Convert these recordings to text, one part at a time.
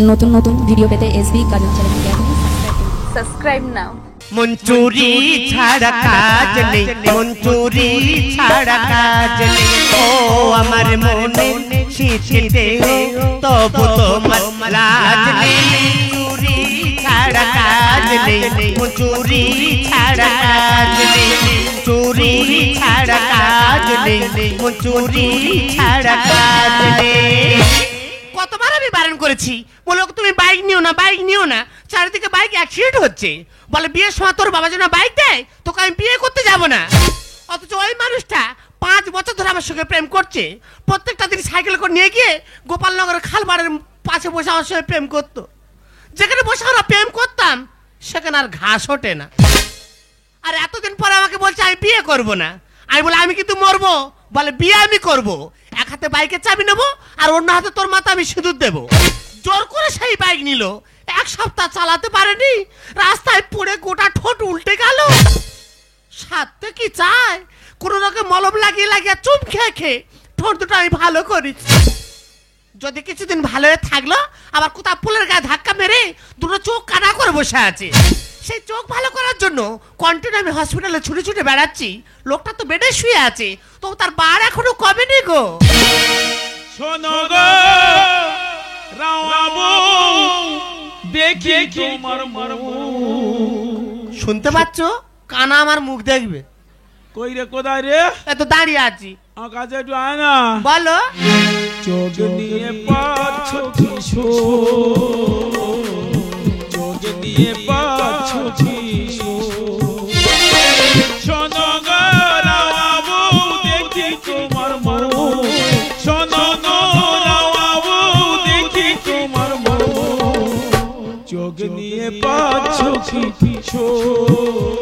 নতুন নতুন ভিডিও পেতে এসবি কাজল চ্যানেলকে এখনই সাবস্ক্রাইব নাও। মঞ্চুরি ছাড়া কাজ নেই, মঞ্চুরি ছাড়া কাজ নেই। ও আমার মনে শীতে তবু তোমার লাজ নেই। মঞ্চুরি ছাড়া কাজ নেই, মঞ্চুরি ছাড়া কাজ নেই। চুরি ছাড়া কাজ নেই, মঞ্চুরি ছাড়া কাজ নেই। কতবার আমি বারণ করেছি, বলো তুমি বাইক নিও না, বাইক নিও না। চারিদিকে বাইক অ্যাক্সিডেন্ট হচ্ছে। বলে বিয়ের সময় তোর বাবা যেন বাইক দেয়, তোকে আমি বিয়ে করতে যাব না। অথচ ওই মানুষটা 5 বছর ধরে আমার সঙ্গে প্রেম করছে। প্রত্যেকটা দিন সাইকেল করে নিয়ে গিয়ে গোপালনগরের খালবাড়ের পাশে বসে আমার সঙ্গে প্রেম করতো। যেখানে বসে আমরা প্রেম করতাম সেখানে আর ঘাস ওঠে না। আর এতদিন পরে আমাকে বলছে আমি বিয়ে করব না। আমি বলে আমি কিন্তু মরবো। বলে বিয়ে আমি করব, এক হাতে বাইকের চাবি নেবো আর অন্য হাতে তোর মাথা আমি সিঁদুর দেবো। জোর করে সেই বাইক নিল, 1 সপ্তাহ চালাতে পারেনি, রাস্তায় পড়ে গোটা ঠোঁট উল্টে গেল। সাথে কি চায়, কোনো রকম মলম লাগিয়ে লাগিয়ে চুপ খেয়ে খেয়ে ঠোঁট দুটো আমি ভালো করেছি। যদি কিছুদিন ভালো হয়ে থাকলো, আবার কোথাও পুলের গায়ে ধাক্কা মেরে দুটো চোখ কানা করে বসে আছে। সেই চোখ ভালো করার জন্য কন্টিনিউ আমি হসপিটালে ছুটে ছুটে বেড়াচ্ছি। লোকটা তো বেডে শুয়ে আছে, তো তার বার এখনো কমেনি গো। শোনো গো রামু, দেখি তোমার মর্ম। শুনতে পাচ্ছ? কানা আমার মুখ দেখবে। কই রে, কোথায় রে? এত দাঁড়িয়ে আছি। আমার কাছে একটু আয় না। বলো। চোখ নিয়ে পাচ্ছ কিশোর, চোখ দিয়ে পাচ্ছ কিশোর। শোনো গো রামু, দেখি তোমার মর্ম। শোনো গো রামু, দেখি তোমার মর্ম। চোখ নিয়ে পাচ্ছ কিশোর,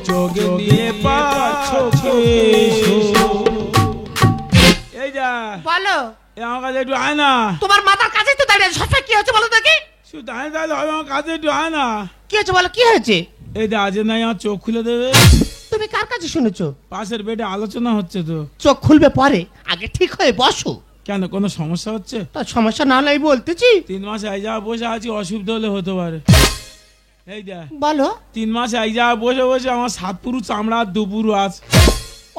চোখ নিয়ে পাচ্ছ কিশোর। এই যা। বলো। আমার কাছে একটু আয় না। তোমার মাথার কাছে তো দাঁড়িয়ে আছে, সবসময় কি হচ্ছে বলো দেখি? শুধু দাঁড়িয়ে দাঁড়িয়ে হবে, আমার কাছে একটু আয় না। কি হচ্ছে বলো, কি হয়েছে? এই যে আজ নাই আমার চোখ খুলে দেবে। তুমি কার কাছে শুনেছো? পাশের বেডে আলোচনা হচ্ছে তো। চোখ খুলবে পরে, আগে ঠিক হয়ে বসো। কেন, কোনো সমস্যা হচ্ছে? তার সমস্যা না হলে বলতেছি। 3 মাস এই যা বসে আছি, অসুবিধা হলে হতে পারে। এই যা। বলো। 3 মাস এই যা বসে বসে আমার 7 পুরু চামড়া, 2 পুরু আছে।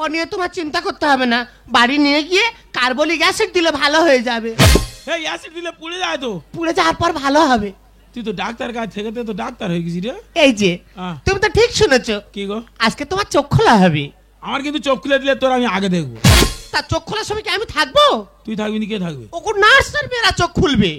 ও নিয়ে তোমার চিন্তা করতে হবে না, বাড়ি নিয়ে গিয়ে কার্বলিক অ্যাসিড দিলে ভালো হয়ে যাবে। এই অ্যাসিড দিলে পুড়ে যায় তো। পুড়ে যাওয়ার পর ভালো হবে। তুই তো ডাক্তার কাছে থেকে তো ডাক্তার হয়ে গেছিস রে। এই যে তুমি তো ঠিক শুনেছো। কি গো? আজকে তোমার চোখ খোলা হবে। আমার কিন্তু চোখ খুলে দিলে তোর আমি আগে দেখবো। তা চোখ খোলার সময় কি আমি থাকবো? তুই থাকবি না, কে থাকবে? ওকে নার্সের মেয়েরা চোখ খুলবে।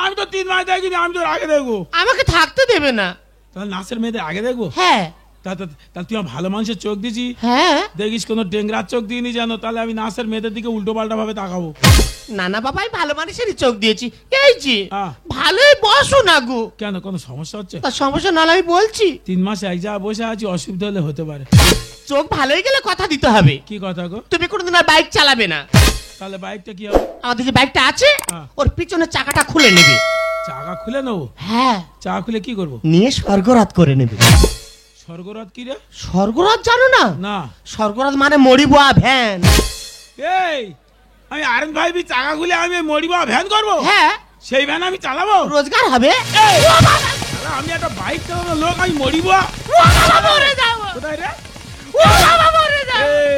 আমি তো 3 মাস দেখিনি, আমি তোর আগে দেখবো। আমাকে থাকতে দেবে না। তাহলে নার্সের মেয়েদের আগে দেখবো? হ্যাঁ। তাহলে তুই আমার ভালো মানুষের চোখ দিছি। হ্যাঁ। দেখিস কোনো ডেংরার চোখ দিইনি জানো, তাহলে আমি নার্সের মেয়েদের দিকে উল্টো পাল্টা ভাবে তাকাবো। নানা বাবাই ভালো মানুষেরই চোখ দিয়েছি। এই যে হ্যাঁ। ভালোই বসো না গো। কেন, কোনো সমস্যা হচ্ছে? তার সমস্যা না হলে আমি বলছি। 3 মাস এক জায়গায় বসে আছি, অসুবিধা হলে হতে পারে। চোখ ভালো হয়ে গেলে কথা দিতে হবে। কি কথা গো? তুমি কোনোদিন আর বাইক চালাবে না। তাহলে বাইকটা কি হবে? আমাদের যে বাইকটা আছে, হ্যাঁ। ওর পিছনের চাকাটা খুলে নেবে। চাকা খুলে নেবো? হ্যাঁ। চাকা খুলে কি করবো? নিয়ে স্বর্গরাত করে নেবে। স্বর্গরাত কি রে? স্বর্গরাত জানো না? না। স্বর্গরাত মানে মরিবোয়া ভ্যান। এই আমি RN5 চাকা খুলে আমি মরিবা ভ্যান করবো? হ্যাঁ। সেই ভ্যান আমি চালাবো? রোজগার হবে। আমি একটা বাইক চালানো লোক, আমি মরিবা। মরে যাবো। কোথায় রে? মরে যাবো।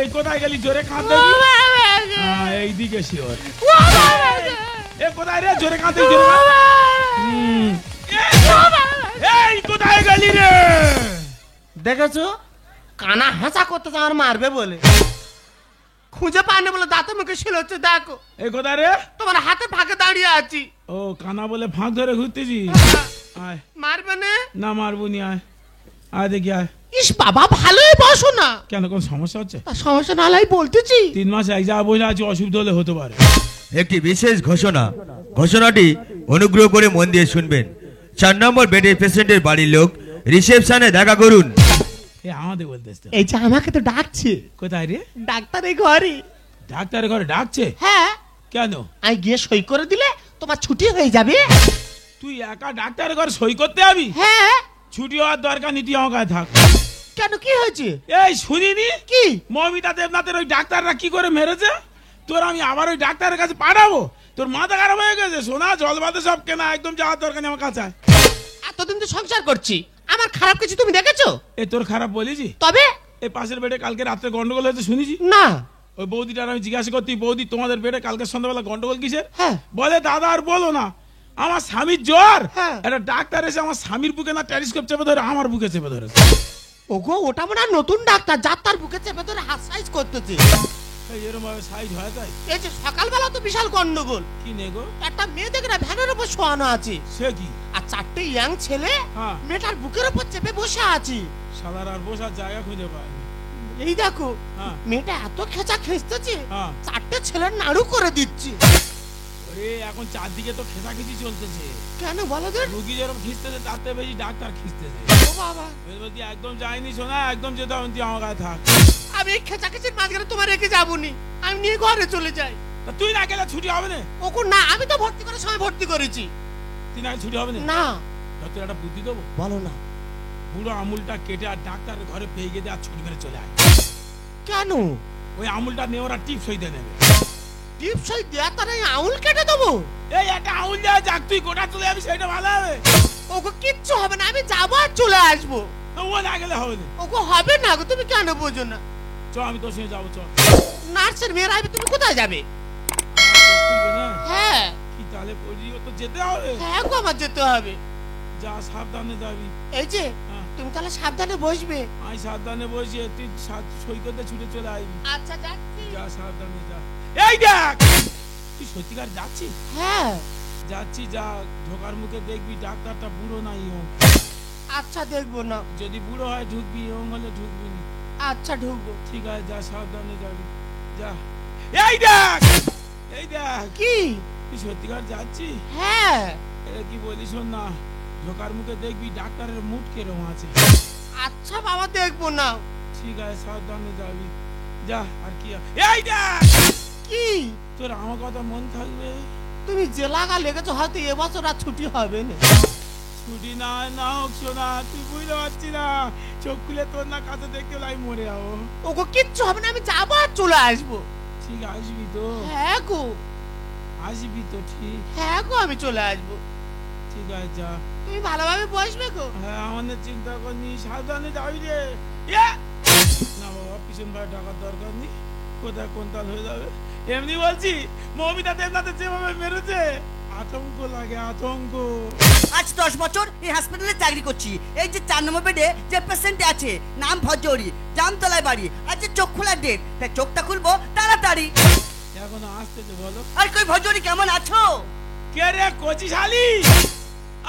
এই কোথায় গেলি? জোরে কাঁদ দেখি। এইদিকে শিওর। এ কোথায় রে? জোরে কাঁদ দেখি, জোরে কাঁদ। এই কোথায় গেলি রে? দেখেছো, কানা হাসা করতে আমার মারবে বলে খুঁজে পায়নি বলে দাঁতে মুখে শিল হচ্ছে। দেখো। এই কোথায় রে? তোমার হাতে ফাঁকে দাঁড়িয়ে আছি। ও কানা বলে ফাঁক ধরে ঘুরতেছি। আয়। মারবে না মারবো নি, আয় আয় দেখি আয়। ইস বাবা, ভালোই বসো না। কেন, কোন সমস্যা হচ্ছে? তার সমস্যা না হলে বলতেছি। 3 মাস এক জায়গায় বসে আছি, অসুবিধা হলে হতে পারে। একটি বিশেষ ঘোষণা। ঘোষণাটি অনুগ্রহ করে মন দিয়ে শুনবেন। 4 নম্বর বেডের পেশেন্টের বাড়ির লোক রিসেপশনে দেখা করুন। এ আমাদের বলতেছ তো? এই যে আমাকে তো ডাকছে। কোথায় রে? ডাক্তারের ঘরে। ডাক্তারের ঘরে ডাকছে? হ্যাঁ। কেন? আমি গিয়ে সই করে দিলে তোমার ছুটি হয়ে যাবে। তুই একা ডাক্তারের ঘরে সই করতে যাবি? হ্যাঁ। ছুটি হওয়ার দরকার নেই, তুই আমার কাছে থাক। কেন, কি হয়েছে? এই শুনিনি কি? মমিতা দেবনাথের ওই ডাক্তাররা কি করে মেরেছে? তোর আমি আবার ওই ডাক্তারের কাছে পাঠাবো, তোর মাথা খারাপ হয়ে গেছে সোনা, জল বাদে সব কেনা, একদম যাওয়ার দরকার নেই আমার কাছে। এতদিন তো সংসার করছি, আমার খারাপ কিছু তুমি দেখেছো? এ তোর খারাপ বলেছি? তবে এই পাশের বেডে কালকে রাত্রে গন্ডগোল হয়েছে শুনেছি। না। ওই বৌদিটার আমি জিজ্ঞাসা করতে, বৌদি তোমাদের বেডে কালকে সন্ধ্যাবেলা গন্ডগোল কিসের? হ্যাঁ। বলে দাদা আর বলো না, আমার স্বামীর জ্বর, হ্যাঁ। একটা ডাক্তার এসে আমার স্বামীর বুকে না টেলিস্কোপ চেপে ধরে আমার বুকে চেপে ধরেছে। ওগো ওটা মনে হয় নতুন ডাক্তার, যার তার বুকে চেপে ধরে হাত সাইজ করতেছে। এই এরকম ভাবে সাইজ হয় তাই? এই যে সকালবেলা তো বিশাল গন্ডগোল, কি নেগো? একটা মেয়ে দেখে না ভ্যানের উপর শোয়ানো আছে, সে কি? আর 4টে ইয়াং ছেলে হ্যাঁ। মেয়েটার বুকের উপর চেপে বসে আছে। সাদার আর বসার জায়গা খুঁজে পায়নি। এই দেখো, হ্যাঁ। মেয়েটা এত খেঁচা খেঁচতেছে, হ্যাঁ। 4টে ছেলের নাড়ু করে দিচ্ছে। ওরে এখন চারদিকে তো খেসাখিচি চলতেছে, কেন বলো তো? রুগী যেরকম খিস্তেছে তার থেকে বেশি ডাক্তার খিস্তেছে। ও বাবা, আমি বলছি একদম যাইনি সোনা, একদম যেতে হবে, তুই আমার কাছে থাক। আমি এই খেঁচা খেঁচির মাঝখানে তোমার রেখে যাবনি, আমি নিয়ে ঘরে চলে যাই। তা তুই না গেলে ছুটি হবে না? ওকে না, আমি তো ভর্তি করার সময় ভর্তি করেছি। তুই না গেলে ছুটি হবে না? না। তোর একটা বুদ্ধি দেবো, বলো না। বুড়ো আমুলটা কেটে আর ডাক্তারের ঘরে পেয়ে গেছে আর ছুটি মেরে চলে আয়। কেন? ওই আমুলটা নিয়ে ওরা টিপস হইতে নেবে। টিপসই দেয়া তার আউল কেটে দেবো? এই একটা আউল দেওয়া যাক, তুই গোটা চলে যাবি, সেটা ভালো হবে। ওকে কিচ্ছু হবে না, আমি যাবো আর চলে আসবো। ও না গেলে হবে না। ওকে হবে না গো, তুমি কেন বোঝো না? চ আমি তোর সঙ্গে যাবো, চ। নার্সের মেয়েরা আসবে, তুমি কোথায় যাবে? তুই না হ্যাঁ কি তাহলে পড়ি, ও তো যেতে হবে। হ্যাঁ গো, আমার যেতে হবে। যা সাবধানে যাবি। এই যে হ্যাঁ। তুমি তাহলে সাবধানে বসবে। আমি সাবধানে বসে, তুই সই করতে ছুটে চলে আসবি। আচ্ছা যাচ্ছি। যা সাবধানে যা। এই দেখ, তুই সত্যিকার যাচ্ছিস? হ্যাঁ। যাচ্ছি, যা ঢোকার মুখে দেখবি ডাক্তারটা বুড়ো না ইয়ং। আচ্ছা দেখবো না। যদি বুড়ো হয় ঢুকবি, ইয়ং হলে ঢুকবি না। আচ্ছা ঢুকবো। ঠিক আছে, যা সাবধানে যাবি, যা। এই দেখ, এই দেখ, কি? তুই সত্যিকার যাচ্ছিস? হ্যাঁ। এটা কি বলিস না, ঢোকার মুখে দেখবি ডাক্তারের মুড কেরম আছে। আচ্ছা বাবা দেখবো না। ঠিক আছে, সাবধানে যাবি, যা। আর কি এই দেখ, কি? তোর আমার কথা মন থাকবে? তুমি যে লাগা লেগেছো, হয়তো এবছর আর ছুটি হবে না। ছুটি না না হোক সোনা, তুই বুঝতে পারছি না, চোখ খুলে তোর না কাছে দেখতে লাই মরে যাবো। ওকে কিচ্ছু হবে না, আমি যাবো আর চলে আসবো। ঠিক আসবি তো? হ্যাঁ গো। আসবি তো? ঠিক। হ্যাঁ গো, আমি চলে আসবো। ঠিক আছে, যা। তুমি ভালোভাবে বসবে গো। হ্যাঁ, আমাদের চিন্তা করনি, সাবধানে যাবি রে। না বাবা, পিছন ভাই টাকার দরকার নেই, কোথায় কোন তাল হয়ে যাবে। এমনি বলছি, মমিতা দেবনাথের যেভাবে মেরেছে, আতঙ্ক লাগে, আতঙ্ক। আজ 10 বছর এই হাসপাতালে চাকরি করছি। এই যে 4 নম্বর বেডে যে পেশেন্ট আছে, নাম ভজরি, জামতলায় বাড়ি, আজ চোখ খোলার ডেট, তাই চোখটা খুলবো তাড়াতাড়ি। এখন আসতেছে, বলো। আর কই ভজরি, কেমন আছো? কে রে, কচি শালি?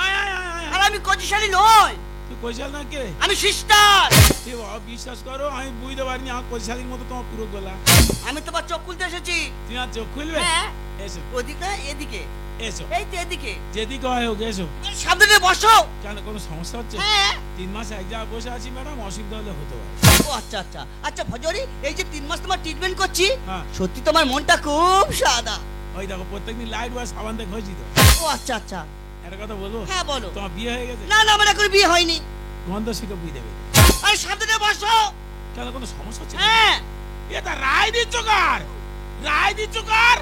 আয় আয় আয় আয়। আর আমি কচিশালী নই, তুই কচিশাল না কে? আমি সিস্টার। এ বাবা, বিশ্বাস করো, আমি বুঝতে পারিনি আমার কচিশালির মতো তোমার পুরো গলা। আমি তোমার চোখ খুলতে এসেছি। তুমি আর চোখ খুলবে? হ্যাঁ। এসো ওদিকে এদিকে, এসো, এই তো এদিকে। যেদিকে হয় হোক এসো। সামনে বসো। কেন, কোনো সমস্যা হচ্ছে? হ্যাঁ। 3 মাস এক জায়গায় বসে আছি ম্যাডাম, অসুবিধা হলে হতে পারে। ও আচ্ছা আচ্ছা আচ্ছা ভজরি, এই যে 3 মাস তোমার ট্রিটমেন্ট করছি, হ্যাঁ। সত্যি তোমার মনটা খুব সাদা। ওই দেখো, প্রত্যেকদিন লাইট বা সাবান দিয়ে ঘষি তো। ও আচ্ছা আচ্ছা। একটা কথা বলবো? হ্যাঁ বলো। তোমার বিয়ে হয়ে গেছে? না না, আমার এখন বিয়ে হয়নি। গন্ধ শিখে বুঝে দেবে। আরে সামনে বসো। কেন, কোনো সমস্যা হচ্ছে? হ্যাঁ। এটা রায় দিচ্ছ কার? রায় দিচ্ছ কার?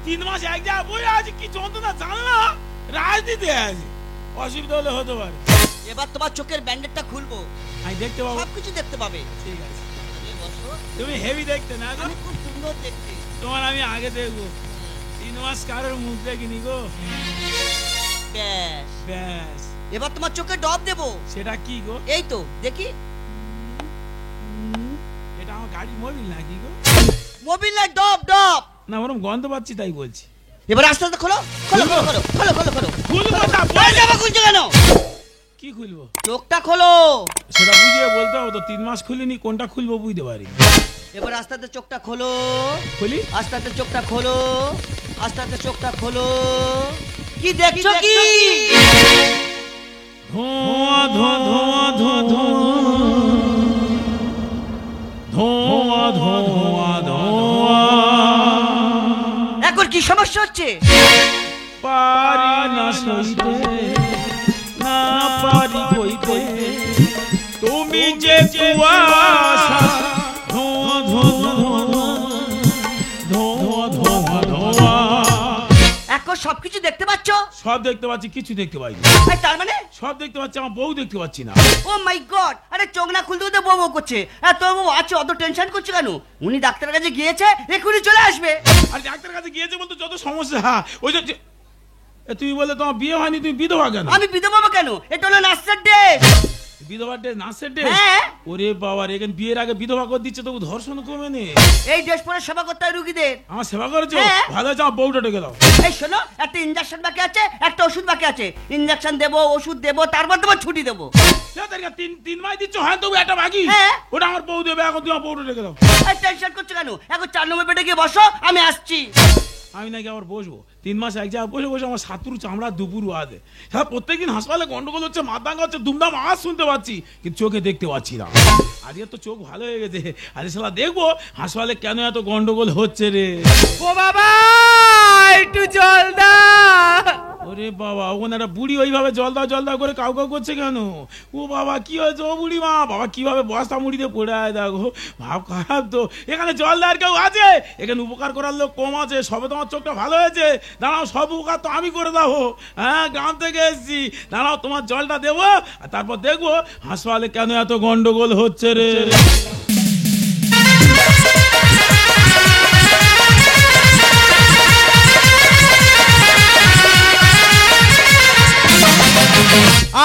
3 মাস এক জায়গায় বসে আছি, কি যন্ত্রণা জানো না? রায় দিতে আছে, অসুবিধা হলে হতে পারে। এবার তোমার চোখের ব্যান্ডেডটা খুলবো, আমি দেখতে পাবো? সবকিছু দেখতে পাবে। ঠিক আছে। বসো। তুমি হেভি দেখতে না গো? আমি খুব সুন্দর দেখতে। তোমার আমি আগে দেখবো। 3 মাস কারোর মুখ দেখিনি গো। ব্যাস, ব্যাস। এবার তোমার চোখে ডব দেবো। সেটা কি গো? এই তো দেখি। এটা আমার গাড়ির মোবিল নাকি গো? মোবিল না, ডব ডব। না, ওরকম গন্ধ পাচ্ছি তাই বলছি। এবার আস্তে আস্তে খোলো খোলো খোলো খোলো খোলো খোলো খোলো। খুলবো না, বল যাবে, খুলছো কেন? কি খুলবো? চোখটা খোলো। সেটা বুঝিয়ে বলতে হবে তো, 3 মাস খুলিনি, কোনটা খুলবো বুঝতে পারি। এবার আস্তে আস্তে চোখটা খোলো। খুলি? আস্তে আস্তে চোখটা খোলো, আস্তে আস্তে চোখটা খোলো। কি দেখছো কি? ধোঁয়া ধোঁয়া ধোঁয়া ধোঁয়া ধোঁয়া ধোঁয়া ধোঁয়া ধোঁয়া। এখন কি সমস্যা হচ্ছে? পারি না সইতে, না পারি কইতে, তুমি যে কুয়াশা। ধোঁয়া ধোঁয়া ধোঁয়া ধোঁয়া ধোঁয়া ধোঁয়া। সবকিছু দেখতে পাচ্ছ? সব দেখতে পাচ্ছি, কিছু দেখতে পাই না। এই তার মানে? সব দেখতে পাচ্ছি, আমার বউ দেখতে পাচ্ছি না। ও মাই গড, আরে চোখ না খুলতে খুলতে বউ বউ করছে। আর তোর বউ আছে, অত টেনশন করছে কেন? উনি ডাক্তারের কাছে গিয়েছে, এক্ষুনি চলে আসবে। আর ডাক্তারের কাছে গিয়েছে বলতে যত সমস্যা, ওই যে তুমি বলে তোমার বিয়ে হয়নি, তুমি বিধবা কেন? আমি বিধবা কেন? এটা হলো নার্সের ড্রেস। বিধবার ড্রেস, নার্সের ড্রেস? হ্যাঁ। ওরে বাবা, এখানে বিয়ের আগে বিধবা করে দিচ্ছে, তবু ধর্ষণ কমে নে। এই ড্রেস পরে সেবা করতে হয় রুগীদের। আমার সেবা করেছো? হ্যাঁ। ভালো হয়েছে, আমার বউটা ডেকে দাও। এই শোনো, একটা ইনজেকশন বাকি আছে, একটা ওষুধ বাকি আছে। ইনজেকশন দেবো, ওষুধ দেবো, তারপর তোমার ছুটি দেবো। তিন মাস দিচ্ছ, হ্যাঁ তবু একটা বাকি। হ্যাঁ। ওটা আমার বউ দেবে, এখন তুমি আমার বউটা ডেকে দাও। এই টেনশন করছো কেন? এখন 4 নম্বর বেডে গিয়ে বসো, আমি আসছি। আমি নাকি আবার বসবো 3 মাস এক জায়গায় বসে বসে আমার সাতুর চামড়া দুপুর আদে। হ্যাঁ, প্রত্যেকদিন হাসপাতালে গন্ডগোল হচ্ছে, মাতাঙ্গা হচ্ছে, দুমদাম আওয়াজ শুনতে পাচ্ছি, কিন্তু চোখে দেখতে পাচ্ছি না। আজকে তো চোখ ভালো হয়ে গেছে, আজ শালা দেখবো হাসপাতালে কেন এত গন্ডগোল হচ্ছে রে। ও বাবা, একটু জল দা। ওরে বাবা, ওখানে একটা বুড়ি ওইভাবে জল দাও করে কাউ কাউ করছে কেন? ও বাবা, কি হয়েছে ও বুড়ি মা? বাবা কিভাবে বস্তা মুড়িতে পড়ে আয়, দেখো ভাব খারাপ তো। এখানে জল দেওয়ার কেউ আছে? এখানে উপকার করার লোক কম আছে, সবে তোমার চোখটা ভালো হয়েছে। দাঁড়াও, সব উপকার তো আমি করে দেবো। হ্যাঁ, গ্রাম থেকে এসেছি। দাঁড়াও, তোমার জলটা দেবো, আর তারপর দেখবো হাসপাতালে কেন এত গন্ডগোল হচ্ছে রে।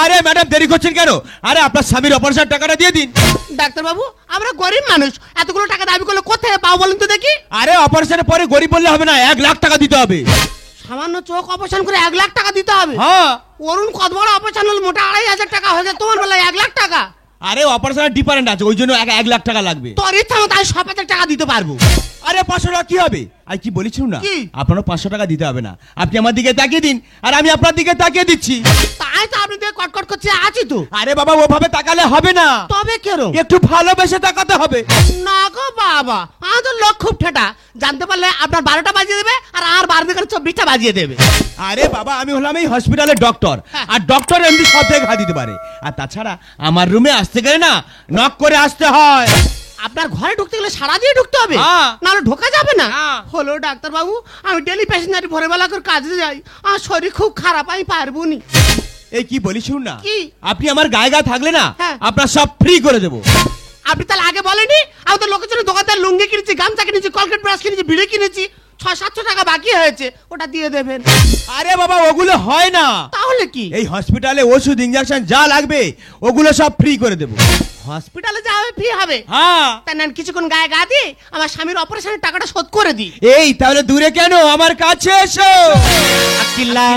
আরে ম্যাডাম, দেরি করছেন কেন? আরে আপনার স্বামীর অপারেশন টাকাটা দিয়ে দিন। ডাক্তার বাবু, আমরা গরিব মানুষ, এতগুলো টাকা দাবি করলে কোথায় পাও বলুন তো দেখি? আরে অপারেশনের পরে গরিব বললে হবে না, 1 লাখ টাকা দিতে হবে। সামান্য চোখ অপারেশন করে 1 লাখ টাকা দিতে হবে? হ্যাঁ। অরুণ কত বড় অপারেশন হলো, মোটা 2,500 টাকা হয়ে যায়, তোমার বেলায় 1 লাখ টাকা? আরে অপারেশনের ডিফারেন্ট আছে, ওই জন্য 1 লাখ টাকা লাগবে। তোর ইচ্ছা মতো আমি 7,000 টাকা দিতে পারবো। আরে 500 টাকা কি হবে? আর কি বলেছিলাম না, কি? আপনারও 500 টাকা দিতে হবে না। আপনি আমার দিকে তাকিয়ে দিন, আর আমি আপনার দিকে তাকিয়ে দিচ্ছি। তাই তো আপনি দিয়ে কটকট করছে, আছি তো। আরে বাবা, ওভাবে তাকালে হবে না, তবে কেন? একটু ভালোবেসে তাকাতে হবে। না গো বাবা, আমার তো লোক খুব ঠেটা, জানতে পারলে আপনার 12টা বাজিয়ে দেবে, আর 12 থেকে 24টা বাজিয়ে দেবে। আরে বাবা, আমি হলাম এই হসপিটালের ডক্টর, আর ডক্টর এমনি সব থেকে ঘা দিতে পারে। আর তাছাড়া আমার রুমে আসতে গেলে না, নক করে আসতে হয়। আপনার ঘরে ঢুকতে গেলে সারা দিয়ে ঢুকতে হবে, হ্যাঁ। নাহলে ঢোকা যাবে না। হ্যাঁ। হলো ডাক্তার বাবু, আমি ডেলি প্যাসেঞ্জারি ভোরবেলা করে কাজে যাই, আর শরীর খুব খারাপ, আমি পারবো নি। এই কি বলি, শুন না, কি? আপনি আমার গায়ে গা থাকলে না, হ্যাঁ। আপনার সব ফ্রি করে দেবো। আপনি তাহলে আগে বলেনি? আমি তো লোকের জন্য দোকানদার লুঙ্গি কিনেছি, গামছা কিনেছি, কলগেট ব্রাশ কিনেছি, বিড়ি কিনেছি, 600-700 টাকা বাকি হয়েছে, ওটা দিয়ে দেবেন। আরে বাবা, ওগুলো হয় না। তাহলে কি? এই হসপিটালে ওষুধ ইনজেকশন যা লাগবে ওগুলো সব ফ্রি করে দেবো। হসপিটালে যা হবে ফ্রি হবে? হ্যাঁ। তাই না, কিছুক্ষণ গায়ে গা দিয়ে আমার স্বামীর অপারেশনের টাকাটা শোধ করে দিই। এই তাহলে দূরে কেন, আমার কাছে এসো। अकेला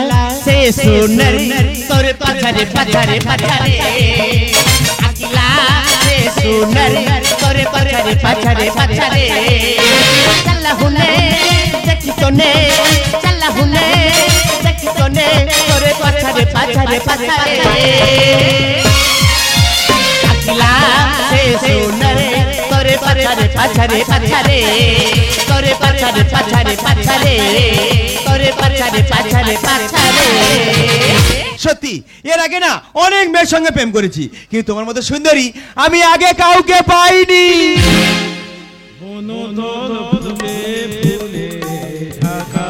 से सुनर तोरे पछारे पछारे पछारे अकेला से सुनर तोरे पछारे पछारे पछारे चल हुने देखी तोने चल हुने देखी तोने तोरे पछारे पछारे पछारे अकेला से सुनर तोरे पछारे पछारे पछारे तोरे पछारे पछारे पछारे तोरे पछारे पछारे पछारे। সত্যি এর আগে না অনেক মেয়ের সঙ্গে প্রেম করেছি, কিন্তু তোমার মতো সুন্দরী আমি আগে কাউকে পাইনি। বনদল ফুলে ফুলে ঢাকা,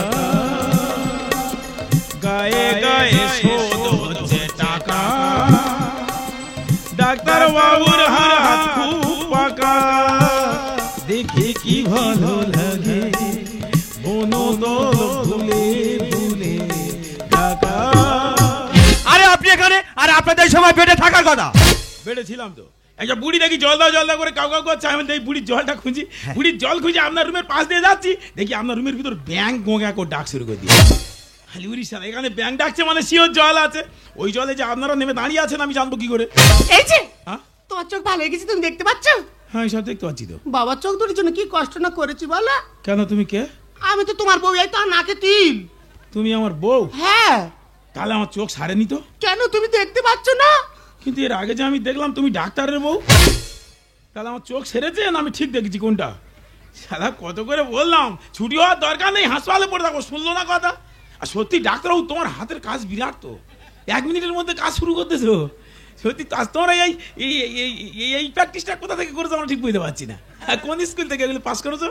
গায়ে গায়ে শোধ হচ্ছে টাকা, ডাক্তার বাবুর হাত খুব পাকা, দেখে কি ভালো লাগে, বনদল ফুলে ফুলে ঢাকা। আরে আপনি এখানে, আর আপনাদের সময় পেটে থাকার কথা। বেড়েছিলাম তো, একটা বুড়ি দেখি জল দাও করে কাউ কাউ করছে, আমি দেখি বুড়ির জলটা খুঁজি, বুড়ির জল খুঁজে আপনার রুমের পাশ দিয়ে যাচ্ছি, দেখি আপনার রুমের ভিতর ব্যাং গোঙা করে ডাক শুরু করে দিয়ে। খালি উড়িস এখানে ব্যাং ডাকছে মানে শিওর জল আছে, ওই জলে যে আপনারা নেমে দাঁড়িয়ে আছেন আমি জানবো কি করে? এই যে হ্যাঁ তোমার চোখ ভালো হয়ে গেছে, তুমি দেখতে পাচ্ছ? হ্যাঁ, সব দেখতে পাচ্ছি তো। বাবার চোখ দুটির জন্য কি কষ্ট না করেছি বলো? কেন, তুমি কে? আমি তো তোমার বউ, এই তো নাকে তিল। তুমি আমার বউ? হ্যাঁ। তাহলে আমার চোখ সারেনি তো? কেন, তুমি দেখতে পাচ্ছ না? কিন্তু এর আগে যে আমি দেখলাম তুমি ডাক্তারের বউ, তাহলে আমার চোখ সেরেছে না আমি ঠিক দেখেছি কোনটা? সারা কত করে বললাম ছুটি হওয়ার দরকার নেই, হাসপাতালে পড়ে থাকো, শুনলো না কথা। আর সত্যি ডাক্তারবাবু, তোমার হাতের কাজ বিরাট তো, 1 মিনিটের মধ্যে কাজ শুরু করতেছো। সত্যি তো আজ তোমরা এই প্র্যাকটিসটা কোথা থেকে করেছো আমরা ঠিক বুঝতে পারছি না। কোন স্কুল থেকে এগুলো পাস করেছো?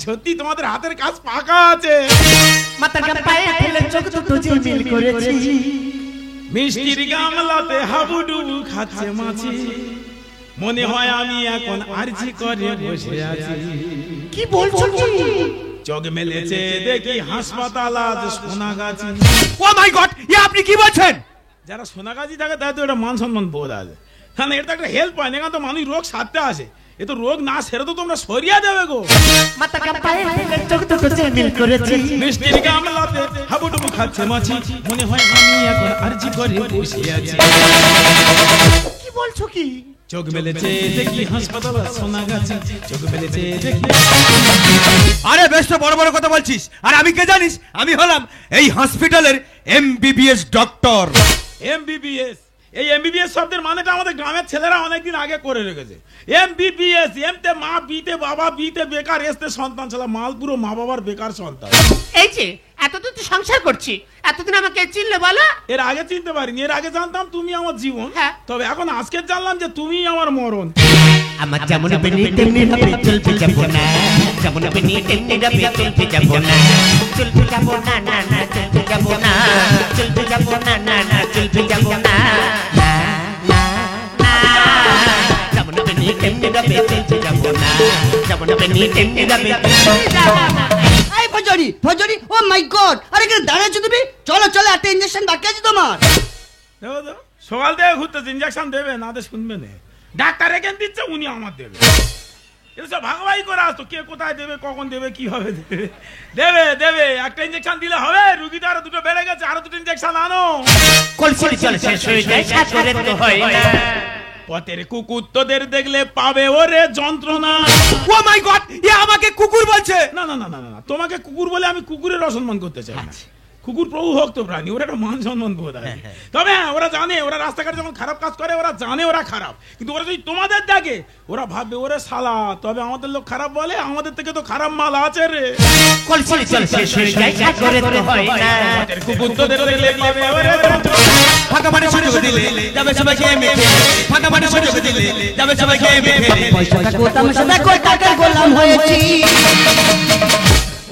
সত্যি তোমাদের হাতের কাজ পাকা আছে। মাথার গাম পায়ে ফেলে চোখ দুটো ঝিলমিল করেছি, মিষ্টির গামলাতে হাবুডুবু খাচ্ছে মাছি, মনে হয় আমি এখন আরজি করে বসে আছি। কি বলছো কি? চোখ মেলেছে দেখি হাসপাতাল আজ সোনাগাছি। ও মাই গড, আপনি কি বলছেন? যারা সোনাগাছি থাকে তাদের তো এটা মান সম্মান বোধ আছে, কারণ এটা তো একটা হেল্প হয় না। এখানে তো মানুষ রোগ সারতে আসে, এ তো রোগ না সেরে তো তোমরা সরিয়ে দেবে গো। মাথার গাম পায়ে ফেলে চোখ দুটো ঝিলমিল করেছি, মিষ্টির গামলাতে হাবুডুবু খাচ্ছে মাছি, মনে হয় আমি এখন আরজি করে বসে আছি। কি বলছো কি? চোখ মেলেছে দেখি হাসপাতাল সোনাগাছি, চোখ মেলেছে দেখি। আরে বেশ তো বড় বড় কথা বলছিস, আর আমি কে জানিস? আমি হলাম এই হসপিটালের MBBS ডক্টর। MBBS, এই MBBS শব্দের মানেটা আমাদের গ্রামের ছেলেরা অনেকদিন আগে করে রেখেছে। MBBS, এমতে মা, বিতে বাবা, বিতে বেকার, এসতে সন্তান, ছাড়া মাল পুরো মা বাবার বেকার সন্তান। এই যে এতদিন তো সংসার করছি, এতদিন আমাকে চিনলে বলো? এর আগে চিনতে পারিনি, এর আগে জানতাম তুমি আমার জীবন, হ্যাঁ। তবে এখন আজকে জানলাম যে তুমি আমার মরণ। আমার যেমন বেনি তেমনি হবে, চলতে যাব না, যেমন বেনি তেমনি হবে, চলতে যাব না, চলতে যাব না, না না চলতে যাব না, চলতে যাব না, না না চলতে যাব না, না না না, যেমন বেনি তেমনি হবে, চলতে যাব না, যেমন বেনি তেমনি হবে, চলতে যাব না। এই ভজরি, ও মাই গড, আরে এখানে দাঁড়াচ্ছো তুমি? চলো চলো, একটা ইঞ্জেকশন বাকি আছে তোমার। দেখো তো সকাল থেকে ঘুরতেছে, ইঞ্জেকশন দেবে না দে শুনবে না, ডাক্তার এখানে দিচ্ছে, উনি আমার দেবে। এটা সব ভাগাভাগি করে আসতো, কে কোথায় দেবে, কখন দেবে, কিভাবে দেবে। দেবে দেবে একটা ইঞ্জেকশন দিলে হবে? রুগী তো আরো দুটো বেড়ে গেছে, আরো দুটো ইঞ্জেকশন আনো। কলসি চল শেষ হয়ে যায়, সাথে তো হয় না। পথের কুকুর তোদের দেখলে পাবে ওরে যন্ত্রণা। ও মাই গড, আমাকে কুকুর বলছে। না না না না না, তোমাকে কুকুর বলে আমি কুকুরের অসম্মান করতে চাই না। কুকুর প্রভু ভক্ত প্রাণী, ওরা একটা মান সম্মান বোধ আছে। তবে হ্যাঁ, ওরা জানে, ওরা রাস্তাঘাটে যখন খারাপ কাজ করে ওরা জানে ওরা খারাপ, কিন্তু ওরা যদি তোমাদের দেখে ওরা ভাববে ওরে শালা, তবে আমাদের লোক খারাপ বলে, আমাদের থেকে তো খারাপ মাল আছে রে। কলসি চল শেষ হয়ে যায়, সাথে তো হয় না। পথের কুকুর তোদের দেখলে পাবে ওরে যন্ত্রণা। ফাঁকা মানে সুযোগ দিলে যাবে সবাই খেয়ে মেখে, ফাঁকা মানে সুযোগ দিলে যাবে সবাই খেয়ে মেখে। দেখো টাকার গোলাম হয়েছি।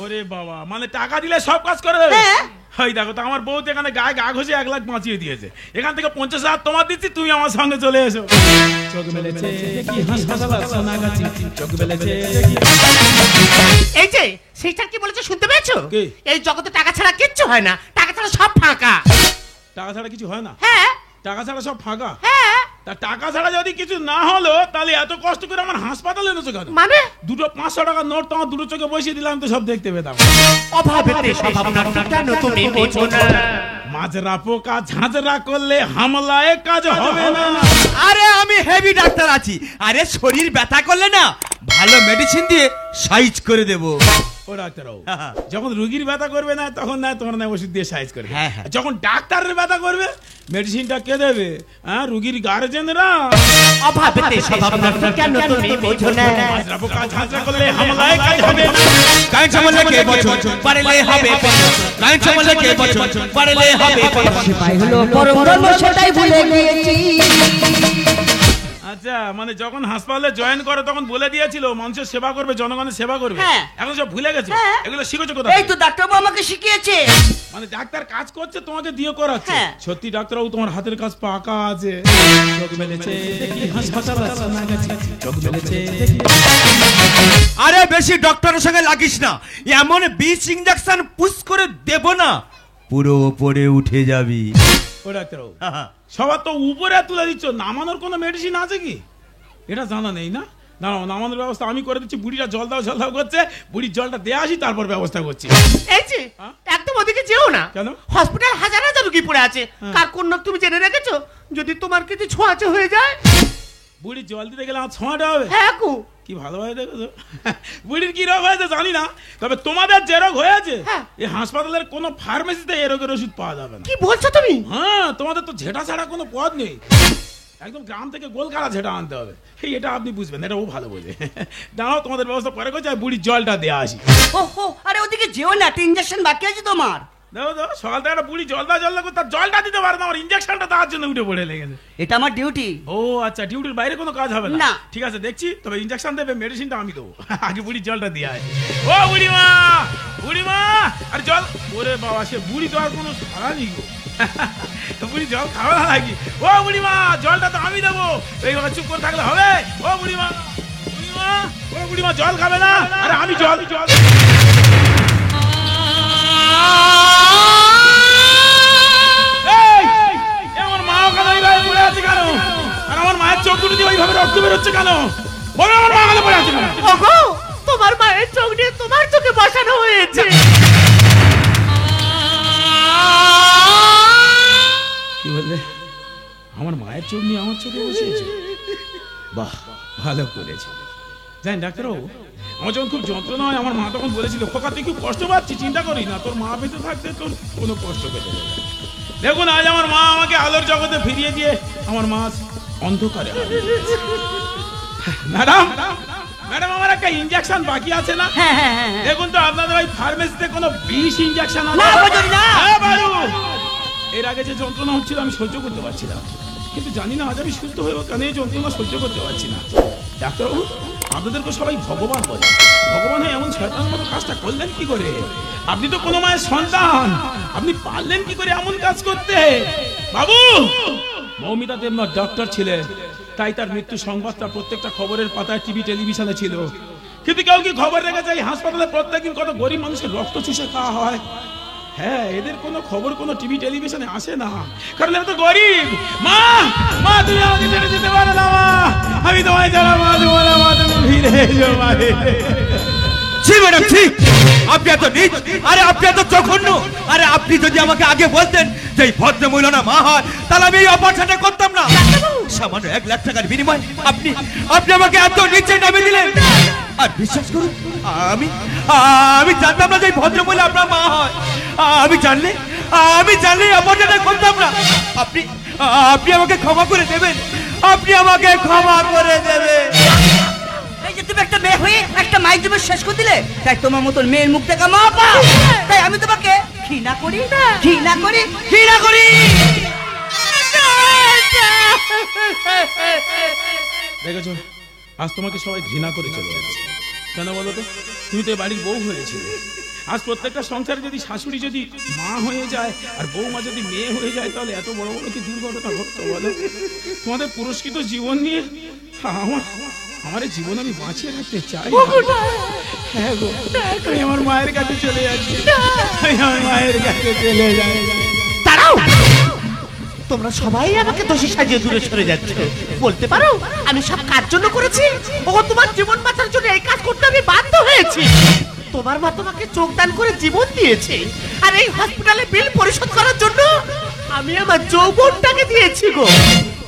ওরে বাবা, মানে টাকা দিলে সব কাজ করে দেবে? হ্যাঁ। এই দেখো তো, আমার বউ তো এখানে গায়ে গা ঘষে 1 লাখ বাঁচিয়ে দিয়েছে, এখান থেকে 50,000 তোমার দিচ্ছি, তুমি আমার সঙ্গে চলে এসো। চোখ মেলেছে দেখি হাসপাতাল সোনাগাছি, চোখ মেলেছে দেখি। এই যে সেইটা কি বলেছে শুনতে পেয়েছো? কি? এই জগতে টাকা ছাড়া কিচ্ছু হয় না, টাকা ছাড়া সব ফাঁকা। টাকা ছাড়া কিছু হয় না? হ্যাঁ টাকা ছাড়া সব ফাঁকা? হ্যাঁ। তা টাকা ছাড়া যদি কিছু না হলো, তাহলে এত কষ্ট করে আমার হাসপাতালে এনেছো কেন? মানে দুটো 500 টাকার নোট তোমার দুটো চোখে বসিয়ে দিলাম, তো সব দেখতে পেতাম। অভাবেতে স্বভাব নষ্ট, কেন তুমি বোঝো না? মাজরা পোকা ঝাঁঝরা করলে হামলায় কাজ হবে না। আরে আমি হেভি ডাক্তার আছি, আরে শরীর ব্যথা করলে না ভালো মেডিসিন দিয়ে সাইজ করে দেবো। ও ডাক্তারবাবু, যখন রুগীর ব্যথা করবে না তখন না তোমার না ওষুধ দিয়ে সাইজ করবে, হ্যাঁ, হ্যাঁ। যখন ডাক্তারের ব্যথা করবে মেডিসিনটা কে দেবে? হ্যাঁ, রুগীর গার্জেনরা। অভাবেতে স্বভাব নষ্ট, কেন তুমি বোঝো না? মাজরা পোকা ঝাঁঝরা করলে হামলায় কাজ হবে না। গান চমলে কে বছর পারলে হবে পছন্দ, গান চমলে কে বছর পারলে হবে পছন্দ। ভাই হলো পরম ধর্ম, সেটাই ভুলে গিয়েছি। আচ্ছা, মানে যখন হাসপাতালে জয়েন করে তখন বলে দিয়েছিল মানুষের সেবা করবে, জনগণের সেবা করবে, হ্যাঁ। এখন সব ভুলে গেছে? হ্যাঁ। এগুলো শিখেছো কোথায়? এই তো ডাক্তারবাবু আমাকে শিখিয়েছে। মানে ডাক্তার কাজ করছে, তোমাকে দিয়ে করাচ্ছে। হ্যাঁ। সত্যি ডাক্তারবাবু, তোমার হাতের কাজ পাকা আছে। চোখ মেলেছে দেখি হাসপাতাল সোনাগাছি, চোখ মেলেছে দেখি। আরে বেশি ডক্টরের সঙ্গে লাগিস না, এমন বিষ ইঞ্জেকশন পুশ করে দেব না পুরো উপরে উঠে যাবি। ও ডাক্তারবাবু, সবার তো উপরে তুলে দিচ্ছ, নামানোর কোনো মেডিসিন আছে কি? এটা জানা নেই না? দাঁড়াও, নামানোর ব্যবস্থা আমি করে দিচ্ছি। বুড়িটা জল দাও করছে, বুড়ির জলটা দিয়ে আসি, তারপর ব্যবস্থা করছি। এই যে একদম ওদিকে যেও না। কেন? হসপিটাল হাজার হাজার রুগী পড়ে আছে, কার কোন রোগ তুমি জেনে রেখেছো? যদি তোমার কিছু ছোঁয়াচে হয়ে যায়, বুড়ির জল দিতে গেলে আমার ছোঁয়াটা হবে? হ্যাঁ কু কি ভালোভাবে দেখেছো? বুড়ির কি রোগ হয়েছে জানি না, তবে তোমাদের যে রোগ হয়েছে হ্যাঁ। এই হাসপাতালের কোনো ফার্মেসিতে এই রোগের ওষুধ পাওয়া যাবে না। কি বলছো তুমি? হ্যাঁ, তোমাদের তো ঝেঁটা ছাড়া কোনো পথ নেই, একদম গ্রাম থেকে গোলকারা ঝেঁটা আনতে হবে। এটা আপনি বুঝবেন, এটা ও ভালো বোঝে। দাঁড়াও, তোমাদের ব্যবস্থা পরে করছে, বুড়ির জলটা দেওয়া আসি। ওহো, আরে ওদিকে যেও না, একটা ইঞ্জেকশন বাকি আছে তোমার। দেখো তো সকাল থেকে একটা বুড়ি জলদা করে তার জলটা দিতে পারে না, আমার ইঞ্জেকশনটা দেওয়ার জন্য উঠে পড়ে লেগেছে। এটা আমার ডিউটি। ও আচ্ছা, ডিউটির বাইরে কোনো কাজ হবে না। ঠিক আছে দেখছি, তবে ইঞ্জেকশন দেবে, মেডিসিনটা আমি দেবো। আগে বুড়ি জলটা দিয়ে আয়। ও বুড়িমা, বুড়িমা, আর জল। ওরে বাবা, সে বুড়ি তো আর কোনো সারা নেই গো। বুড়ি জল খাবে না নাকি? ও বুড়িমা, জলটা তো আমি দেবো, এইভাবে চুপ করে থাকলে হবে? ও বুড়িমা, বুড়িমা, ও বুড়িমা জল খাবে না? আরে আমি জল জল। আমার মা ওখানে এইভাবে পড়ে আছে কেন? আর আমার মায়ের চোখ দুটো দিয়ে ওইভাবে রক্ত বেরোচ্ছে কেন? বলো, আমার মা ওখানে পড়ে আছে কেন? ওগো, তোমার মায়ের চোখ দিয়ে তোমার চোখে বসানো হয়েছে। কি বললে? আমার মায়ের চোখ নিয়ে আমার চোখে বসিয়েছে? বাহ, ভালো করেছে। জানি ডাক্তারবাবু, আমার যখন খুব যন্ত্রণা হয়, আমার মা তখন বলেছিল, খোকা তুই খুব কষ্ট পাচ্ছি, চিন্তা করিস না, তোর মা বেঁচে থাকতে তোর কোনো কষ্ট পেতে হবে না। দেখুন, আজ আমার মা আমাকে আলোর জগতে ফিরিয়ে দিয়ে আমার মা অন্ধকারে। ম্যাডাম, ম্যাডাম, আমার একটা ইনজেকশন বাকি আছে না? দেখুন তো আপনাদের ওই ফার্মেসিতে কোনো বিষ ইনজেকশন আছে? হ্যাঁ বাবু, এর আগে যে যন্ত্রণা হচ্ছিল আমি সহ্য করতে পারছিলাম, কিন্তু জানি না আজ আমি সুস্থ হয়ে কেন এই যন্ত্রণা সহ্য করতে পারছি না। ডাক্তারবাবু, আপনাদেরকে সবাই ভগবান বলে, ভগবান হয়ে এমন শয়তানের মতো কাজটা করলেন কি করে? আপনি তো কোনো মায়ের সন্তান, আপনি পারলেন কি করে এমন কাজ করতে? বাবু, মৌমিতা দেবনাথ ডক্টর ছিলেন, তাই তার মৃত্যু সংবাদটা প্রত্যেকটা খবরের পাতায় টিভি টেলিভিশনে ছিল। কিন্তু কেউ কি খবর রেখেছে এই হাসপাতালে প্রত্যেকদিন কত গরিব মানুষের রক্ত চুষে খাওয়া হয়? হ্যাঁ, এদের কোনো খবর কোনো টিভি টেলিভিশনে আসে না, কারণ এরা তো গরিব। মা, মা, তুমি আমাকে ছেড়ে যেতে পারো না মা, আমি তোমায় ছাড়া মা দেবো না, মা তুমি ফিরে এসো মা। ছি ম্যাডাম, ছি, আপনি এত নীচ, আরে আপনি এত জঘন্য। আরে আপনি যদি আমাকে আগে বলতেন যে এই ভদ্র মহিলা না মা হয়, তাহলে আমি এই অপারেশনটা করতাম না। সামান্য 1 লাখ টাকার বিনিময়ে আপনি আপনি আমাকে এত নিচে নামিয়ে দিলেন। আর বিশ্বাস করুন, আমি জানতাম না যে এই ভদ্র মহিলা আপনার মা হয়। আমি জানলে এই অপারেশনটা করতাম না। আপনি আমাকে ক্ষমা করে দেবেন, আপনি আমাকে ক্ষমা করে দেবেন। এই যে তুমি একটা মেয়ে হয়ে একটা মায়ের জীবন শেষ করে দিলে, তাই তোমার মতন মেয়ের মুখ দেখা মা পা, তাই আমি তোমাকে ঘৃণা করি, ঘৃণা করি, ঘৃণা করি। দেখেছো, আজ তোমাকে সবাই ঘৃণা করে চলে যাচ্ছে। কেন বলো তো? তুমি তো বাড়ির বউ হয়েছিলে। আজ প্রত্যেকটা সংসারে যদি শাশুড়ি যদি মা হয়ে যায় আর বৌমা যদি মেয়ে হয়ে যায়, তাহলে এত বড় বড় কি দুর্ঘটনা ঘটতো বলো? তোমাদের পুরস্কৃত জীবন নিয়ে আমার জীবন আমি বাঁচিয়ে রাখতে চাই। হ্যাঁ গো, আমি আমার মায়ের কাছে চলে যাচ্ছি, আমি আমার মায়ের কাছে চলে যাই। দাঁড়াও, তোমরা সবাই আমাকে দোষী সাজিয়ে দূরে সরে যাচ্ছ। বলতে পারো আমি সব কাজ জন্য করেছি? ও তোমার জীবন বাঁচার জন্য এই কাজ করতে আমি বাধ্য হয়েছি। তোমার মা তোমাকে চোখ দান করে জীবন দিয়েছে, আর এই হসপিটালে বিল পরিশোধ করার জন্য আমি আমার যৌবনটাকে দিয়েছি গো।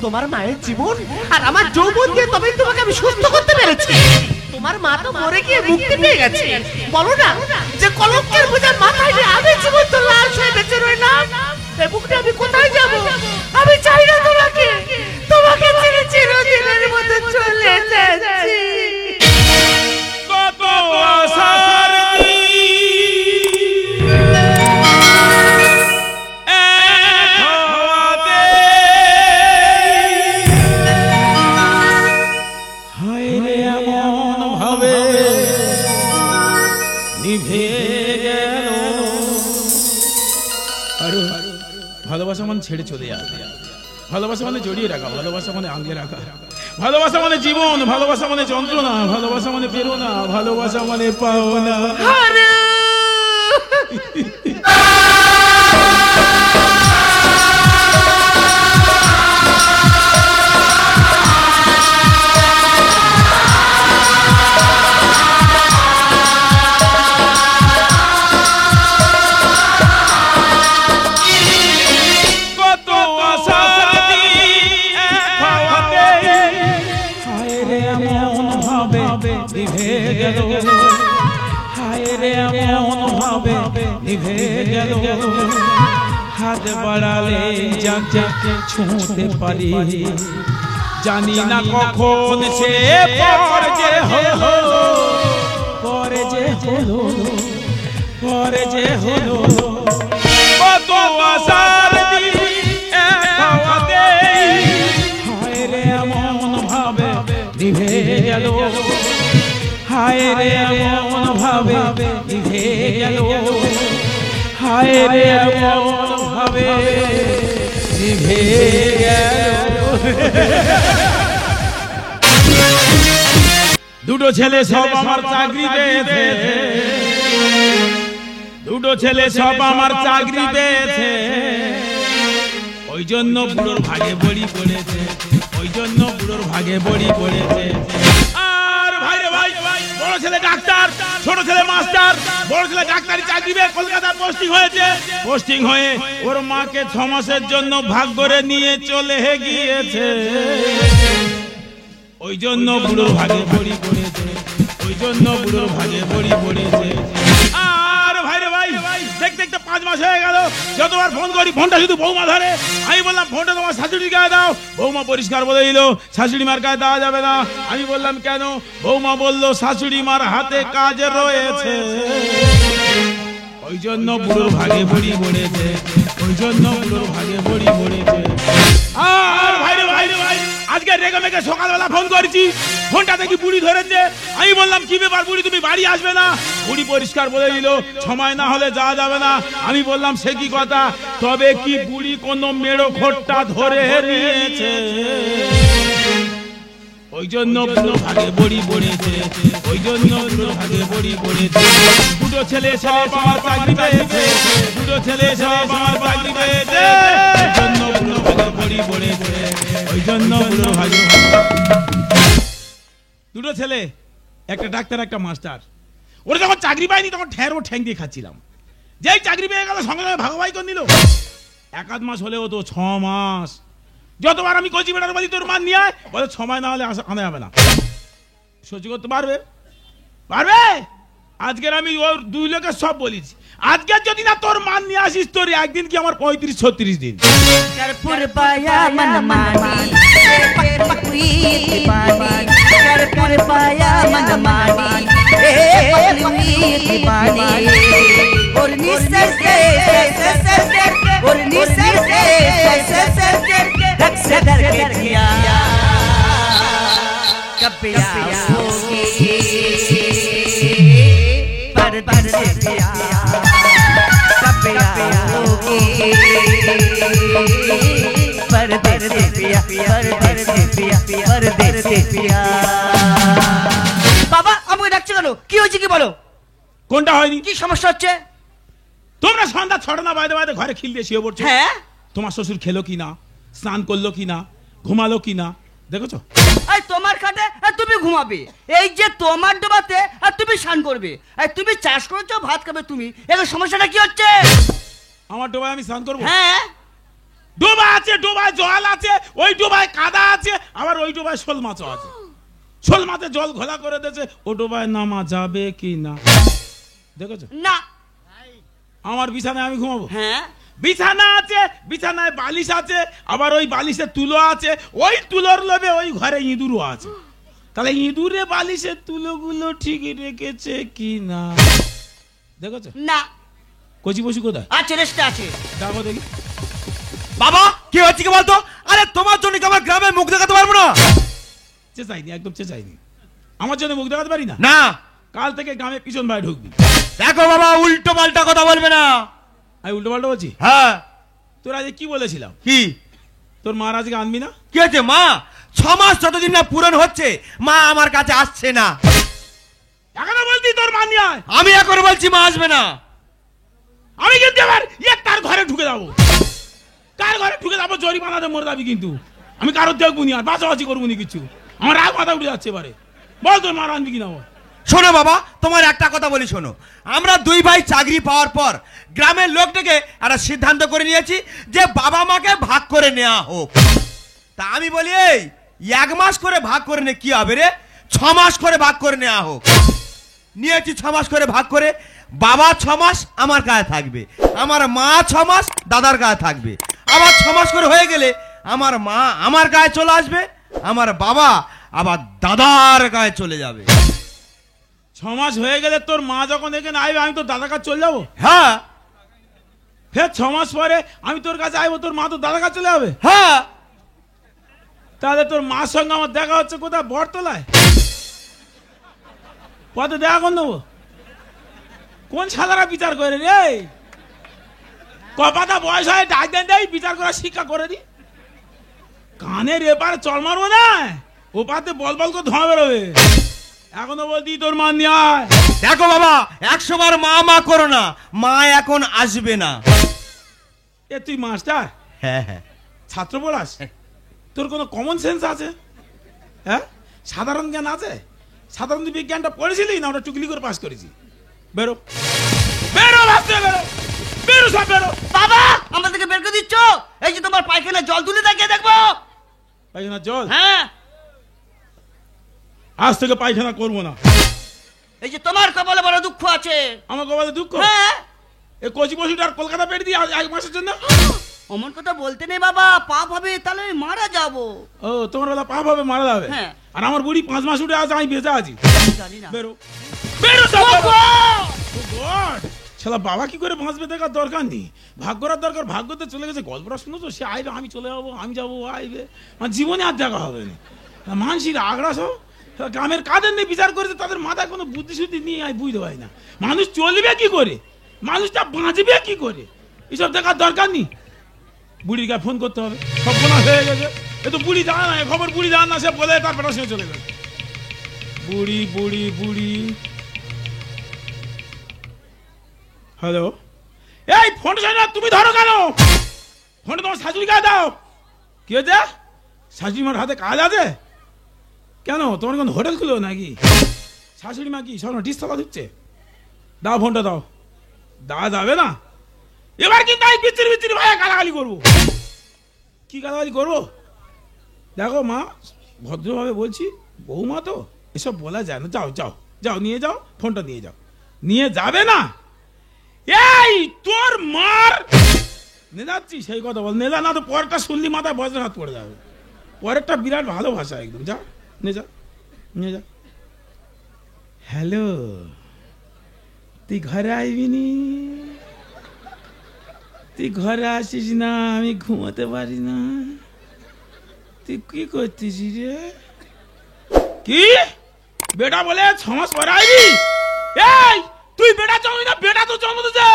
তোমার মায়ের জীবন আর আমার যৌবন দিয়ে তবেই তোমাকে আমি সুস্থ করতে পেরেছি। তোমার মা তো মরে গিয়ে মুক্তি পেয়ে গেছে। বলো না যে কলঙ্কের বোঝা মাথায় নিয়ে আমি জীবন তো লাশ হয়ে বেঁচে রইলাম। বুকটা আমি কোথায় যাব? আমি চাই না তোমাকে ছেড়ে চিরদিনের মতো চলে যাচ্ছি। কত আশার ভালোবাসা মানে ছেড়ে চলে যাওয়া, ভালোবাসা মানে জড়িয়ে রাখা, ভালোবাসা মানে আঙ্গলে রাখা, ভালোবাসা মানে জীবন, ভালোবাসা মানে যন্ত্রণা, ভালোবাসা মানে প্রেরণা, ভালোবাসা মানে পাওনা। হাত বাড়ালে যাকে ছুঁতে পারি, জানি না কখন সে পরে যে হলো, পরে যে হলো, পরে যে হলো। আশার দিন এক হাওয়াতেই হায় রে এমন ভাবে নিভে গেল, হায় রে এমন ভাবে নিভে গেল, হায় রে এমন ভাবে নিভে গেল। দুটো ছেলে সব আমার চাকরি পেয়েছে, দুটো ছেলে সব আমার চাকরি পেয়েছে, ওই জন্য বুড়োর ভাগে বড়ি পড়েছে, ওই জন্য বুড়োর ভাগে বড়ি পড়েছে। আর ভাই রে ভাই, বড় ছেলে ডাক্তার, ছোট ছেলে মাস্টার। বড় ছেলে ডাক্তারি চাকরি পেয়ে কলকাতায় পোস্টিং হয়েছে, পোস্টিং হয়ে ওর মাকে 6 মাসের জন্য ভাগ করে নিয়ে চলে গিয়েছে, ওই জন্য বুড়োর ভাগে বড়ি পড়েছে, ওই জন্য বুড়োর ভাগে বড়ি পড়েছে। আর ভাই রে ভাই, দেখতে দেখতে 5 মাস হয়ে গেল, যতবার ফোন করি ফোনটা শুধু বৌমা ধরে। আমি বললাম ফোনটা তোমার শাশুড়ির গায়ে দাও, বৌমা পরিষ্কার বলে দিল শাশুড়ি মার গায়ে দেওয়া যাবে না। আমি বললাম কেন? বৌমা বলল শাশুড়ি মার হাতে কাজ রয়েছে, ওই জন্য বুড়োর ভাগে বড়ি পড়েছে, ওই জন্য বুড়োর ভাগে বড়ি পড়েছে। আর ভাই রে ভাই রে ভাই, আজকে রেগে মেগে সকালবেলা ফোন করেছি, ফোনটা দেখি বুড়ি ধরেছে। আমি বললাম কি ব্যাপার বুড়ি, তুমি বাড়ি আসবে না? বুড়ি পরিষ্কার বলে দিল সময় না হলে যাওয়া যাবে না। আমি বললাম সে কি কথা? তবে কি বুড়ি কোনো মেড়ো খোট্টা ধরে নিয়েছে, ওই জন্য বুড়ো ভাগে বড়ি পড়েছে, ওই জন্য বুড়ো ভাগে বড়ি পড়েছে। দুটো ছেলে সব আমার চাকরি পেয়েছে, দুটো ছেলে সব আমার চাকরি পেয়েছে, ওই জন্য বুড়ো ভাগে বড়ি পড়েছে, ওই জন্য বুড়ো ভাগে। দুটো ছেলে, একটা ডাক্তার একটা মাস্টার। ওরা যখন চাকরি পায়নি তখন ঠ্যাঁড় ও ঠ্যাং দিয়ে খাচ্ছিলাম, যেই চাকরি পেয়ে গেল সঙ্গে সঙ্গে ভাগাভাগি করে নিল। 1-8 মাস হলেও তো 6 মাস। যতবার আমি কচি বেটার বলি তোর মান নিয়ে আয়, বলে সময় না হলে আনা যাবে না। সহ্য করতে পারবে? পারবে? আজকের আমি ওর 2 লোকের সব বলেছি, আজকে যদি না তোর মান নিয়ে আসিস তোর একদিন কি আমার 35-36 দিন। कर्पूर पाया मन मानी पकवी दीवानी, कर्पूर पाया मन मानी पकवी दीवानी, और निसर से और निसर से रख से डर के दिया कभी आओगी पर दिया कभी आओगी বাবা আমাকে ডাকছো কেন? কি হয়েছে কি বলো? কোনটা হয়নি? কি সমস্যা হচ্ছে? তোমরা সন্ধ্যা 6টা না বাইরে বাইরে ঘরে খিল দিয়ে শুয়ে পড়ছো। হ্যাঁ, তোমার শ্বশুর খেলো কিনা, স্নান করলো কিনা, ঘুমালো কিনা দেখেছো? এই তোমার খাটে আর তুমি ঘুমাবে, এই যে তোমার ডোবাতে আর তুমি স্নান করবে, আর তুমি চাষ করেছো ভাত খাবে তুমি, এর সমস্যাটা কি হচ্ছে? আমার ডোবায় আমি স্নান করবো? হ্যাঁ, ডোবা আছে, ডোবায় জল আছে, ওই ডোবায় কাদা আছে, আবার ওই ডোবায় শোল মাছও আছে। শোল মাছে জল ঘোলা করে দিয়েছে, ও ডোবায় নামা যাবে কি না দেখেছো? না। আমার বিছানায় আমি ঘুমাবো? হ্যাঁ, বিছানা আছে, বিছানায় বালিশ আছে, আবার ওই বালিশে তুলো আছে, ওই তুলোর লোভে ওই ঘরে ইঁদুরও আছে। তাহলে ইঁদুরে বালিশের তুলোগুলো ঠিক রেখেছে কি না দেখেছো? না। কচি পশু কোথায় আছে? রেস্টে আছে। দেখো দেখি। বাবা কি হচ্ছে কি বলতো? আরে তোমার জন্য কি আমার গ্রামে মুখ দেখাতে পারবো না? চেঁচাইনি, একদম চেঁচাইনি। আমার জন্য মুখ দেখাতে পারি না? না। কাল থেকে গ্রামে পিছন ভাই ঢুকবি। দেখো বাবা উল্টো পাল্টা কথা বলবে না। আমি উল্টো পাল্টা বলছি? হ্যাঁ। তোর আজকে কি বলেছিলাম? কি? তোর মার আজকে আনবি না? কি হচ্ছে? মা 6 মাস যতদিন না পূরণ হচ্ছে মা আমার কাছে আসছে না। এখনো বলতি তোর মা নিয়ে আয়। আমি এখন বলছি মা আসবে না। আমি কিন্তু এবার তার ঘরে ঢুকে যাবো, কার ঘরে ঢুকে যাবো জরিমানাতে মরে যাবি কিন্তু। আমি কারোর দেখবো নি, আর বাঁচাবাচি করবো নি কিছু। আমার রাগ মাথা উঠে যাচ্ছে এবারে। বল তোর মা আনবি কিনা বল। শোনো বাবা তোমার একটা কথা বলি শোনো, আমরা 2 ভাই চাকরি পাওয়ার পর গ্রামের লোক থেকে একটা সিদ্ধান্ত করে নিয়েছি যে বাবা মাকে ভাগ করে নেওয়া হোক। তা আমি বলি এই 1 মাস করে ভাগ করে নে কি হবে রে? 6 মাস করে ভাগ করে নেওয়া হোক। নিয়েছি 6 মাস করে ভাগ করে, বাবা 6 মাস আমার গায়ে থাকবে, আমার মা 6 মাস দাদার গায়ে থাকবে। আবার 6 মাস করে হয়ে গেলে আমার মা আমার গায়ে চলে আসবে, আমার বাবা আবার দাদার গায়ে চলে যাবে। 6 মাস হয়ে গেলে তোর মা যখন এখানে আইবে আমি তো দাদার কাছে চলে যাবো। হ্যাঁ। ফের 6 মাস পরে আমি তোর কাছে আইবো, তোর মা তো দাদা কাছে চলে যাবে। হ্যাঁ তাহলে তোর মার সঙ্গে আমার দেখা হচ্ছে কোথায়? বটতলায় পথে দেখা করে নেবো। কোন সাদারা বিচার করে রে? কপাতা বয়স হয় ডাক দেন দেয় বিচার করার শিক্ষা করে দি। কানের এপারে চল মারবো না, ও পাতে বল বল করে ধোঁয়া বেরোবে। এখনো বলতি তোর মা নিয়ে আয়। দেখো বাবা, 100 বার মা মা করো না, মা এখন আসবে না। এ তুই মাস্টার, হ্যাঁ হ্যাঁ, ছাত্র পড়াস, তোর কোনো কমন সেন্স আছে? হ্যাঁ, সাধারণ জ্ঞান আছে? সাধারণ বিজ্ঞানটা পড়েছিলি না ওটা টুকলি করে পাস করেছি? বেরো বেরো, রাস্তা বেরো, বেরো সব বেরো। বাবা আমাদেরকে বের করে দিচ্ছ? এই যে তোমার পায়খানা জল তুলে দেখিয়ে দেখবো। পায়খানা জল? হ্যাঁ, আজ থেকে পায়খানা করবো না। এই যে তোমার কপালে বড় দুঃখ আছে। আমার কপালে দুঃখ? হ্যাঁ, এই কচি পশুটার কলকাতা পেট দিয়ে 1 মাসের জন্য? অমন কথা বলতে নেই বাবা, পাপ হবে, তাহলে আমি মারা যাবো। ও তোমার বেলা পাপ হবে, মারা যাবে। হ্যাঁ। আর আমার বুড়ি 5 মাস উঠে আছে, আমি বেঁচে আছি। জানি না। বেরো বেরো সব ও বেরো। গড! ও গড, শালা বাবা কি করে বাঁচবে দেখার দরকার নেই, ভাগ্যরার দরকার। ভাগ্যতে চলে গেছে, গল্পটা শুনো তো, সে আইবে আমি চলে যাবো, আমি যাবো আইবে, আমার জীবনে আর দেখা হবে না। মানসিক আগ্রাস হোক, গ্রামের কাদের নিয়ে বিচার করেছে, তাদের মাথায় কোনো বুদ্ধি শুদ্ধি নিয়ে আমি বুঝতে পারি না। মানুষ চলবে কি করে, মানুষটা বাঁচবে কি করে, এসব দেখার দরকার নেই। বুড়ির গায়ে ফোন করতে হবে, সব গোনা হয়ে গেছে। এ তো বুড়ি জানা না, খবর বুড়ি জানা না, সে বলে তার পেটার চলে গেল। বুড়ি বুড়ি বুড়ি। হ্যালো, এই ফোনটা তুমি ধরো কেন? ফোনটা তোমার শাশুড়ি গায়ে দাও। কি হয়েছে? শাশুড়ি মার হাতে কাজ আছে কেন? তোমার কোন হোটেল খুলো নাকি? শাশুড়ি মা কি সব ডিসতলা দিচ্ছে? দাও ফোনটা দাও। দেওয়া যাবে না এবার, কিন্তু আমি বিচ্ছিরি বিচ্ছিরি ভাই গালাগালি করবো। কি গালাগালি করবো? দেখো মা, ভদ্রভাবে বলছি, বৌমা তো, এসব বলা যায় না। যাও যাও যাও, নিয়ে যাও ফোনটা, নিয়ে যাও। নিয়ে যাবে না? এই তোর মার নে যাচ্ছি সেই কথা বল। নে যা, না তো পরেরটা শুনলি মাথায় বজ্র হাত পড়ে যাবে। পরেরটা বিরাট ভালো ভাষা একদম। যা নে যা, নিয়ে যা। হ্যালো, তুই ঘরে আসবিনি? তুই ঘরে আসিস না, আমি ঘুমাতে পারি না। তুই কি করতিস রে? কি বেটা বলে 6 মাস পরে আইবি? এই তুই বেটা জন্ম না, বেটা তো জন্ম দিছে।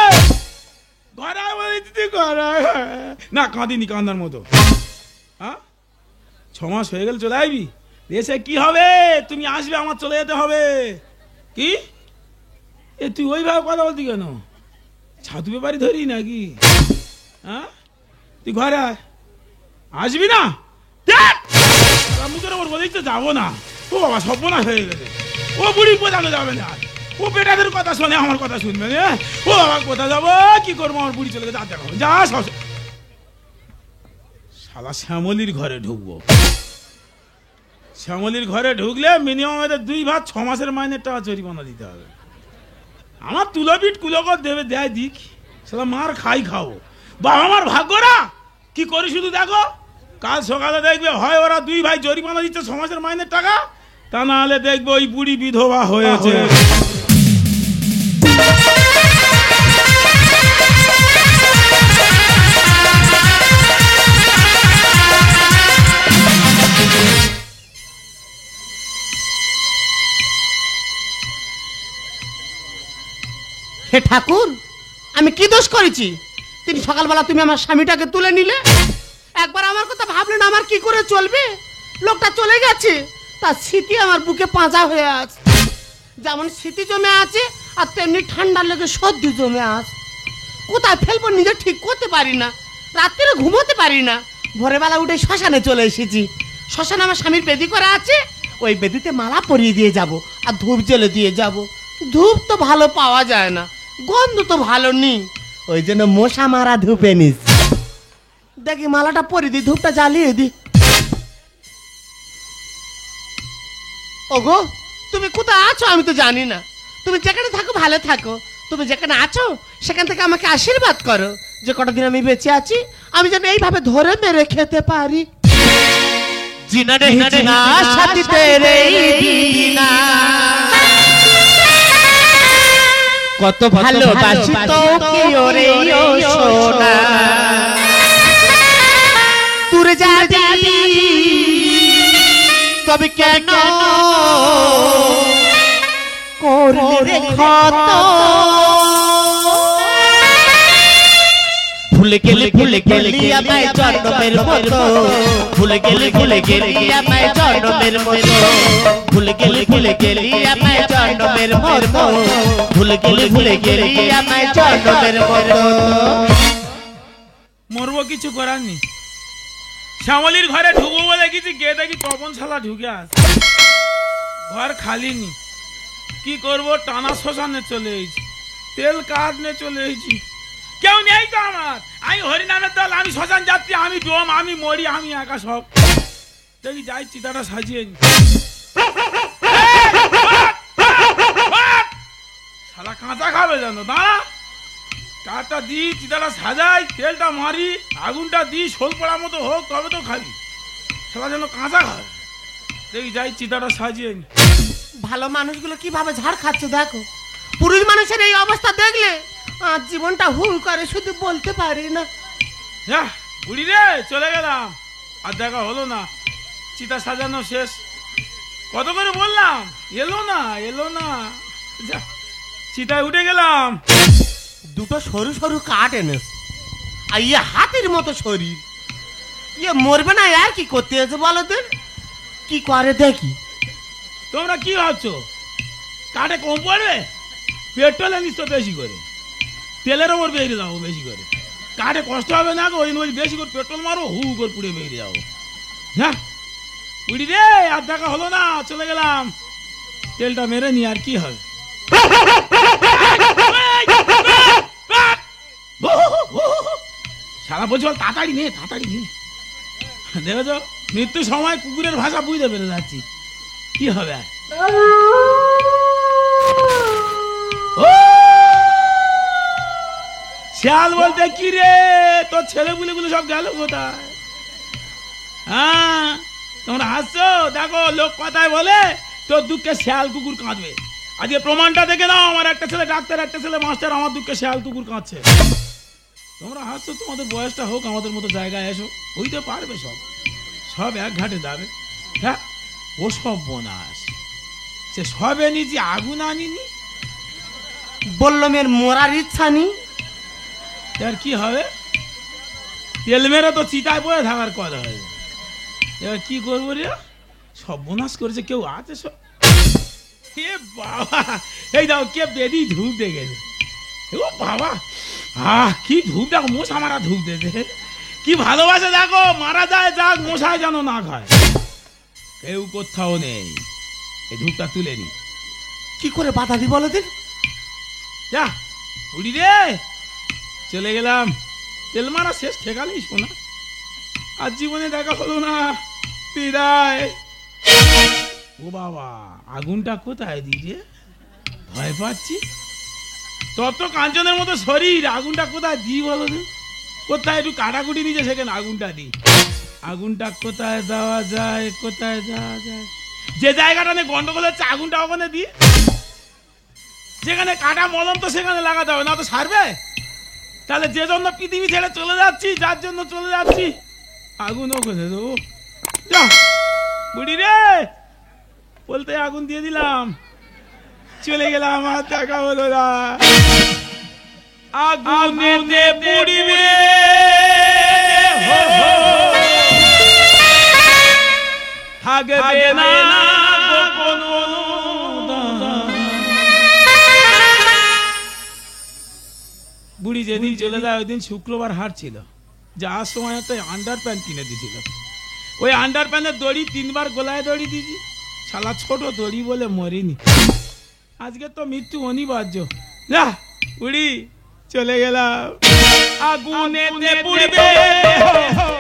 ঘরে আয় বলে তুই ঘরে না, কাঁদিনি কান্দার মতো। হ্যাঁ, 6 মাস হয়ে গেল চলে আইবি? দেশে কি হবে? তুমি আসবে, আমার চলে যেতে হবে। কি এ তুই ওইভাবে কথা বলতি কেন? ছাতু ব্যাপারি ধরি নাকি? হ্যাঁ, তুই ঘরে আয়। আসবি না? মুখের ওপর বলেই তো যাবো না। ও বাবা, সর্বনাশ হয়ে গেছে। ও বুড়ি বোঝানো যাবে না, ও বেটাদের কথা শোনে, আমার কথা শুনবে না। ও বাবা, কোথায় যাবো, কি করবো? আমার বুড়ি চলে গেছে, আর দেখা হবে যা। সব শালা শ্যামলির ঘরে ঢুকবো। শ্যামলির ঘরে ঢুকলে মিনিমাম 2 ভাত 6 মাসের মাইনের টাকা জরিমানা দিতে হবে। আমার তুলোপিট কুলকর দেবে, দেয় দিক, সেটা মার খাই খাবো। বাবা আমার ভাগ্যরা কি করি শুধু দেখো। কাল সকালে দেখবে হয় ওরা 2 ভাই জরিমানা দিচ্ছে 6 মাসের মাইনের টাকা, তা না হলে দেখবে ওই বুড়ি বিধবা হয়েছে। হে ঠাকুর, আমি কি দোষ করেছি? তিনি সকালবেলা তুমি আমার স্বামীটাকে তুলে নিলে, একবার আমার কথা ভাবলেন আমার কি করে চলবে? লোকটা চলে গেছে, তার স্মৃতি আমার বুকে পাঁজা হয়ে আছে। যেমন স্মৃতি জমে আছে, আর তেমনি ঠান্ডা লেগে সর্দি জমে আছে। কোথায় ফেলবো নিজে ঠিক করতে পারি না, রাত্রে ঘুমোতে পারি না। ভোরবেলা উঠে শ্মশানে চলে এসেছি। শ্মশানে আমার স্বামীর বেদি করা আছে, ওই বেদিতে মালা পরিয়ে দিয়ে যাব, আর ধূপ জ্বেলে দিয়ে যাব। ধূপ তো ভালো পাওয়া যায় না, গন্ধ তো ভালো নেই, ওই জন্য মশা মারা ধূপ নিস। দেখি মালাটা পরিয়ে দিই, ধূপটা জ্বালিয়ে দি। ওগো, তুমি কোথায় আছো আমি তো জানি না। তুমি যেখানে থাকো ভালো থাকো। তুমি যেখানে আছো সেখান থেকে আমাকে আশীর্বাদ করো, যে কটা দিন আমি বেঁচে আছি আমি যেন এইভাবে ধরে মেরে খেতে পারি। জিনা রে জিনা সাথী তেরে বিনা কত ভালোবাসি তোকে ওরে ও সোনা দূর যাবি তবে কেন করলে রে ক্ষত ভুলে গেলি আমায় জন্মের মতো ভুলে গেলি আমায় জন্মের মতো ভুলে গেলি আমায় জন্মের মতো ভুলে গেলি আমায় জন্মের মতো মরবো, কিছু করার নেই। শ্যামলির ঘরে ঢুকবো বলে কিছু গিয়ে দেখি তপন শালা ঢুকে আছে, ঘর খালি নি। কি করবো, টানা শ্মশানে চলে এসেছি, তেল কাটনে চলে এসেছি, কেউ নেই তো আমার। আমি হরিনামের দল, আমি শ্মশান যাত্রী, আমি ডোম, আমি মরি, আমি একা সব। দেখি যাই চিতাটা সাজিয়ে নি। শালা কাঁচা খাবে জানো, দাঁড়া কাঠটা দিই, চিতাটা সাজাই, তেলটা মারি, আগুনটা দিই, শোল পড়ার মতো হোক তবে তো খাবি। শালা যেন কাঁচা খাবে। দেখি যাই চিতাটা সাজিয়ে নি। ভালো মানুষগুলো কিভাবে ঝাড় খাচ্ছে দেখো। পুরুষ মানুষের এই অবস্থা দেখলে আর জীবনটা হু করে, শুধু বলতে পারি না। বুড়ি রে, চলে গেলাম, আর দেখা হলো না। চিতা সাজানো শেষ, কত করে বললাম, এলো না। যা, চিতায় উঠে গেলাম। দুটো সরু সরু কাঠ এনেছে, আর ইয়ে হাতির মতো শরীর, ইয়ে মরবে না আর কি করতে আছে বলো তো? কি করে দেখি। তোমরা কি ভাবছো কাঠে কম পড়বে? পেট্রোল আনিস তো বেশি করে, তেলের ওপর বেরিয়ে যাবো বেশি করে। কাঠে কষ্ট হবে না গো, ওই বেশি করে পেট্রোল মারবো, হু করে পুড়ে বেরিয়ে যাবো। হ্যাঁ বুড়ি রে, আর দেখা হলো না, চলে গেলাম। তেলটা মেরে নি, আর কি হবে। সারা বলছি তাড়াতাড়ি নে। দেখেছ, মৃত্যুর সময় কুকুরের ভাষা বুঝতে পেরে যাচ্ছি, কি হবে আর। শিয়াল বলতে কি রে, তোর ছেলে বুলে সব গেল কোথায়? হ্যাঁ তোমরা হাসছো, দেখো লোক কথায় বলে তোর দুঃখে শিয়াল কুকুর কাঁদবে। আজকে প্রমাণটা দেখে নাও, আমার একটা ছেলে ডাক্তার, একটা ছেলে মাস্টার, আমার দুঃখে শিয়াল কুকুর কাঁদছে। তোমরা হাসছো, তোমাদের বয়সটা হোক, আমাদের মতো জায়গায় এসো, হইতে পারবে সব এক ঘাটে যাবে। হ্যাঁ ও সব বোনাস, সে সবে নিজে আগুন আনিনি, বললো মেয়ের মরার ইচ্ছা নেই, এবার কি হবে? তেল মেরে তো চিতায় পড়ে থাকার কথা হয়েছে। এবার কি করবো রে, সব বোনাস করেছে, কেউ আছে সব। এ বাবা, এই দাও কে বেদি ধূপ দেখেছে। ও বাবা, কি ধূপ দেখো, মশা মারা ধূপ দেছে, কি ভালোবাসে দেখো। মারা যায় যাক, মশায় যেন না খায়। কেউ কোথাও নেই, এই ধূপটা তুলে নি। কি করে বাধা দি বলো দিন। যা বুড়ি রে, চলে গেলাম। তেল মারা শেষ, ঠেকালেই শোনা, আর জীবনে দেখা হলো না, বিদায়। ও বাবা, আগুনটা কোথায় দিছে, ভয় পাচ্ছি। তত কাঞ্চনের মতো শরীর, আগুনটা কোথায় দিই বলো তো? কোথায় একটু কাটাকুটি নিচে সেখানে আগুনটা দিই। আগুনটা কোথায় দেওয়া যায়, কোথায় যাওয়া যায়? যে জায়গাটা নিয়ে গন্ডগোল হচ্ছে, আগুনটা ওখানে দিই। যেখানে কাটা মলম তো সেখানে লাগাতে হবে, না তো সারবে। তাহলে যে জন্য পৃথিবী ছেড়ে চলে যাচ্ছি, যার জন্য চলে যাচ্ছি, আগুন ওখানে দেবো। যা বুড়ি রে, বলতে আগুন দিয়ে দিলাম, চলে গেলাম, আর দেখা হলো না। আগুনেতে পুড়িবে থাকবে না কোনো দাম। বুড়ি যেদিন চলে যায়, ওই দিন শুক্রবার হাট ছিল। যাওয়ার সময় একটা আন্ডার প্যান্ট কিনে দিয়েছিল, ওই আন্ডার প্যান্টের দড়ি 3 বার গলায় দড়ি দিয়েছি। শালা ছোট দড়ি বলে মরিনি, আজকে তো মৃত্যু অনিবার্য। যা বুড়ি, চলে গেলাম। আগুনেতে পুড়িবে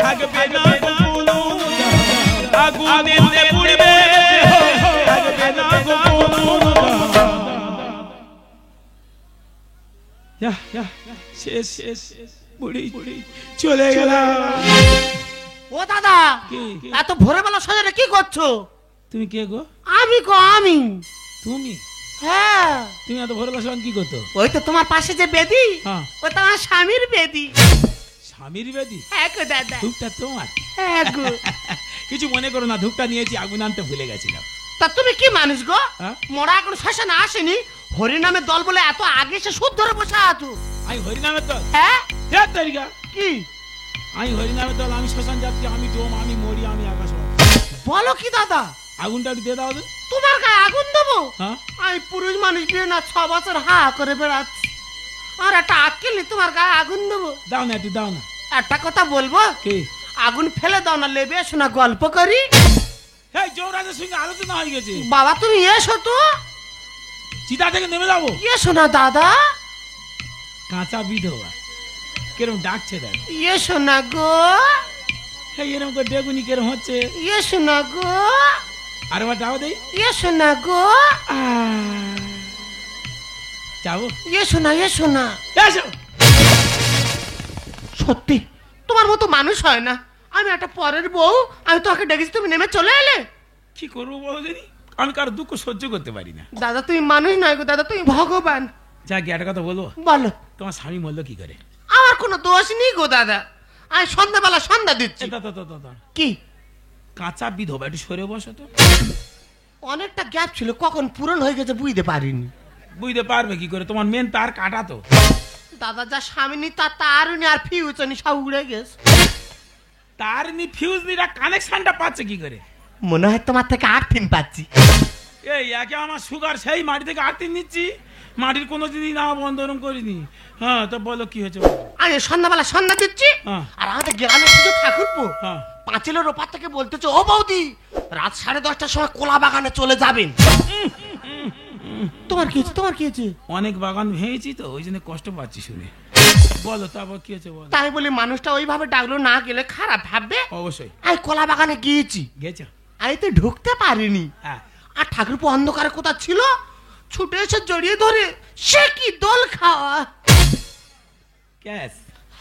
থাকবে না কোনো দাম। আগুনেতে পুড়িবে থাকবে না কোনো দাম। যা শেষ, বুড়ি চলে গেলাম। ও দাদা, কি? এত ভোরবেলা সাজারে কি করছো? তুমি কে গো? আমি তুমি? হ্যাঁ তুমি এত ভোরবেলা সকাল কি করতো? ওই তো তোমার পাশে যে বেদি, হ্যাঁ। ও তো আমার স্বামীর বেদি। স্বামীর বেদি? হ্যাঁ গো দাদা। ধূপটা তোমার? হ্যাঁ গো। কিছু মনে করো না, ধূপটা নিয়েছি, আগুন আনতে ভুলে গেছিলাম। তা তুমি কি মানুষ গো? হ্যাঁ? মোরা এখন শ্মশানে আসেনি, হরিনামের দল বলে এত আগে সে সুদ ধরে বসে আছো। আমি হরিনামের দল? হ্যাঁ হ্যাঁ তারিকা কি আমি হরিনামের দল, আমি শ্মশান যাত্রী, আমি ডোম, আমি মরি, আমি আকাশ। বলো কি দাদা? আগুনটা একটু দিয়ে দাও তো। তোমার গায়ে আগুন দেবো? হ্যাঁ? আমি পুরুষ মানুষ বিয়ে না 6 বছর হা করে বেড়াচ্ছি, আর একটা আক্কেল নেই তোমার গায়ে আগুন দেবো? দাও না, একটু দাও না। একটা কথা বলবো, কি? আগুন ফেলে দাও না, লেবে শোনা গল্প করি। হ্যাঁ, যৌরাজের সঙ্গে আলোচনা হয়ে গেছে। বাবা তুমি এসো তো। চিতা থেকে নেমে যাবো? এসো না দাদা। কাঁচা বিধবা কেরম ডাকছে দেখ। এসো না গো। হ্যাঁ, এরকম করে ডেগুনি কেরম হচ্ছে। এসো না গো। আর একবার যাও দেই। এসো না গো। যাবো? এসো না, এসো না। এসো। সত্যি তোমার মতো মানুষ হয় না। আমি একটা পরের বউ, আমি তোমাকে ডেকেছি, তুমি নেমে চলে এলে। কি করবো বলো দিনি, আমি কারো দুঃখ সহ্য করতে পারি না। দাদা তুমি মানুষ নয় গো দাদা, তুমি ভগবান। যা গিয়ে একটা কথা বলবো। বলো। তোমার স্বামী মরলো কি করে? আমার কোনো দোষ নেই গো দাদা, আমি সন্ধ্যাবেলা সন্ধ্যা দিচ্ছি। কি কাঁচা বিধবা, একটু সরে বসো তো। অনেকটা গ্যাপ ছিল, কখন পূরণ হয়ে গেছে বুঝতে পারিনি। বুঝতে পারবে কি করে, তোমার মেন তার কাটা তো। দাদা যা স্বামী নি তার নি আর ফিউজ নি সব উড়ে গেছে। তার নি ফিউজ নিরা কানেকশনটা পাচ্ছে কি করে? মনে হয় তোমার থেকে আর্থিন পাচ্ছি। এই একে আমার সুগার, সেই মাটি থেকে আর্থিন নিচ্ছি, মাটির কোনো দিনই না বন্ধরম করিনি। হ্যাঁ, তো বলো কি হয়েছে? আমি সন্ধ্যাবেলা সন্ধ্যা দিচ্ছি, হ্যাঁ। আর আমাদের গ্রামের কিছু ঠাকুরপো হ্যাঁ। পাঁচিলের ওপার থেকে বলতেছে, ও বৌদি রাত 10:30টার সময় কোলা বাগানে চলে যাবেন। তোমার কি হয়েছে? তোমার কি হয়েছে? অনেক বাগান ভেঙেছি তো, ওই জন্য কষ্ট পাচ্ছি শুনে। বলো তারপর কি হয়েছে বলো। তাই বলি মানুষটা ওইভাবে ডাকলো, না গেলে খারাপ ভাববে। অবশ্যই। আমি কলা বাগানে গিয়েছি, গেছো? আমি তো ঢুকতে পারিনি। হ্যাঁ। আর ঠাকুরপো অন্ধকারে কোথা ছিল, ছুটে এসে জড়িয়ে ধরে সে কি দোল খাওয়া। ক্যাশ?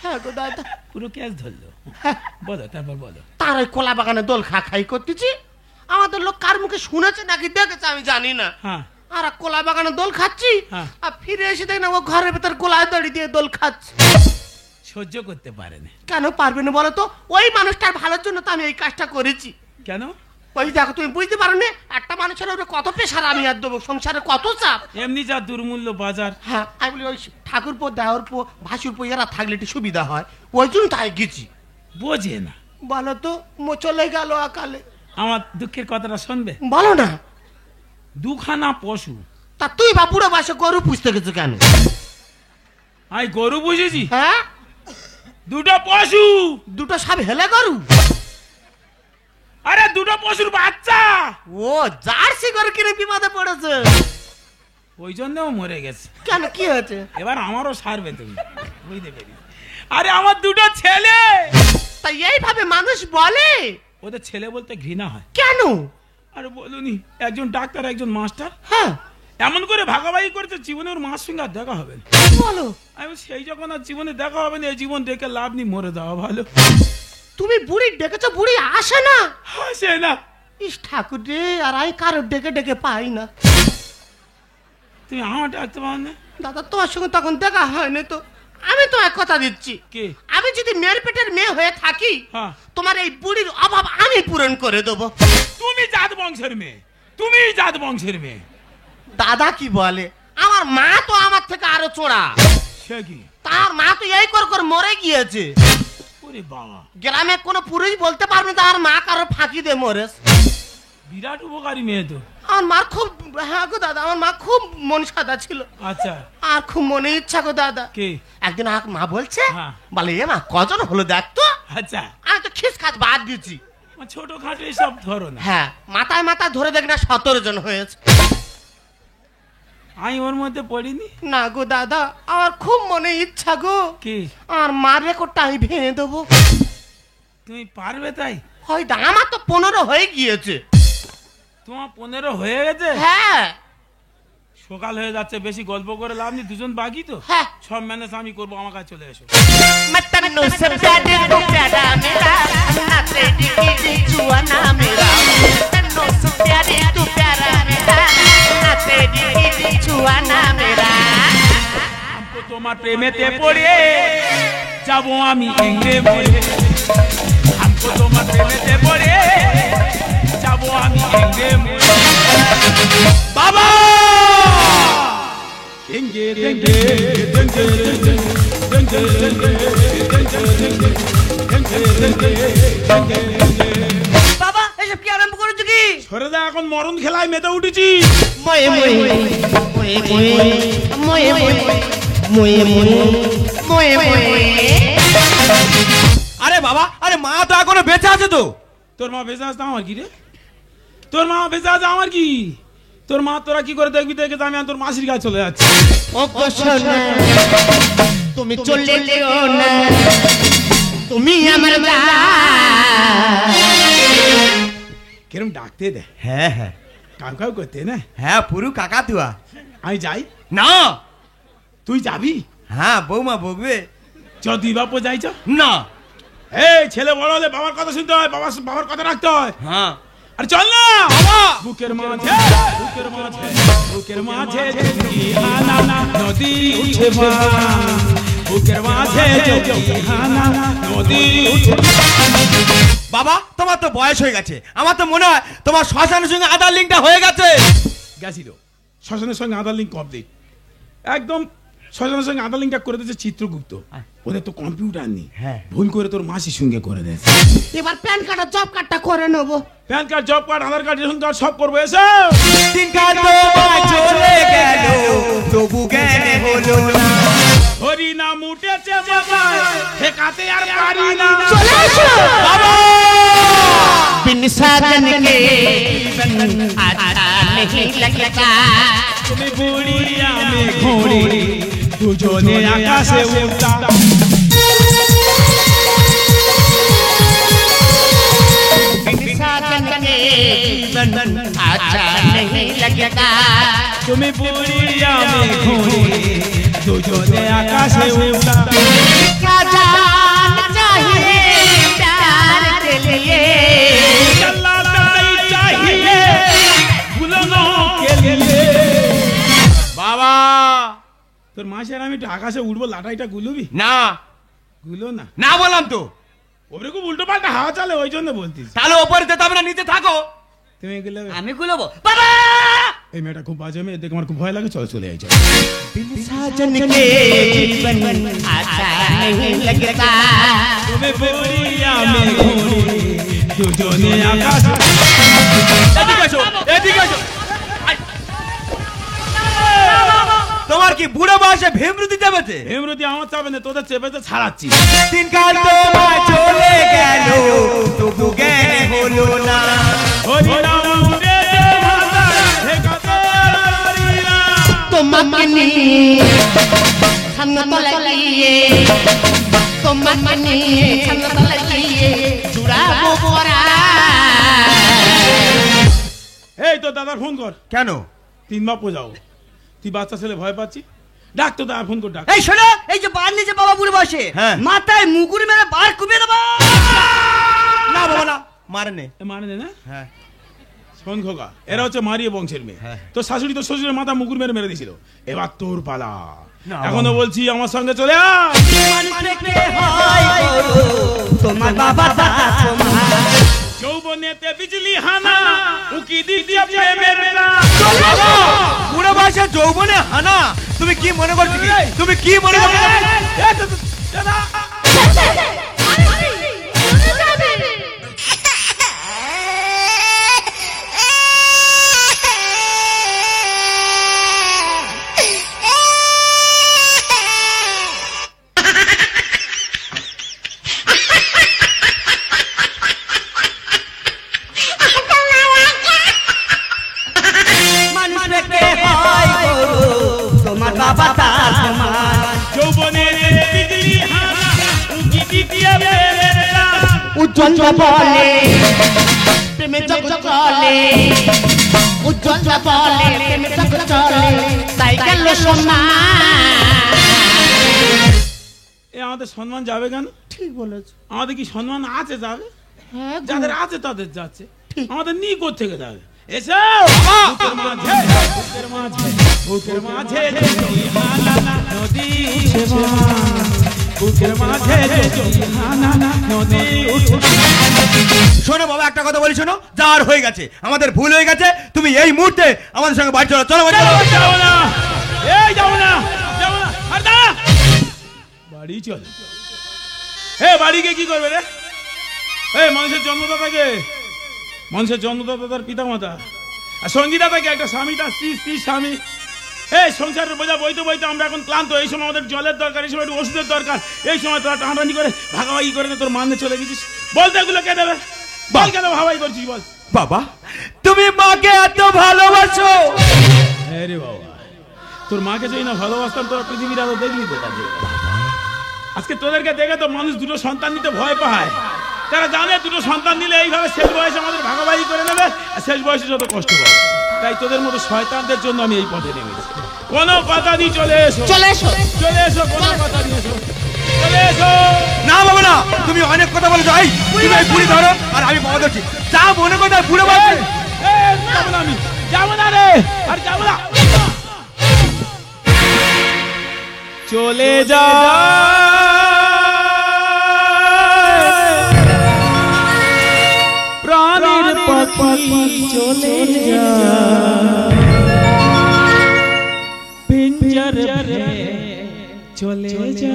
হ্যাঁ গো দাদা। পুরো ক্যাশ ধরলো? বলো তারপর বলো। তার ওই কলা বাগানে দোল খাই করতেছি, আমাদের লোক কার মুখে শুনেছে নাকি দেখেছে আমি জানি না। হ্যাঁ। আর কলা বাগানে দোল খাচ্ছি, হ্যাঁ। আর ফিরে এসে দেখি না ও ঘরের ভেতর গোলায় দড়ি দিয়ে দোল খাচ্ছে। সহ্য করতে পারে না? কেন পারবে না বলো তো? ওই মানুষটার ভালোর জন্য তো আমি এই কাজটা করেছি। কেন? ওই দেখো তুমি বুঝতে পারো না, একটা মানুষের উপরে কত প্রেশার আমি আর দেবো, সংসারে কত চাপ। এমনি যা দুর্মূল্য বাজার। হ্যাঁ, আমি বলি ওই ঠাকুরপো দেওরপো ভাসুরপো এরা থাকলে একটু সুবিধা হয়, ওই জন্য তাই গেছি। বোঝে না। বলো তো, চলে গেল আকালে। আমার দুঃখের কথাটা শুনবে? বলো না। দুখানা পশু। তা তুই বা বুড়ো বয়সে গরু পুষতে গেছো কেন? আমি গরু বুঝেছি? হ্যাঁ, দুটো পশু। দুটো সব হেলে গরু? আরে দুটো পশুর বাচ্চা। ও জার্সি গরু কিনে বিপদে পড়েছে, ওই জন্যও মরে গেছে। কেন কি হয়েছে? এবার আমারও সারবে তুমি, বুঝতে পেরেছি। আরে আমার দুটো ছেলে। তাই এইভাবে মানুষ বলে? ওদের ছেলে বলতে ঘৃণা হয়। কেন? আরে বলুনি, একজন ডাক্তার একজন মাস্টার, হ্যাঁ। এমন করে ভাগাভাগি করেছে জীবনে ওর মার সঙ্গে আর দেখা হবে না। বলো। আমি সেই যখন আর জীবনে দেখা হবে না, এই জীবন দেখে লাভ নেই, মরে দেওয়া ভালো। তুমি বুড়ি ডেকেছো, বুড়ি আসে না? হাসে না। ইস ঠাকুর রে, আর আমি কারো ডেকে ডেকে পাই না। তুমি আমার ডাকতে পারো না? দাদা তোমার সঙ্গে তখন দেখা হয়নি তো, আমি তো এক কথা দিচ্ছি, কি? আমি যদি মেয়ের পেটের মেয়ে হয়ে থাকি, হ্যাঁ। তোমার এই বুড়ির অভাব আমি পূরণ করে দেবো। তুমি জাত বংশের মেয়ে, তুমি জাত বংশের মেয়ে। দাদা কি বলে, আমার মা তো আমার থেকে আরো চোরা। সে কি? তার মা তো এই কর মরে গিয়েছে। ওরে বাবা, গ্রামে কোনো পুরুষ বলতে পারবে না তার মা কারো ফাঁকি দিয়ে মরে। বিরাট উপকারী মেয়ে তো। আমার মার খুব, হ্যাঁ গো দাদা, আমার মা খুব মন সাদা ছিল। আচ্ছা। আর খুব মনে ইচ্ছা গো দাদা। কি? একদিন আমার মা বলছে, হ্যাঁ। বলে এ মা কজন হলো দেখ তো। আচ্ছা। আমি তো খিস খাস বাদ দিচ্ছি। ছোট খাটো এসব ধরো না। হ্যাঁ, মাথায় মাথায় ধরে দেখ না 17 জন হয়েছে। আমি ওর মধ্যে পড়িনি। না গো দাদা, আমার খুব মনে ইচ্ছা গো। কি? আর মার রেকর্ডটা আমি ভেঙে দেবো। তুমি পারবে তাই? হয়তো আমার তো 15 হয়ে গিয়েছে। তোমার 15 হয়ে গেছে? হ্যাঁ। সকাল হয়ে যাচ্ছে, বেশি গল্প করে লাভ নেই, দুজন বাকি তো। হ্যাঁ। সব ম্যানেজ আমি করবো, আমার কাছে চলে এসো। मतनो से प्यारे तो प्यारा मेरा, नाते दी जुआना मेरा। मतनो से प्यारे तो प्यारा मेरा, नाते दी তোমার প্রেমেতে পড়ে যাব আমি এঙ্গে মরে, থাকবো তোমার প্রেমেতে পড়ে যাব আমি এঙ্গে মরে। বাবা এঙ্গে এঙ্গে এঙ্গে এঙ্গে বাবা এসব কি আরম্ভ করেছো কি? সরে দা, এখন মরণ খেলায় মেতে উঠেছি। ময়ে ময়ে ময়ে ময়ে ময়ে ময়ে ময়ে। আরে বাবা, আরে মা তো এখনো বেঁচে আছে তো। তোর মা বেঁচে আছে আমার কি রে? তোর মা বেঁচে আছে আমার কি? তোর মা তোরা কি করে দেখবি? দেখে তো আমি তোর মাসির কাছে চলে যাচ্ছি। ও গো সোনা, তুমি চলে যেও না, তুমি আমার জান। কিরম ডাকতে দে, হ্যাঁ হ্যাঁ কাউ কাউ করতে না। হ্যাঁ, পুরু কাকাতুয়া। আমি যাই না, তুই যাবি? হ্যাঁ বৌমা বকবে। চ তুই বাপু যাইছ না, এই ছেলে বড় হলে বাবার কথা শুনতে হয়, বাবার কথা রাখতে হয়। হ্যাঁ আর চল না বাবা। বুকের মাঝে বুকের মাঝে বুকের মাঝে যদি হানা নদী উঠে বুকের মাঝে যদি হানা নদী উঠে। বাবা, তোমার তো বয়স হয়ে গেছে, আমার তো মনে হয় তোমার শ্মশানের সঙ্গে আধার লিঙ্কটা হয়ে গেছে। গেছিল শ্মশানের সঙ্গে আধার লিঙ্ক কমপ্লিট, একদম শ্মশানের সঙ্গে আধার লিঙ্কটা করে দিয়েছে চিত্রগুপ্ত। ওদের তো কম্পিউটার নেই, হ্যাঁ। ভুল করে তোর মাসির সঙ্গে করে দিয়েছে। এবার প্যান কার্ড আর জব কার্ডটা করে নেবো। প্যান কার্ড, জব কার্ড, আধার কার্ড, রেশন কার্ড সব করবো। এসো দিনকাল তোমার চলে গেল, তবু জ্ঞান হলো না। হরি নাম উঠেছে বাবা, ঠেকাতে আর পারি না। বাবা, बिन साजन के जीवन अच्छा नहीं लगता। তুমি বুড়ি আমি ঘোড়ি, দুজনে আকাশে উড়তা। बिन साजन के जीवन अच्छा नहीं लगता। তুমি বুড়ি আমি ঘোড়ি, দুজনে আকাশে উড়তা। क्या जान चाहिए प्यार के लिए, चलाताई चाहिए गुलामों के लिए। বাবা তোর মাসের আমি একটু আকাশে উঠবো, লাটাইটা গুলবি? না, গুলো না, না বললাম তো। ওরে খুব উল্টো পাল্টা হাওয়া চলে, ওই জন্য বলতিস। তাহলে ওপরে যেতে হবে না, নিচে থাকো। তুমি গুলোবে? আমি গুলোবো বাবা। এই মেয়েটা খুব বাজে মেয়ে, দেখে আমার খুব ভয় লাগে। চল চলে যাই চল। बिन साजन के जीवन अच्छा नहीं लगता। তুমি বুড়ি আমি ঘোড়ি, দুজনে আকাশে। এদিকে এসো, এদিকে এসো। আই। তোমার কি বুড়ো বয়সে ভীমরুতি চেপেছে? হেমরতি আমার চাপে না, তোদের চেপেতে ছাড়াচ্ছি। দিনকাল তোমার চলে গেল, তবু জ্ঞান হলো না। হরি নাম উঠেছে মাথায়, ঠেকাতে আর পারি না। তোমাকে নিয়ে ছান্ন লাগিয়ে, তোমাকে নিয়ে ছান্ন লাগিয়ে জুড়াবো পরা। এই তো দাদার ফোন কর। কেন? 3 বাপু যাও। তুই বাচ্চা ছেলে ভয় পাচ্ছি, ডাক তো দাদা, ফোন কর ডাক। এই শোনো, এই যে বার নিচে বাবা বুড়ো বসে, হ্যাঁ। মাথায় মুগুর মেরে বার কুপিয়ে দেবো। না বাবা না, মারে নে। মানে না হ্যাঁ, শোন খোকা, এরা হচ্ছে মারিয়ে বংশের মেয়ে। হ্যাঁ। তোর শাশুড়ি তোর শ্বশুরের মাথা মুকুর মেরে মেরে দিয়েছিল, এবার তোর পালা। না, এখনো বাবা। বলছি আমার সঙ্গে চলে আয়। মানুষ দেখলে হয় গো, তোমার বাবা দা তোমার। যৌবনেতে বিজলি হানা, উকি দিয়ে প্রেমের না। বাবা, বুড়ো বয়সে যৌবনে হানা, তুমি কি মনে করছো কি? তুমি কি মনে করছো? দাদা মানুষ দেখলে হয় গো, তোমার বাবা দা তোমার। যৌবনেতে বিজলি হানা, উকি দিয়ে প্রেমের না। উজ্জ্বল বলে প্রেমে জগৎ চলে, উজ্জ্বল বলে প্রেমে জগৎ চলে, তাই গেল সম্মান। এ আমাদের সম্মান যাবে কেন? ঠিক বলেছ। আমাদের কি সম্মান আছে? যাবে, হ্যাঁ গো। যাদের আছে তাদের যাচ্ছে, ঠিক। আমাদের নি কোত্থেকে যাবে? এসো বুকের মাঝে, বুকের মাঝে, বুকের মাঝে যদি হানা না নদী উঠছে বান বুকের মাঝে জলখানা নদী উঠছে। শোনো বাবা, একটা কথা বলি শোনো, যা আর হয়ে গেছে, আমাদের ভুল হয়ে গেছে। তুমি এই মুহূর্তে আমাদের সঙ্গে বাড়ি চলো। চলো বাড়ি চলো। যাবো না, এই যাবো না, যাবো না। আর দাঁড়া, বাড়ি চল। এ বাড়িকে কি করবে রে? এই মানুষের জন্মদাতাকে, মানুষের জন্মদাতা তার পিতা মাতা, আর সঙ্গীদাতাকে একটা স্বামী তার স্ত্রী, স্ত্রী স্বামী। এই সংসারের বোঝা বইতে বইতে আমরা এখন ক্লান্ত। এই সময় আমাদের জলের দরকার, এই সময় একটু ওষুধের দরকার। এই সময় তোরা টানাটানি করে ভাগাভাগি করে তোর মানতে চলে গেছিস। বলতে এগুলো কে দেবে? বল কেন ভাগাভাগি করছিস বল। বাবা, তুমি মাকে এত ভালোবাসো? হ্যাঁ রে বাবা, তোর মাকে যদি না ভালোবাসতাম তোরা পৃথিবীর আলো দেখলি তো। আজকে তোদেরকে দেখে তো মানুষ দুটো সন্তান নিতে ভয় পায়। তারা জানে দুটো সন্তান নিলে এইভাবে শেষ বয়সে আমাদের ভাগাভাগি করে নেবে, আর শেষ বয়সে যত কষ্ট পাবে। তাই তোদের মতো শয়তানদের জন্য আমি এই পথে নেমেছি। কোনো কথা দিয়ে চলে এসো, চলে এসো, চলে এসো, কোনো কথা দিয়ে এসো, চলে এসো। না বাবা না, তুমি অনেক কথা বলে যাই। তুমি এই পুরি ধরো আর আমি বাবা ধরছি। যা মনে কথা পুরো বলছি। যাবো না, আমি যাবো না রে, আর যাবো না। চলে যা প্রাণের পাখি, চলে যা পিঞ্জর ভে, চলে যা।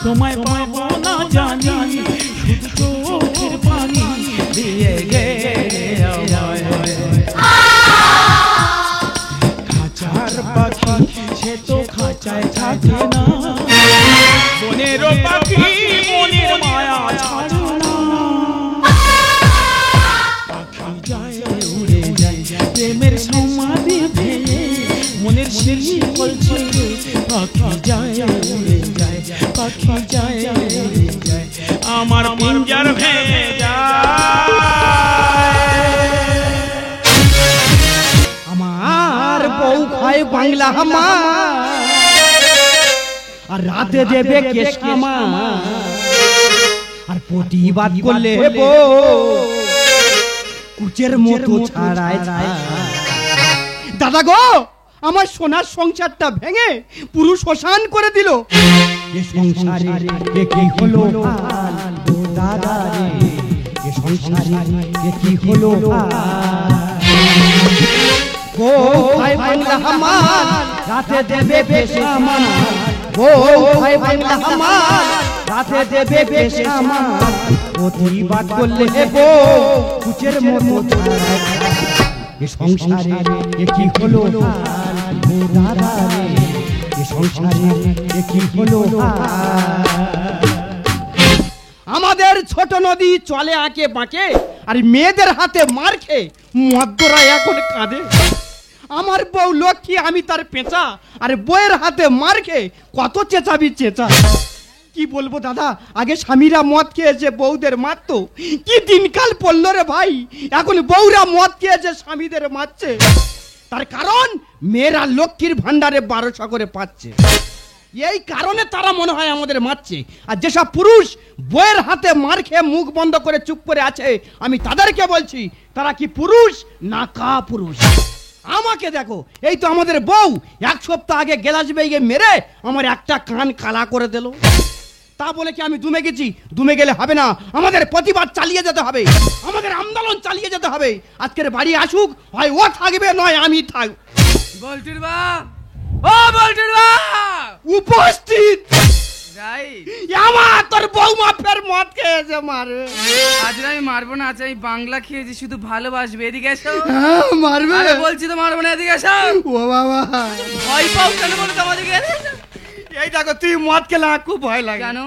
তোমায় পাবো না জানি, শুধু চোখের পানি দিয়ে গেলে খাঁচার পাখি, সে তো খাঁচায় থাকে না। বনেরও পাখি মনের মায়া ছাড়ে না। পাখি যায় উড়ে যায় প্রেমের সমাধি ভেঙে, মনের শিকল ছিঁড়ে পাখি যায় উড়ে যায়, পাখি যায় উড়ে যায়, আমার পিঞ্জর ভেঙে যায়। আমার বউ খায় বাংলা হামার, আর রাতে দেবে কেশ কামার, আর প্রতিবাদ করলে বউ কুচের মতো ছাড়ায় ছাড়ায়। দাদা গো, আমার সোনার সংসারটা ভেঙে পুরো শ্মশান করে দিল। এ সংসারে এ কি হলো হাল গো দাদা রে, এ সংসারে এ কি হলো হাল। বউ ভাই বাংলা হামার, রাতে দেবে বেশ আমার। বউ ভাই বাংলা হামার, রাতে দেবে বেশ আমার। প্রতিবাদ করলে বউ কুচের মতো ছাড়ায় ছাড়ায়। এ সংসারে এ কি হলো হাল গো দাদা রে, এ সংসারে এ কি হলো হাল। আমাদের ছোট নদী চলে আঁকে বাঁকে, আর মেয়েদের হাতে মার খেয়ে মদ্যরা এখন কাঁদে। আমার বউ লক্ষ্মী, আমি তার পেঁচা, আর বউয়ের হাতে মার খেয়ে কত চেঁচাবি চেঁচা। কি বলবো দাদা, আগে স্বামীরা মদ খেয়েছে বউদের মারতো, কি দিনকাল পড়লো রে ভাই। এখন বউরা মদ খেয়েছে স্বামীদের মারছে। তার কারণ মেয়েরা লক্ষ্মীর ভান্ডারে 1200 করে পাচ্ছে। এই কারণে তারা মনে হয় আমাদের মারছে। আর যেসব পুরুষ বউয়ের হাতে মার খেয়ে মুখ বন্ধ করে চুপ করে আছে, আমি তাদেরকে বলছি, তারা কি পুরুষ না কা পুরুষ। আমাকে দেখো, এই তো আমাদের বউ 1 সপ্তাহ আগে গ্লাস বেগে মেরে আমার একটা কান কালা করে দিল। তা বলে কি আমি দুমে গেছি? দুমে গেলে হবে না, আমাদের প্রতিবাদ চালিয়ে যেতে হবে, আমাদের আন্দোলন চালিয়ে যেতে হবে। আজকের বাড়ি আসুক, হয় ও থাকবে নয় আমি থাকব। বল্টুর বাপ, ও বল্টুর বাপ উপস্থিত। রাইট, আমার তোর বউমা ফের মদ খেয়েছে মারবে। আজ আমি মারবো না, আজ আমি বাংলা খেয়েছি, শুধু ভালোবাসবে। এদিকে এসো। মারবে? আরে বলছি তো মারবো না, এদিকে এসো। ও বাবা, ভয় পাও কেন বলো তো আমাদেরকে? এই দেখো তুই মদ খেলে আমার খুব ভয় লাগে। কেন?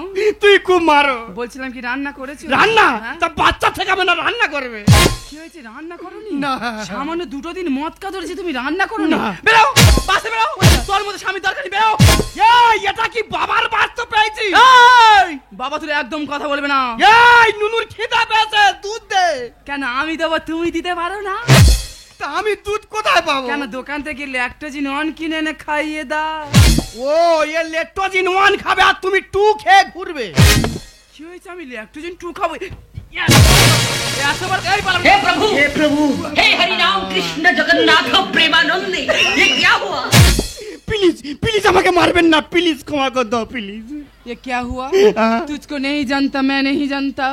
তুই খুব মারো। বলছিলাম কি রান্না করেছো? রান্না? হ্যাঁ? তা বাচ্চা ঠেকাবে না, রান্না করবে। কি হয়েছে, রান্না করনি? না। সামান্য 2 দিন মদ কা ধরেছি, তুমি রান্না করনি? না। বেরো, বাসে বেরো, তোর মধ্যে স্বামী দরকারি, বেরো। এই এটা কি বাবার বাস্ত পেয়েছি? এই বাবা তুই একদম কথা বলবে না। এই নুনুর খিদা পেয়েছে, দুধ দে। কেন আমি দেবো, তুমি দিতে পারো না? তা আমি দুধ কোথায় পাবো? কেন দোকান থেকে ল্যাকটোজিন 1 কিনে এনে খাইয়ে দাও। ও এ লেকটোজিন 1 খাবে আর তুমি 2 খেয়ে ঘুরবে। কি হয়েছে, আমি ল্যাকটোজিন 2 খাবো? हे प्रभु हे हरि राम कृष्ण जगन्नाथ प्रेमानंद ये क्या हुआ? প্লিজ প্লিজ আমাকে মারবেন না, প্লিজ ক্ষমা করে দাও প্লিজ। ये क्या हुआ? हाँ। तुझको नहीं जानता, मैं नहीं जानता।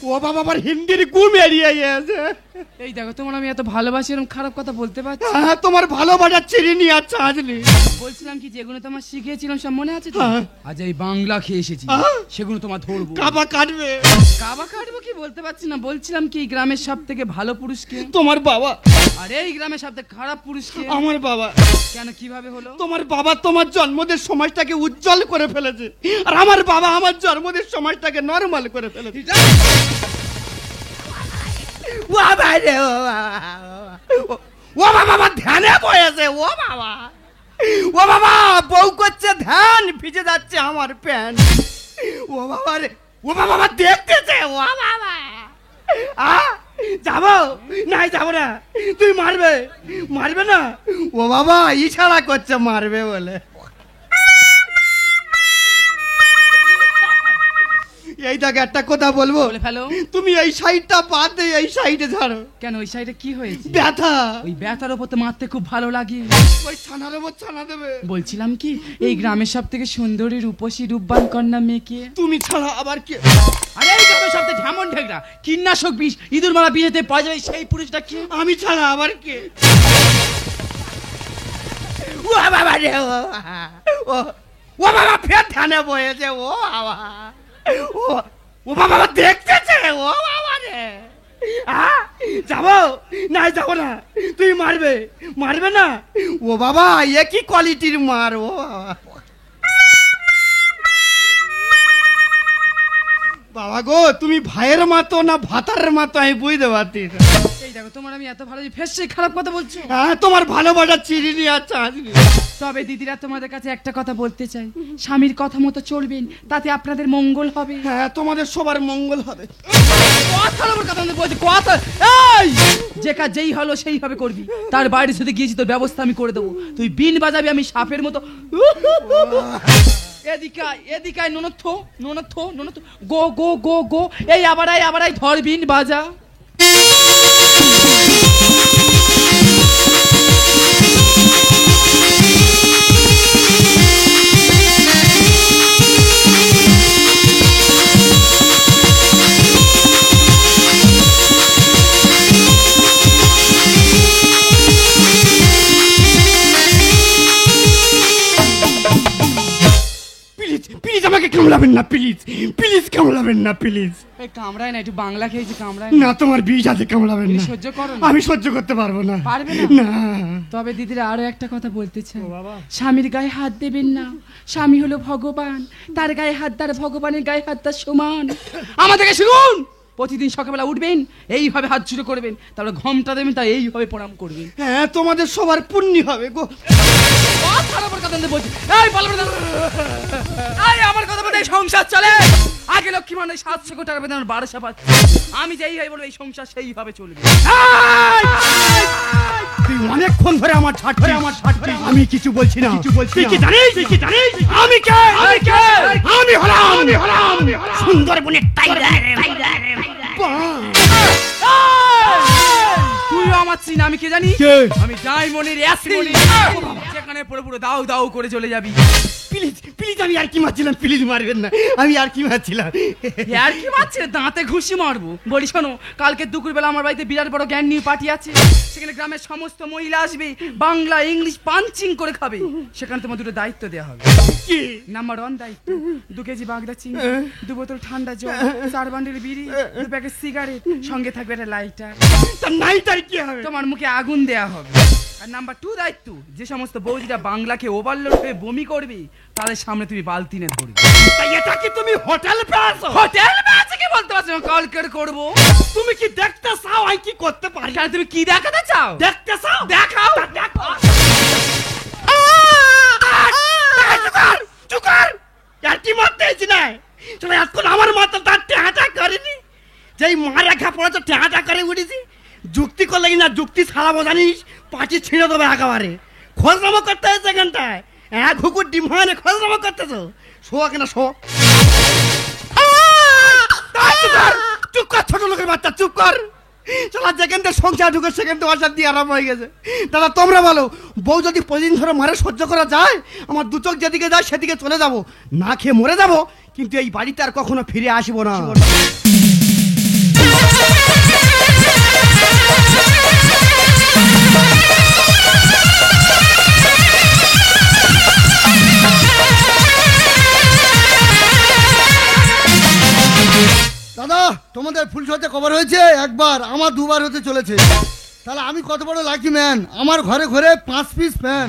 ও বাবা আমার হিন্দির গুম এরিয়ে গেছে। এই দেখো তোমার আমি এত ভালোবাসি, এরকম খারাপ কথা বলতে পারছি? হ্যাঁ, তোমার ভালোবাসা চিনি আর চাঁদনি। বলছিলাম কি যেগুলো তোমার শিখিয়েছিলাম সব মনে আছে তো? হ্যাঁ। আজ এই বাংলা খেয়ে এসেছি, হ্যাঁ। সেগুলো তোমার ধরবো। কাবা কাটবে। কাবা কাটবো কি বলতে পারছি না। বলছিলাম কি এই গ্রামের সব থেকে ভালো পুরুষ কে? তোমার বাবা। আর এই গ্রামের সব থেকে খারাপ পুরুষ কে? আমার বাবা। কেন, কিভাবে হলো? তোমার বাবা তোমার জন্মদিন সমাজটাকে উজ্জ্বল করে ফেলেছে, আর আমার বাবা আমার জন্মদিন সমাজটাকে নরমাল করে ফেলেছে। ও বাবা রে, ও বাবা ধ্যানে বয়েছে। ও বাবা, ও বাবা বউ করছে ধ্যান, ভিজে যাচ্ছে আমার প্যান্ট। ও বাবা রে, ও বাবা দেখতেছে। ও বাবা যাবো নাই, যাবো না। তুই মারবে, মারবে না? ও বাবা ইশারা করছে মারবে বলে। এই দেখো একটা কথা বলবো, বলে ফেলো। তুমি এই সাইডটা বাদ দিয়ে এই সাইডে ঝাড়ো। কেন ওই সাইডে কি হয়েছে? ব্যথা। ওই ব্যথার উপর তো মারতে খুব ভালো লাগে। ওই ছানার উপর ছানা দেবে। বলছিলাম কি এই গ্রামের সব থেকে সুন্দরী রূপসী রূপবান কন্যা মেয়েকে? তুমি ছাড়া আবার কে? আরে এই গ্রামের সব থেকে ঢেমন ঢেকরা কীটনাশক বিষ ইঁদুর মারা বিয়েতে পাওয়া যায় সেই পুরুষটা কি? আমি ছাড়া আবার কে? ও বাবা রে, ও বাবা ফের ধ্যানে বয়েছে। ও বাবা, ও বাবা দেখতেছে। ও বাবা রে, যাবো নাই, যাবো না। তুই মারবে, মারবে না? ও বাবা এ কি কোয়ালিটির মার। ও বাবা, বাবা গো তুমি ভাইয়ের মতো না ভাতারের মতো আমি বুঝতে পারছি। এই দেখো তোমার আমি এত ভালো ফের সেই খারাপ কথা বলছো। হ্যাঁ, তোমার ভালোবাসা চিনি আর চাঁদনি। তবে দিদিরা তোমাদের কাছে একটা কথা বলতে চাই, স্বামীর কথা মতো চলবেন, তাতে আপনাদের মঙ্গল হবে। হ্যাঁ, তোমাদের সবার মঙ্গল হবে। কথার উপর কথা বলছি, কথা। এই যে কাজ যেই হলো সেইভাবে করবি, তার বাইরে যদি গিয়েছি তোর ব্যবস্থা আমি করে দেবো। তুই বিন বাজাবি, আমি সাপের মতো। এদিকে ননথ ননথ ননথ গো গো গো গো। এই আবারাই আবারাই ধর বিন বাজা। প্লিজ আমাকে কামড়াবেন না, প্লিজ প্লিজ কামড়াবেন না, প্লিজ। এই কামড়ায় না, একটু বাংলা খেয়েছি, কামড়ায় না, তোমার বিষ আছে, কামড়াবেন না। সহ্য করো না? আমি সহ্য করতে পারবো না। পারবে না? তবে দিদিরা আরো একটা কথা বলতে চাই, স্বামীর গায়ে হাত দেবেন না। স্বামী হলো ভগবান, তার গায়ে হাত তার ভগবানের গায়ে হাত তার সমান। আমাদেরকে শিখুন, প্রতিদিন সকালবেলা উঠবেন, এইভাবে হাত জুড়ে করবেন, তারপরে ঘমটা দেবেন, তাই এইভাবে প্রণাম করবেন। হ্যাঁ, তোমাদের সবার পুণ্য হবে গো। আমার কথা বলতে সংসার চলে। আগে লক্ষ্মী মানে 700 কোটি টাকা বেতন 1200 পাচ্ছে। আমি যেই ভাই বলবো এই সংসার সেইভাবে চলবে। তুই অনেকক্ষণ ধরে আমার ছাড়ছি। আমি কিছু বলছি না। তুই কি জানিস? আমি কে? আমি হলাম সুন্দরবনের টাইগার। তুইও আমার চিন, আমি কে জানি? আমি ডায়মন্ডের অ্যাসিড। যেখানে পুরো দাও দাও করে চলে যাবি। প্লিজ প্লিজ, আমি আর কি মারছিলাম, প্লিজ মারবেন না। আমি আর কি মারছিলাম, আর কি মারছে? দাঁতে ঘুষি মারবো। বলি শোনো, কালকে দুপুরবেলা আমার বাড়িতে বিরাট বড় জ্ঞান নিয়ে পার্টি আছে। সেখানে গ্রামের সমস্ত মহিলা আসবে, বাংলা ইংলিশ পাঞ্চিং করে খাবে। সেখানে তোমার দুটো দায়িত্ব দেওয়া হবে। কি? নাম্বার 1 দায়িত্ব, 2 কেজি বাগদা চিংড়ি, 2 বোতল ঠান্ডা জল, 4 বান্ডিল বিড়ি, 2 প্যাকেট সিগারেট, সঙ্গে থাকবে একটা লাইটার। তার নাইটার কি হবে? তোমার মুখে আগুন দেয়া হবে। আর নাম্বার 2 দায়িত্ব, যে সমস্ত বৌদিরা বাংলাকে ওভারলোড হয়ে বমি করবে তাদের সামনে তুমি বালতি নিয়ে ধরবে। তাই এটা কি তুমি হোটেল পেয়েছো? হোটেল আছে কি বলতে পারছো না, কালকের করব। তুমি কি দেখতে চাও আমি কি করতে পারি? কেন তুমি কি দেখাতে চাও? দেখতে চাও? দেখাও। দেখো। চুকার আর কি মারতেছি না চলে এখন আমার মাথা তার টেহাটা করেনি, যেই মা রেখা পড়েছে টেহাটা করে উঠেছি। যুক্তি করলে না যুক্তি ছাড়াবো জানিস, পাঁচি ছিঁড়ে দেবে একেবারে। খোঁজনামা করতে হয়েছে এখানটায়, এক ঘুকুর ডিম হয় খোঁজনামা করতেছো। শো কেনা শো, চুপ কর ছোট লোকের বাচ্চা, চুপ কর। চলা যেখান থেকে সংসার ঢুকে সেখান থেকে অশান্তি দিয়ে আরাম হয়ে গেছে। দাদা তোমরা বলো, বউ যদি প্রতিদিন ধরে মারে সহ্য করা যায়, আমার দু চোখ যেদিকে যায় সেদিকে চলে যাব, না খেয়ে মরে যাব, কিন্তু এই বাড়িতে আর কখনো ফিরে আসবো না। দাদা তোমাদের ফুলসজ্জা কভার হয়েছে একবার, আমার দুবার হতে চলেছে। তাহলে আমি কত বড় লাকি ম্যান, আমার ঘরে ঘরে 5 পিস ফ্যান,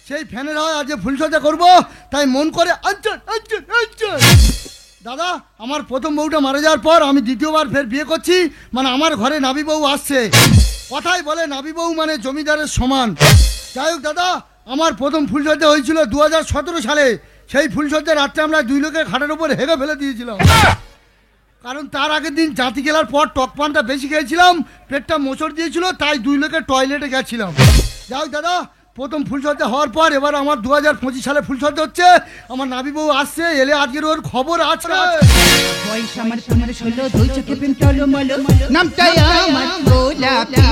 সেই ফ্যানের হয় আজ ফুলসজ্জা করব, তাই মন করে দাদা আমার প্রথম বউটা মারা যাওয়ার পর আমি দ্বিতীয়বার ফের বিয়ে করছি, মানে আমার ঘরে নাবি বউ আসছে। কথাই বলে নাবি বউ মানে জমিদারের সমান। যাই হোক দাদা, আমার প্রথম ফুলসজ্জা হয়েছিল 2017 সালে। সেই ফুলসজ্জা রাত্রে আমরা 2 লোকের খাটের উপর হেগে ফেলে দিয়েছিলাম, কারণ তার আগের দিন জাতি খেলার পর টক পানটা বেশি খেয়েছিলাম, পেটটা মোচড় দিয়েছিল, তাই 2 লোকের টয়লেটে গেছিলাম। যাই হোক দাদা, প্রথম ফুলসজ্জা হওয়ার পর এবার আমার 2025 সালে ফুলসজ্জা হচ্ছে। আমার নাবি বউ আসছে, এলে আজকের ওর খবর আছে। বয়স আমার 15-16, দুই চোখে প্রেম টলমল, নামটাই আমার গোলাপি।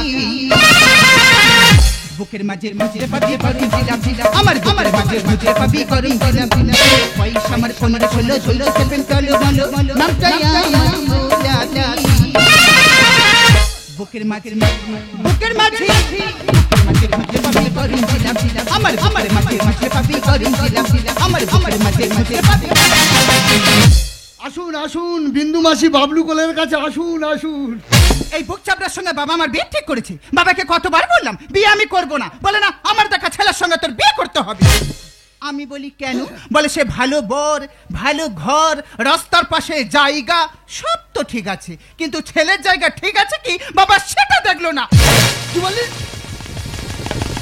বুকের মাঝে মাঝে পাবি পাবি দিলাম দিলাম, আমার বুকের মাঝে মাঝে পাবি করি দিলাম দিলাম। বয়স আমার 15-16, দুই চোখে প্রেম টলমল, নামটাই আমার গোলাপি। বুকের মাঝে বুকের মাঝে মাঝে মাঝে পাবি করি দিলাম দিলাম, আমার মাঝে মাঝে পাবি করি দিলাম দিলাম, আমার বুকের মাঝে মাঝে পাবি। আসুন আসুন বিন্দু মাসি বাবলু কোলের কাছে আসুন আসুন। এই বুক চাপড়ার সঙ্গে বাবা আমার বিয়ে ঠিক করেছে। বাবাকে কতবার বললাম বিয়ে আমি করব না, বলে না আমার দেখা ছেলের সঙ্গে তোর বিয়ে করতে হবে। আমি বলি কেন, বলে সে ভালো বর, ভালো ঘর, রাস্তার পাশে জায়গা সব তো ঠিক আছে, কিন্তু ছেলের জায়গা ঠিক আছে কি বাবা সেটা দেখলো না। কি বললি?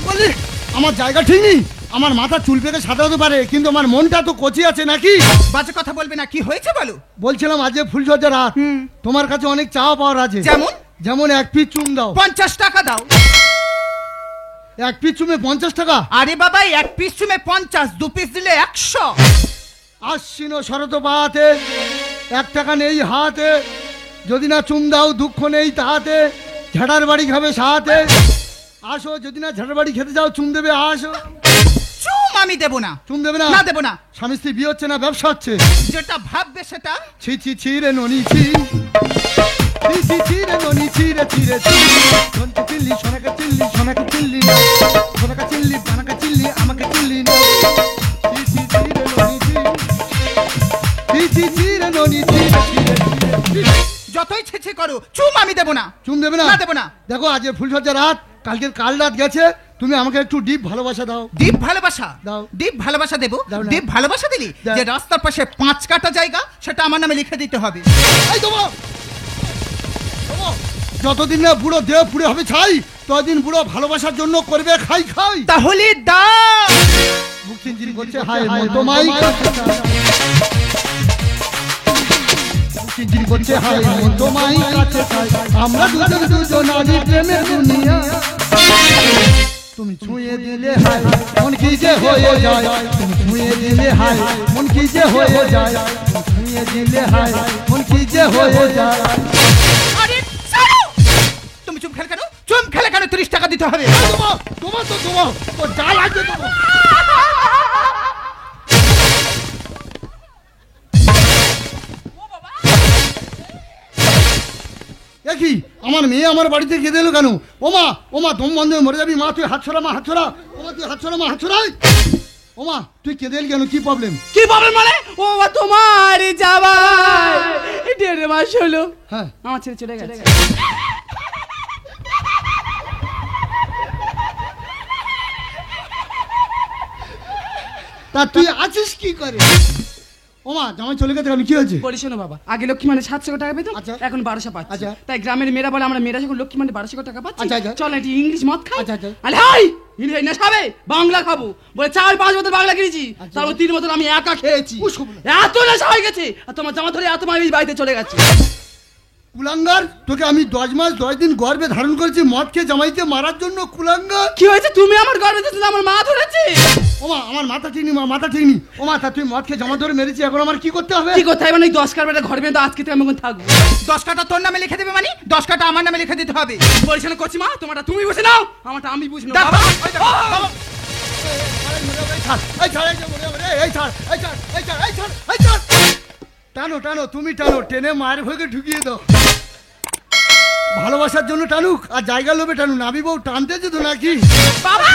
বললি আমার জায়গা ঠিক নেই? আমার মাথা চুল পেকে সাদা হতে পারে, কিন্তু আমার মনটা তো কচি আছে নাকি? বাজে কথা বলবে না, কি হয়েছে বলো। বলছিলাম আজ ফুলসজ্জা রাত, তোমার কাছে অনেক চাওয়া পাওয়ার আছে। যেমন? যেমন 1 পিস চুম দাও। 50 টাকা দাও। 1 পিস চুমে 50 টাকা? আরে বাবা 1 পিস চুমে 50, 2 পিস দিলে 100। আশ্বিন শরত পাতে 1 টাকা নেই হাতে, যদি না চুম দাও দুঃখ নেই তাহাতে, ঝাড়ার বাড়ি খাবে সাথে। আসো, যদি না ঝাড়ার বাড়ি খেতে যাও চুম দেবে আসো। চুম আমি দেব না। চুম দেবে না? না দেব না। স্বামী স্ত্রী বিয়ে হচ্ছে না ব্যবসা হচ্ছে। যেটা ভাববে সেটা। ছি ছি ছি রে ননি ছি, ছি ছি ছি রে ননি ছি রে ছি রে ছি। ধনকে চিল্লি সোনাকে চিল্লি সোনাকে চিল্লি, সোনাকে চিল্লি বানাকে চিল্লি আমাকে চিল্লি না। ছি ছি ছি রে ননি ছি, ছি ছি ছি রে ননি ছি রে ছি রে ছি। যতই ছেছে করো চুম আমি দেব না। চুম দেবে না? না দেব না। দেখো আজ ফুলসজ্জা রাত, কালকের কাল রাত গেছে, তুমি আমাকে একটু ডিপ ভালোবাসা দাও। ডিপ ভালোবাসা দাও। ডিপ ভালোবাসা দেব। দাও না। ডিপ ভালোবাসা দিলি দাও। যে রাস্তার পাশে 5 কাটা জায়গা সেটা আমার নামে লিখে দিতে হবে। এই দেবো যতদিন না বুড়ো দেহ পুড়ে হবে ছাই, ততদিন বুড়ো ভালোবাসার জন্য করবে খাই খাই। তাহলে দাও। বুক চিনচিন করছে হায় মন তোমায় কাছে চাই, বুক চিনচিন করছে হায় মন তোমায় কাছে চাই, আমরা দুজনারই প্রেমের দুনিয়া। তুমি ছুঁয়ে দিলে হায় মন কি যে হয়ে যায়, তুমি ছুঁয়ে দিলে হায় মন কি যে হয়ে যায়, তুমি ছুঁয়ে দিলে হায় মন কি যে হয়ে যায়। আরে ছাড়ো, তুমি চুম খেলে কেন? চুম খেলে কেন 30 টাকা দিতে হবে। তোমার তো তোমার তো যা লাগবে তোমার। দেখি আমার মেয়ে আমার বাড়িতে কেঁদে এলো কেন? ওমা ওমা দম বন্ধ হয়ে মরে যাবি, মা তুই হাত ছড়া, মা হাত ছড়া, ওমা তুই হাত ছড়া, মা হাত ছড়াই। ওমা তুই কেঁদে এলি কেন? কি প্রবলেম? কি প্রবলেম মানে? ও তোমার জামাই 1.5 মাস হলো হ্যাঁ আমার ছেড়ে চলে গেছে। তা তুই আছিস কি করে? ওমা জামাই চলে গেছে, আমি কি হয়েছে? বলি শোনো বাবা, আগে লক্ষ্মী মানে 700 টাকা পেতাম, আচ্ছা। এখন 1200 পাচ্ছি। আচ্ছা। তাই গ্রামের মেয়েরা বলে আমরা মেয়েরা যখন লক্ষ্মী মানে 1200 টাকা পাচ্ছি, আচ্ছা, আচ্ছা। চল একটু ইংলিশ মদ খাই। আচ্ছা, আচ্ছা। আরে হাই ইংলিশ না খাবে, বাংলা খাবো বলে 4-5 বোতল বাংলা কিনেছি, তারপর 3 বোতল আমি একা খেয়েছি। এত নেশা হয়ে গেছে, আর তোমার জামা ধরে এত মাস বাড়িতে চলে গেছে। কুলাঙ্গার, তোকে আমি 10 মাস 10 দিন গর্ভে ধারণ করেছি মদ খেয়ে জামাইকে মারার জন্য। কুলাঙ্গার, কি হয়েছে? তুমি আমার গর্ভে দিয়েছো, আমার মা ধরেছে। ওমা আমার মাথা ঠিক নেই, মাথা ঠিক নেই। ওমা তা তুই মদ খেয়ে জামা ধরে মেরেছি, এখন আমার কি করতে হবে? কি করতে হবে মানে 10 কাটা ঘর বেঁধে আজকে থেকে আমি ওখানে থাকবো। 10 কাটা তোর নামে লিখে দেবে মানে 10 কাটা আমার নামে লিখে দিতে হবে। বলছি না কচি মা, তোমারটা তুমি বুঝে নাও, আমারটা আমি বুঝে নাও। এই ছাড়, টানো টানো, তুমি টানো, টেনে মায়ের ভোগে ঢুকিয়ে দাও। ভালোবাসার জন্য টানুক আর জায়গার লোভে টানুক, নাবি বউ টানতে যেত নাকি? বাবা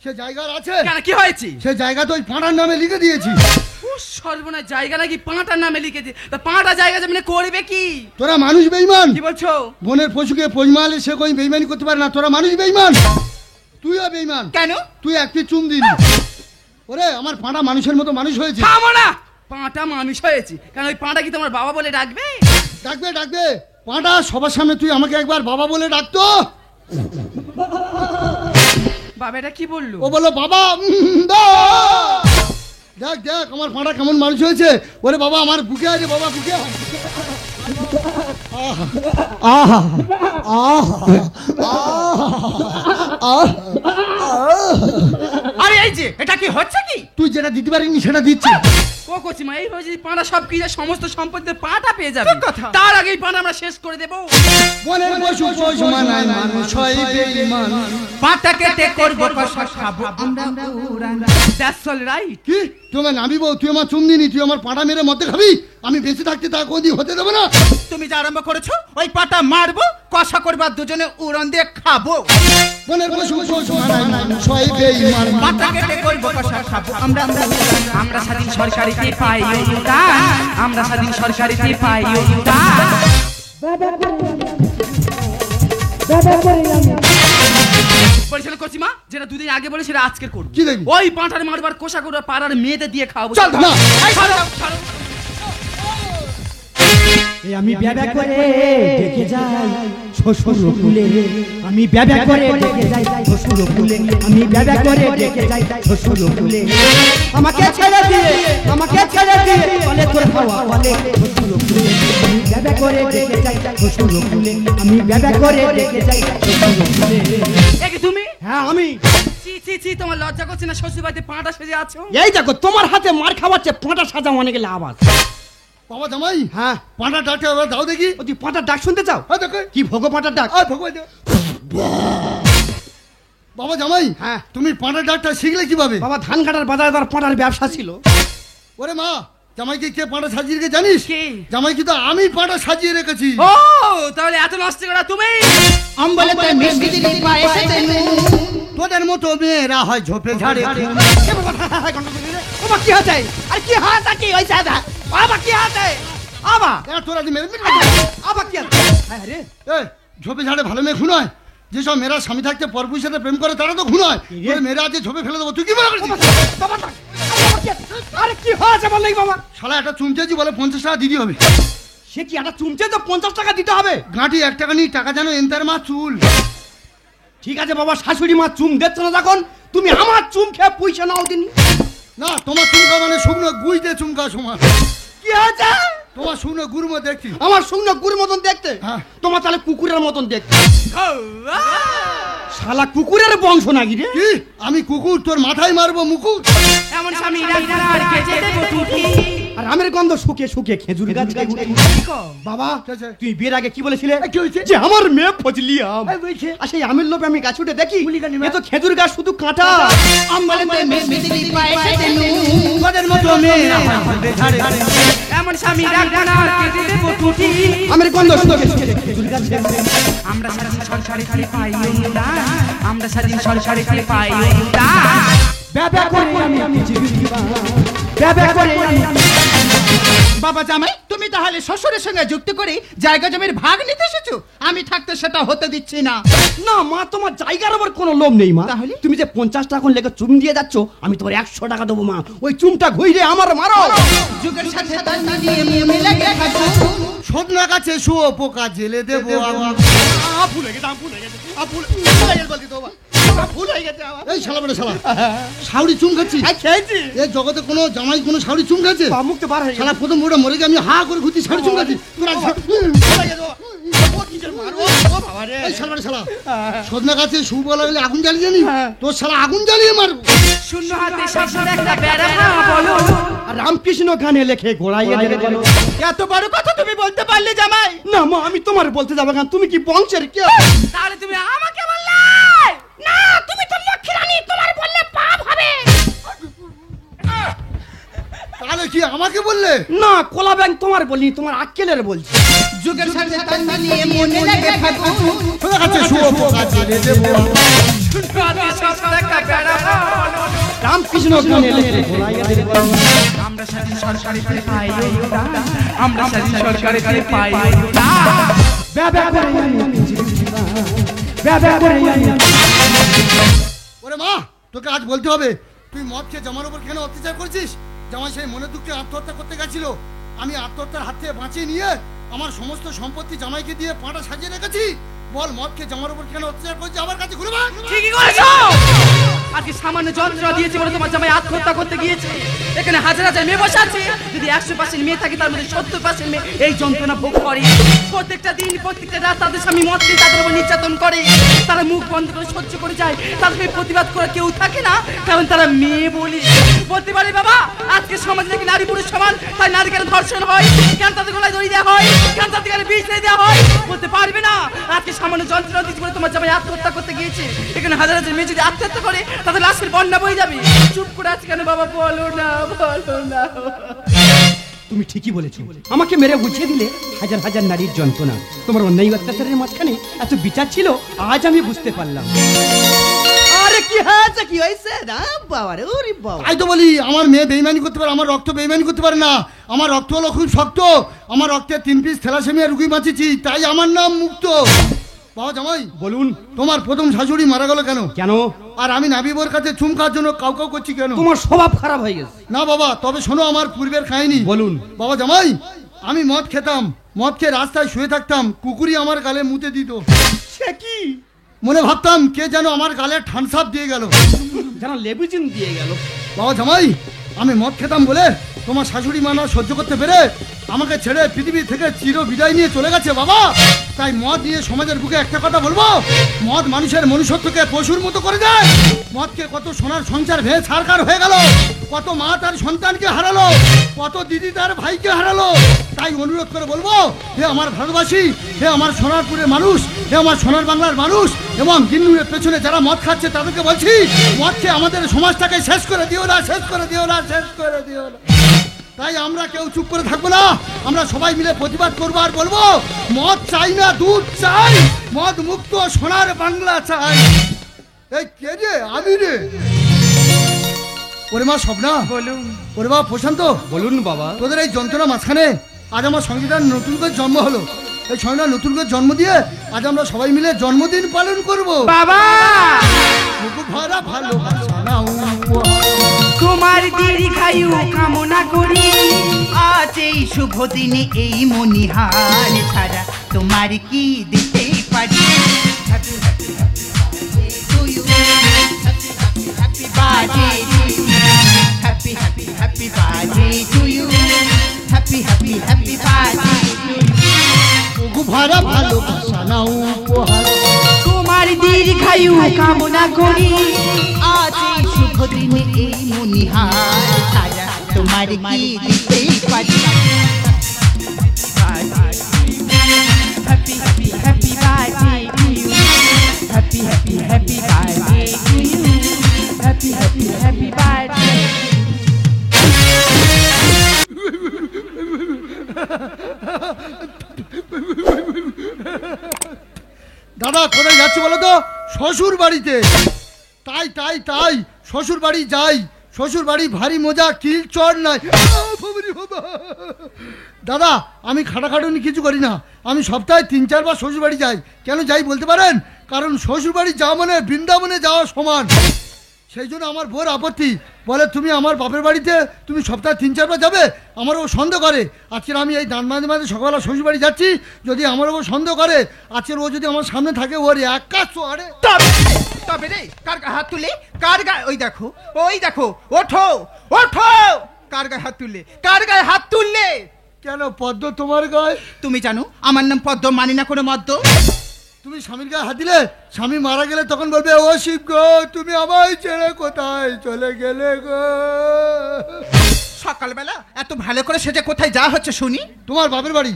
সে জায়গার আছে, কেন কি হয়েছে? সে জায়গা তো ওই পাঁড়ার নামে লিখে দিয়েছি। সর্বনাশ, জায়গা নাকি পাঁটার নামে লিখেছে, তা পাঁটা জায়গা জমিনে করবে কি? তোরা মানুষ বেঈমান। কি বলছো? বনের পশুকে পোজমালে সে কই বেঈমানি করতে পারে না, তোরা মানুষ বেঈমান। তুইও বেঈমান। কেন? তুই একটি চুম দিলি। ওরে আমার পাঁড়া মানুষের মতো মানুষ হয়েছে। থামো না, পাঁটা মানুষ হয়েছে কেন? ওই পাঁটা কি তোমার বাবা বলে ডাকবে? ডাকবে ডাকবে, পাঁড়া সবার সামনে তুই আমাকে একবার বাবা বলে ডাকতো। বাবা এটা কি বললো? ও বলো বাবা। দেখ দেখ আমার পাঁড়া কেমন মানুষ হয়েছে। ওরে বাবা আমার বুকে আছে, বাবা বুকে। আরে এই যে এটা কি হচ্ছে কি? তুই যেটা দিতে পারিনি সেটা দিচ্ছি। ও কচিমা, এই হয়েছে পাঁটা সব কি সমস্ত সম্পত্তি পাঁটা পেয়ে যাবে, তার আগেই পাঁটা আমরা শেষ করে দেবো। বনের পশু পশু মানায় মানুষ হয় বেঈমান। পাটা কেটে করব কষা খাবো আমরা উড়ান। That's all right. কি তুই আমার নাবি বউ, তুই আমার চুম দিনি, তুই আমার পাঁড়া মেরে মধ্যে খাবি? আমি বেঁচে থাকতে তা কোনদিন হতে দেবো না। তুমি যা আরম্ভ করেছো, ওই পাটা মারবো, কষা করব, দুজনে উড়ন দিয়ে খাবো। বনের পশু পশু মানায় মানুষ হয় বেঈমান। পাটা কেটে করব কষা খাবো আমরা উড়ান। আমরা স্বাধীন সরকারিতে পাই অনুদান, আমরা স্বাধীন সরকারিতে পাই অনুদান। বলছিল কচিমা, যেটা দুদিন আগে বলে সেটা আজকে করবো। কি দেখবি? ওই পাঁঠার মারবার কোষা করবো, পাড়ার মেয়েদের দিয়ে খাওয়াবো। চল না। এই ছাড়ো, ছাড়ো। আমি ব্যাবা করে দেখে যাই শ্বশুর কুলে, আমি ব্যাবা করে দেখে যাই শ্বশুর কুলে, আমি ব্যাবা করে দেখে যাই শ্বশুর কুলে। আমাকে ছেড়ে দিয়ে, আমাকে ছেড়ে দিয়ে বলে তোর খাওয়া বলে শ্বশুর কুলে, আমি ব্যাবা করে দেখে যাই শ্বশুর কুলে, আমি ব্যাবা করে দেখে যাই শ্বশুর কুলে। এ কি তুমি? হ্যাঁ আমি। চি চি চি, তোমার লজ্জা করছে না? শ্বশুর বাড়িতে পাঁটা সেজে আছো। এই দেখো তোমার হাতে মার খাওয়াচ্ছে, পাঁটা সাজা অনেক লাভ আছে। বাবা জামাই, হ্যাঁ পাঁটা ডাকটা এবার দাও দেখি। তুই পাঁটার ডাক শুনতে চাও? হ্যাঁ দেখো কি ভোগো পাঁটার ডাক। বাবা জামাই, হ্যাঁ তুমি পাঁটার ডাকটা শিখলে কিভাবে? বাবা ধান কাটার বাজারে তার পাঁটার ব্যবসা ছিল। ওরে মা, জামাইকে কে পাঁটা সাজিয়ে রেখে জানিস? কে? জামাই কিন্তু আমি পাঁটা সাজিয়ে রেখেছি। ও তাহলে এত নষ্ট করা তুমি? আম বলে তাই মিষ্টি দিদি পায়েসে তেনু। তোদের মতো মেয়েরা হয় ঝোপে ঝাড়ে। বাবা কি হচ্ছে? আর কি হাত কি হইছে দাদা? বাবা কি হাতে? আবা তোরা দি মেরে আবা কি হচ্ছে? আরে এ ঝোপে ঝাড়ে ভালো মেয়ে খুন হয়? যেসব মেয়েরা স্বামী থাকতে পরপুরুষের সাথে প্রেম করে তারা তো খুন হয়। ওই মেয়েরা আজকে ঝোপে ফেলে দেবো, তুই কি মনে করছিস? আরে কি হয়েছে বল বাবা? শালা একটা চুমচেছি বলে 50 টাকা দিতে হবে। সে কি একটা চুমচে তো 50 টাকা দিতে হবে? গাঁটি 1 টাকা নিয়ে টাকা জানো এন্তার মা চুল। ঠিক আছে বাবা, শাশুড়ি মা চুম দিচ্ছ না যখন, তুমি আমার চুম খেয়ে পয়সা নাও দিনি। না তোমার চুমকা মানে শুকনো গুই দিয়ে চুমকা সমান। কি হয়েছে? তোমার শুকনো গুড় মতো দেখছি। আমার শুকনো গুড় মতন দেখতে? হ্যাঁ। তোমার তাহলে কুকুরের মতন দেখতে। শালা কুকুরের বংশ নাকি রে? কি আমি কুকুর, তোর মাথায় মারবো মুকুট। এমন স্বামী রাখার কেটে দেবো টুটি। আর আমের গন্ধ শুকিয়ে শুকিয়ে খেজুর গাছ খাই। বাবা তুই বিয়ের আগে কি বলেছিলে? কি হয়েছে? যে আমার মেয়ে ফজলি আম। আর সেই আমের লোভে আমি গাছ উঠে দেখি এ তো খেজুর গাছ শুধু কাঁটা। আম বলে তাই মিষ্টি দিদি পায়েসে তেনু। তোদের মতো মেয়েরা হয় ঝোপে ঝাড়ে। এমন স্বামী রাখার কেটে দেবো টুটি। আমের গন্ধ শুকিয়ে শুকিয়ে খেজুর গাছ খাই। আমরা স্বাধীন সরকারিতে পাই অনুদান, আমরা স্বাধীন সরকারিতে পাই অনুদান। ব্যাবা করে আমি পৃথিবী দিবা, ব্যাবা করে আমি বাবা জামাই, তুমি তাহলে শ্বশুরের সঙ্গে যুক্ত করে জায়গা জমির ভাগ নিতে এসেছো? আমি থাকতে সেটা হতে দিচ্ছি না। না মা, তোমার জায়গার আবার কোনো লোভ নেই মা। তাহলে? তুমি যে 50 টাকা লেগে চুম দিয়ে যাচ্ছ, আমি তোমার 100 টাকা দেবো মা। ওই চুমটা ঘুরে আমার মারো। যুগের সাথে তাল মিলিয়ে মনে লাগে থাকো। সদনা গাছে শুয়ো পোকা জেলে দেবো আমি। ভুলে গেছে, ভুলে গেছে, ভুল হয়ে গেছে আমার। এই শালা বেটা শালা, শাউরি চুম খাচ্ছি? খেয়েছি। এই জগতে কোনো জামাই কোনো শাউরি চুম খাচ্ছে? মুখ তো বার হয়ে শালা প্রথম বড় মরে গিয়ে আমি হা করে ঘুরছি, শাউরি চুম খাচ্ছি। এই শালা বেটা শালা, সদনা গাছে শু বলা হলে আগুন জ্বালিয়ে জানি তোর শালা আগুন জ্বালিয়ে মারবো। শূন্য হাতে শাসন একটা বেড়া বলো। আর রামকৃষ্ণ গানে লেখে গোড়াইয়ে দেবে বলো। এত বড় কথা তুমি বলতে পারলে জামাই? না মা, আমি তোমার বলতে যাবো কেন? তুমি কি বংশের কেউ? তাহলে তুমি আমাকে বললে না, তুমি তো লক্ষ্মী রানী, তোমার বললে পাপ হবে। তাহলে কি আমাকে বললে? না, কোলা ব্যাংক তোমার বলিনি, তোমার আক্কেলের বলছি। যুগের সাথে তাল মিলিয়ে মনে লাগে থাকো। সদনা গাছে শুয়ো পোকা জেলে দেবো আমি। শূন্য হাতে শাসন একটা বেড়া বলো। রামকৃষ্ণ গানে লেখে গোড়াইয়ে দেবে বলো। আমরা স্বাধীন সরকারিতে পাই অনুদান, আমরা স্বাধীন সরকারিতে পাই অনুদান। ব্যবসা করে আমি ব্যবসা করে আমি। ওরে মা, তোকে আজ বলতে হবে, তুই মদ খেয়ে জামার উপর কেন অত্যাচার করছিস? জামাই সেই মনে দুঃখে আত্মহত্যা করতে গেছিল, আমি আত্মহত্যার হাত থেকে বাঁচিয়ে নিয়ে আমার সমস্ত সম্পত্তি জামাইকে দিয়ে পাটা সাজিয়ে রেখেছি। বল, মদ খেয়ে জামার উপর কেন অত্যাচার করছিস? আমার কাছে ঘুরে বল। ঠিকই করেছো। আজকে সামান্য যন্ত্রণা দিয়েছে বলে তোমার জামাই আত্মহত্যা করতে গিয়েছে। এখানে হাজার হাজার মেয়ে বসে আছে, যদি 100% মেয়ে থাকে তার মধ্যে 70% মেয়ে এই যন্ত্রণা ভোগ করে। প্রত্যেকটা দিন প্রত্যেকটা রাত তাদের স্বামী মদ খেয়ে তাদের উপর নির্যাতন করে। তারা মুখ বন্ধ করে সহ্য করে যায়, তাদের প্রতিবাদ করার কেউ থাকে না, কারণ তারা মেয়ে বলি। বলতে পারে বাবা, আজকে সমাজে নাকি নারী পুরুষ সমান, তাই নারী কেন ধর্ষণ হয়, কেন তাদের গলায় দড়ি দেওয়া হয়, কেন তাদের গায়ে বিষ দেওয়া হয়? বলতে পারবে না। আজকে সামান্য যন্ত্রণা দিয়েছে বলে তোমার জামাই আত্মহত্যা করতে গিয়েছে। এখানে হাজার হাজার মেয়ে যদি আত্মহত্যা করে তাদের লাশের বন্যা বয়ে যাবে। চুপ করে আছে কেন বাবা? বলো না, বলো না। তুমি ঠিকই বলেছো, আমাকে মেরে বুঝিয়ে দিলে হাজার হাজার নারীর যন্ত্রণা। তোমার অন্যায় অত্যাচারের মাঝখানে এত বিচার ছিল, আজ আমি বুঝতে পারলাম। আরে কি হয়েছে, কি হয়েছে না বাবা রে? ওরে বাবা, তাই তো বলি, আমার মেয়ে বেইমানি করতে পারে, আমার রক্ত বেইমানি করতে পারে না। আমার রক্ত হলো খুব শক্ত, আমার রক্তে 3 পিস থ্যালাসেমিয়া রুগী বাঁচিয়েছি, তাই আমার নাম মুক্ত। বাবা জামাই বলুন, তোমার প্রথম শাশুড়ি মারা গেল কেন? কেন? আর আমি নাবিবর কাছে চুম খাওয়ার জন্য কাউ কাউ করছি কেন? তোমার স্বভাব খারাপ হয়ে গেছে। না বাবা, তবে শোনো আমার পূর্বের কাহিনী। বলুন। বাবা জামাই, আমি মদ খেতাম, মদ খেয়ে রাস্তায় শুয়ে থাকতাম, কুকুরই আমার গালে মুতে দিত। সে কি? মনে ভাবতাম কে যেন আমার গালে ঠানসাপ দিয়ে গেল, যেন লেবুচিন দিয়ে গেল। বাবা জামাই, আমি মদ খেতাম বলে তোমার শাশুড়ি মা না সহ্য করতে পেরে আমাকে ছেড়ে পৃথিবী থেকে চির বিদায় নিয়ে চলে গেছে বাবা। তাই মদ নিয়ে সমাজের বুকে একটা কথা বলবো, মদ মানুষের মনুষ্যত্বকে পশুর মতো করে দেয়। মদকে কত সোনার সংসার ভেঙে ছারখার হয়ে গেল, কত মা তার সন্তানকে হারালো, কত দিদি তার ভাইকে হারালো। তাই অনুরোধ করে বলবো, হে আমার ভারতবাসী, হে আমার সোনারপুরের মানুষ, হে আমার সোনার বাংলার মানুষ, এবং দিল্লুরের পেছনে যারা মদ খাচ্ছে তাদেরকে বলছি, মদ খেয়ে আমাদের সমাজটাকে শেষ করে দিও না, শেষ করে দিও না, শেষ করে দিও না। তাই আমরা কেউ চুপ করে থাকবো না, আমরা সবাই মিলে প্রতিবাদ করবো আর বলবো, মদ চাই না, দুধ চাই, মদ মুক্ত সোনার বাংলা চাই। এই কে রে? আমি রে। ওরে মা স্বপ্না, বলুন। ওরে বাবা প্রশান্ত, বলুন বাবা। তোদের এই যন্ত্রণা মাঝখানে আজ আমার সংবিধান নতুন করে জন্ম হলো। এই সংবিধান নতুন করে জন্ম দিয়ে আজ আমরা সবাই মিলে জন্মদিন পালন করবো। বাবা, বুকু ভরা ভালোবাসা নাও, তোমার দীর্ঘায়ু কামনা করি। আজ এই শুভ দিনে এই মনিহার ছাড়া তোমার কি দিতে পারি? Happy, happy, happy birthday to you. Happy, happy, happy birthday. Happy, happy, happy birthday to you. Happy, happy, happy birthday to you. বুকু ভরা ভালোবাসা নাও উপহার। তোমার দীর্ঘায়ু কামনা করি। আজ এই শুভ দিনে এই মনিহার ছাড়া তোমার কি দিতে পারি? Happy, happy, happy birthday to you. Happy, happy, happy birthday to you. Happy, happy, happy birthday. দাদা কোথায় যাচ্ছে বলো তো? শ্বশুর বাড়িতে। তাই তাই তাই শ্বশুর বাড়ি যাই, শ্বশুর বাড়ি ভারী মজা, কিল চড় নাই। বাবা দাদা আমি খাটাখাটুনি কিছু করি না, আমি সপ্তাহে 3-4 বার শ্বশুর বাড়ি যাই। কেন যাই বলতে পারেন? কারণ শ্বশুর বাড়ি যাওয়া মানে বৃন্দাবনে যাওয়া সমান। সেই জন্য আমার বউর আপত্তি, বলে তুমি আমার বাপের বাড়িতে তুমি সপ্তাহে 3-4 বার যাবে। আমারও সন্দেহ করে। আজকে আমি এই দান মাঝে মাঝে সকালবেলা শ্বশুর বাড়ি যাচ্ছি, যদি আমারও সন্দেহ করে, আজকের ও যদি আমার সামনে থাকে ওর এক কাজ তো আরে তবে রে কার গায়ে হাত তুলে, কার গায়ে, ওই দেখো ওঠো ওঠো, কার গায়ে হাত তুললে, কার গায়ে হাত তুললে? কেন পদ্ম তোমার গায়ে? তুমি জানো আমার নাম পদ্ম, মানি না কোনো মদ্য। তুমি স্বামীর গায়ে হাত দিলে, স্বামী মারা গেলে তখন বলবে ও শিব গো তুমি আমায় ছেড়ে কোথায় চলে গেলে গো। সকালবেলা এত ভালো করে সেটা কোথায় যাওয়া হচ্ছে শুনি? তোমার বাপের বাড়ি।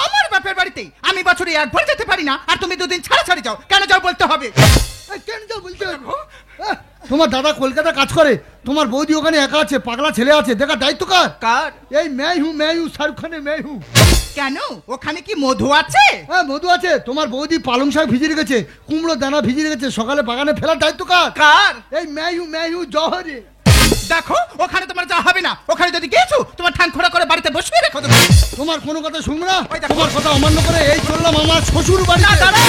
আমার বাপের বাড়িতে আমি বছরে একবার যেতে পারি না, আর তুমি 2 দিন ছাড়া ছাড়ি যাও। কেন যাও বলতে হবে? কেন যাও বলতে হবে? তোমার দাদা কলকাতা কাজ করে, তোমার বৌদি ওখানে একা আছে, পাগলা ছেলে আছে, দেখার দায়িত্ব কার? কার? এই मैं हूं শাহরুখ খানের मैं हूं। কেন ওখানে কি মধু আছে? হ্যাঁ মধু আছে। তোমার বৌদি পালং শাক ভিজিয়ে রেখেছে, কুমড়ো দানা ভিজিয়ে রেখেছে, সকালে বাগানে ফেলার দায়িত্ব কার? কার? এই मैं हूं জহরে। দেখো ওখানে তোমার যা হবে না, ওখানে যদি গেছো তোমার ঠাং খোড়া করে বাড়িতে বসিয়ে রেখো দেবো। তোমার কোনো কথা শুনবো না, তোমার কথা অমান্য করে এই চললাম আমার শ্বশুর বাড়ি। না দাঁড়া,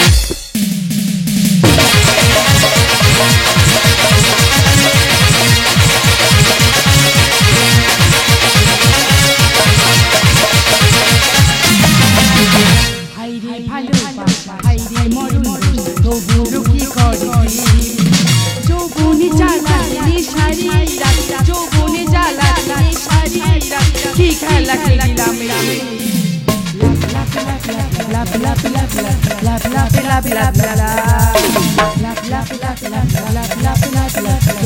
হাইরে ভালোবাসা, হাইরে মরণ, তবু কি করবি? যৌবনে জ্বালালে সারি রাত, যৌবনে জ্বালালে সারি রাত, কি খেলা খেলিলাম রে। লাপ লাপ লাপ লাপ লাপ লাপ লাপ লাপ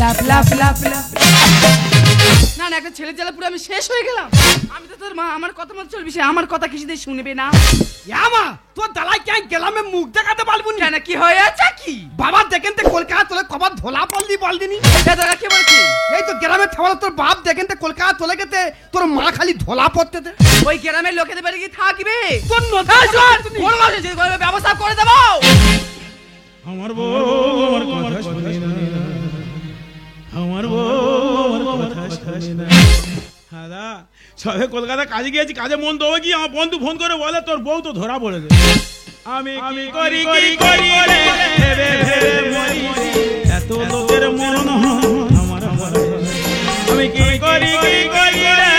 লাপ লাপ লাপ লাপ। না না, একটা ছেলে জ্বালা পুরো আমি শেষ হয়ে গেলাম। আমি তো তোর মা, আমার কথা মতো চলবি, সে আমার কথা কিছুতেই শুনবে না। মা তোর দালাই কেন গেলামে মুখ দেখাতে পারবো না? কেন কি হয়েছে কি? বাবা দেখেন তো কলকাতা তোলে কবার ধোলা পড়লি বলদিনি? দাদা কি বলছি? এই তো গ্রামে থাকলে তোর বাপ দেখেন তো কলকাতা তোলে গেতে, তোর মা খালি ধোলা পড়তে দে। ওই গ্রামের লোকেদের বাড়ি কি থাকবে? তোর ব্যবস্থা করে দেবো। আমার বউ আমার কথা শুনে না, আমার বউ আমার কথা শুনে না। দাদা সবে কলকাতা কাজে গিয়েছি, কাজে মন দেবো কি, আমার বন্ধু ফোন করে বলে তোর বউ তো ধরা পড়েছে। আমি কি করি কি করি রে, ভেবে ভেবে মরি, এত লোকের মরণ আমার ঘরে। আমি কি করি কি করি রে,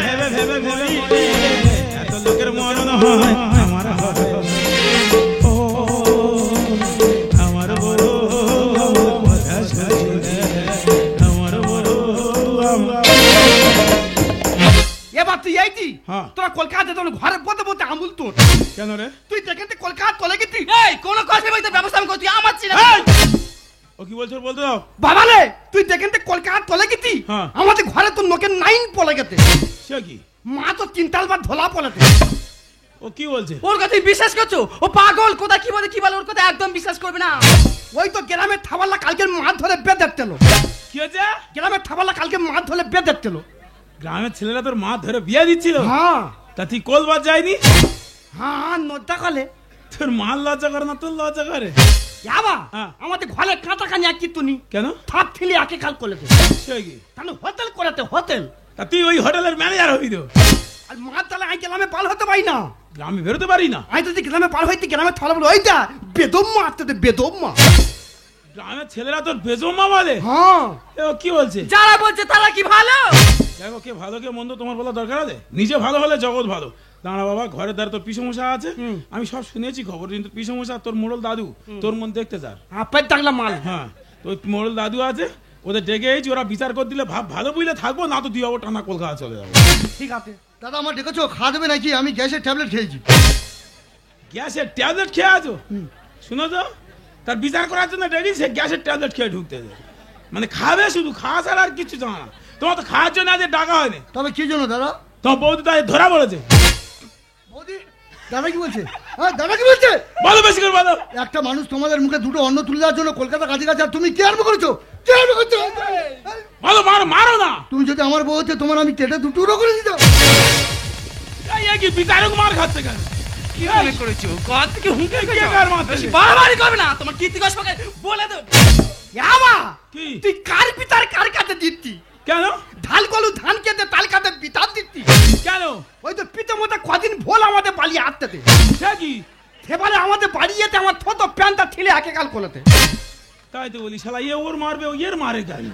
ভেবে ভেবে মরি, এত লোকের মরণ হয় আমার ঘরে। ও আমার বউ কথা শুনে, আমার বউ আমার। এবার তুই এইটি হ্যাঁ। তোরা কলকাতা তোর ঘরে পথে পথে আমুল তোর কেন রে? তুই দেখেন তো কলকাতা তোলে গেছি। এই কোন কথা বলতে ব্যবস্থা আমি করছি, আমার ছিল। ও কি বলছো বলতে দাও। বাবা রে তুই দেখেন তো কলকাতা তোলে গেছি, হ্যাঁ। আমাদের ঘরে তোর লোকের 9 পলে গেছে। সে কি? মা তো 3 বার ধোলা পলেতে। ও কি বলছে? ওর কথাই বিশ্বাস করছো? ও পাগল, কোথা কি বলে কি বলে, ওর কথা একদম বিশ্বাস করবে না। ওই তো গ্রামে থাবাল্লা কালকে মাছ ধরে বেঁধেছিল। কি হয়েছে? গ্রামে থাবাল্লা কালকে মাছ ধরে বেঁধেছিল। গ্রামের ছেলেরা তোর মা ধরে বিয়ে দিচ্ছিল? হ্যাঁ। তা তুই কলবার যায়নি? হ্যাঁ নদ্দা কালে তোর মা লজ্জা করে না, তোর লজ্জা করে? যাবা হ্যাঁ। আমাদের ঘরে কাঁটা কানি এক কিন্তু নি কেন? থাপ ফেলে আকে কাল করেছে। সে কি? তাহলে হোটেল করাতে হোটেল। তা তুই ওই হোটেলের ম্যানেজার হবি তো? আর মাছ তাহলে আই গ্রামে পাল হতে পারি না, গ্রামে বেরোতে পারি না। আই যদি গ্রামে পাল হইতে গ্রামে থালা বলে ওইটা বেদম্মা আসতে বেদম্মা। গ্রামের ছেলেরা তোর বেজম্মা বলে? হ্যাঁ। ও কি বলছে? যারা বলছে তারা কি ভালো? দেখো কে ভালো কে মন্দ তোমার বলা দরকার আছে? নিজে ভালো হলে জগৎ ভালো। দাঁড়া বাবা, ঘরের দ্বারা তোর পিসমশা আছে, আমি সব শুনেছি খবর, কিন্তু পিসমশা তোর মোড়ল দাদু তোর মন দেখতে চার। আপের ডাকলা মাল। হ্যাঁ তো মোড়ল দাদু আছে, ওদের ডেকে এসেছি, ওরা বিচার করে দিলে ভাব ভালো বুঝলে থাকবো, না তো দিয়ে যাবো টানা কলকাতা চলে যাবো। ঠিক আছে দাদা আমার ডেকেছো, খাওয়া দেবে নাকি? আমি গ্যাসের ট্যাবলেট খেয়েছি। গ্যাসের ট্যাবলেট খেয়ে আছো? শুনো তো, তার বিচার করার জন্য ডেকে সে গ্যাসের ট্যাবলেট খেয়ে ঢুকতে যায়, মানে খাবে শুধু, খাওয়া ছাড়া আর কিছু জানা না। তোমার তো খাওয়ার জন্য আজ ডাকা হয়নি। তবে কি জন্য দাদা? তোমার বৌদি তাই ধরা পড়েছে। বৌদি দাদা কি বলছে? হ্যাঁ দাদা কি বলছে? বলো বেশি করে বলো। একটা মানুষ তোমাদের মুখে দুটো অন্ন তুলে দেওয়ার জন্য কলকাতা কাজে গেছে, আর তুমি কি আরম্ভ করেছো? কি আরম্ভ করছো? বলো, মারো মারো না। তুমি যদি আমার বউ হচ্ছে তোমার আমি কেটে দুটো করে দিতাম। এই কি বিচারক মার খাচ্ছে কেন? কি মনে করেছো? কত কি হুঁকে কে কার মারতেছে? বাড়াবাড়ি করবে না, তোমার কীর্তি কষ্টকে বলে দেব। যাবা কি? তুই কার পিতার কার কাছে দিচ্ছি? কেন? ঢাল কলু ধান খেতে তাল খাতে বিতার দিচ্ছি কেন? ওই তো পিতা মাতা কদিন ভোল আমাদের বাড়ি আটতে সে কি? সেবারে আমাদের বাড়ি যেতে আমার ছোট প্যান্টটা ছিঁড়ে একে কাল কোলাতে। তাই তো বলি শালা ওর মারবে ও এর মারে কেন?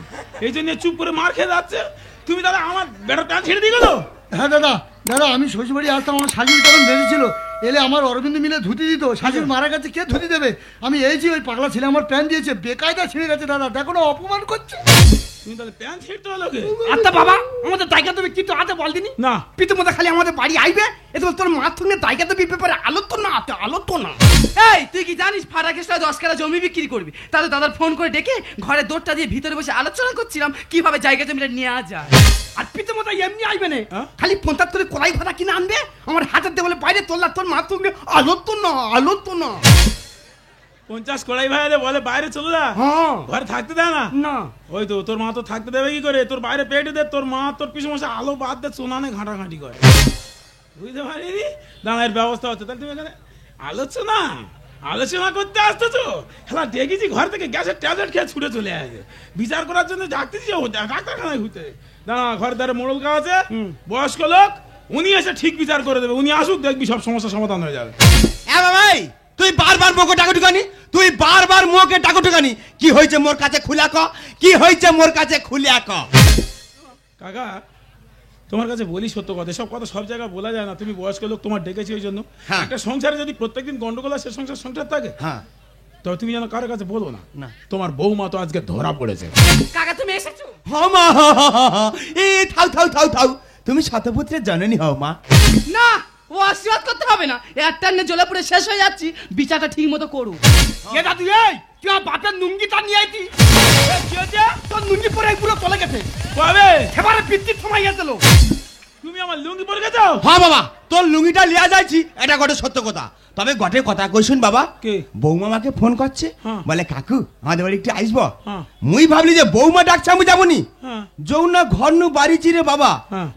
এই জন্য চুপ করে মার খেয়ে যাচ্ছে। তুমি দাদা আমার বেটার প্যান্ট ছেড়ে দিয়ে গেলো। হ্যাঁ দাদা, দাদা আমি শ্বশুরবাড়ি আসতাম, আমার শাশুড়ি তখন বেঁচেছিল, এলে আমার অরবিন্দ মিলে ধুতি দিত। শাশুড়ি মারা গেছে, কে ধুতি দেবে? আমি এইছি, ওই পাগলা ছেলে আমার প্যান্ট দিয়েছে, বেকায়দা ছিঁড়ে গেছে দাদা, দেখো না অপমান করছে। তুমি তাহলে প্যান্ট ছিঁড়তে হলো কে? আচ্ছা বাবা, আমাদের দায়িকা তুমি কিন্তু আতে বলদিনি না। পিতা মাতা খালি আমাদের বাড়ি আইবে, এতে তোর মার সঙ্গে দায়িকা তো ব্যাপারে আলো তো না, আলো তো না। এই তুই কি জানিস ফারাকেশটা 10 কাঠা জমি বিক্রি করবি? তাহলে দাদার ফোন করে ডেকে ঘরে দৌড়টা দিয়ে ভিতরে বসে আলোচনা করছিলাম কিভাবে জায়গা জমিটা নেওয়া যায়। আর পিতা মাতা এমনি আইবে না, খালি 50 করে কড়াই ভাড়া কিনে আনবে, আমার হাতের দেবলে বাইরে তোলা তোর মার সঙ্গে আলো তো না, আলো তো না। 50 কড়াই ভাই বলে বাইরে চলে যা, ঘরে থাকতে দেয় না। না ওই তো তোর মা তো থাকতে দেবে কি করে? তোর বাইরে পেটে দে, তোর মা তোর পিছু মশা আলো বাদ দে, সোনানে ঘাঁটাঘাঁটি করে। বুঝতে পারিনি দাঁড়ার ব্যবস্থা হচ্ছে। তাহলে তুমি এখানে আলোচনা করতে আসতো তো? হ্যাঁ দেখেছি ঘর থেকে গ্যাসের ট্যাবলেট খেয়ে ছুটে চলে আসে বিচার করার জন্য। ডাকতেছি ডাক্তারখানায় ঘুরতে। দাঁড়া, ঘরের ধারে মোড়ল গাছ আছে, বয়স্ক লোক, উনি এসে ঠিক বিচার করে দেবে। উনি আসুক, দেখবি সব সমস্যার সমাধান হয়ে যাবে। ভাই তুই বারবার মুখে টাকা ঢুকানি, তুই বারবার মুখে টাকা ঢুকানি। কি হয়েছে মোর কাছে খুলে ক, কি হয়েছে মোর কাছে খুলে ক। কাকা তোমার কাছে বলি সত্য কথা, সব কথা সব জায়গায় বলা যায় না। তুমি বয়স্ক লোক, তোমার ডেকেছি ওই জন্য। একটা সংসারে যদি প্রত্যেকদিন গন্ডগোল সে সংসার থাকে, তবে তুমি যেন কারোর কাছে বলো না। তোমার বৌমা তো আজকে ধরা পড়েছে। কাকা তুমি এসেছো? হ্যাঁ মা, এই থাও থাও থাও থাও, তুমি শতপুত্রের জননী হও মা। না, ও আশীর্বাদ করতে হবে না, একটা জ্বলে পুড়ে শেষ হয়ে যাচ্ছি, বিচারটা ঠিক মতো করু। এ দাদু, এই তুই আমার বাপের নুঙ্গিটা নিয়ে আইতি, কি হয়েছে? তোর নুঙ্গি পরে পুরো চলে গেছে। কবে? এবারে বিদ্যুৎ সময় গেছিল। তুমি আমার লুঙ্গি পরে গেছো? হ্যাঁ বাবা, তোর লুঙ্গিটা লিয়া যাচ্ছি, এটা গটে সত্য কথা। তবে গটে কথা কইছুন বাবা, বৌমা আমাকে ফোন করছে, বলে কাকু আমাদের বাড়ি একটু আসবো। মুই ভাবলি যে বৌমা ডাকছে আমি যাবনি, যৌ না ঘর নু বাড়ি চিরে বাবা,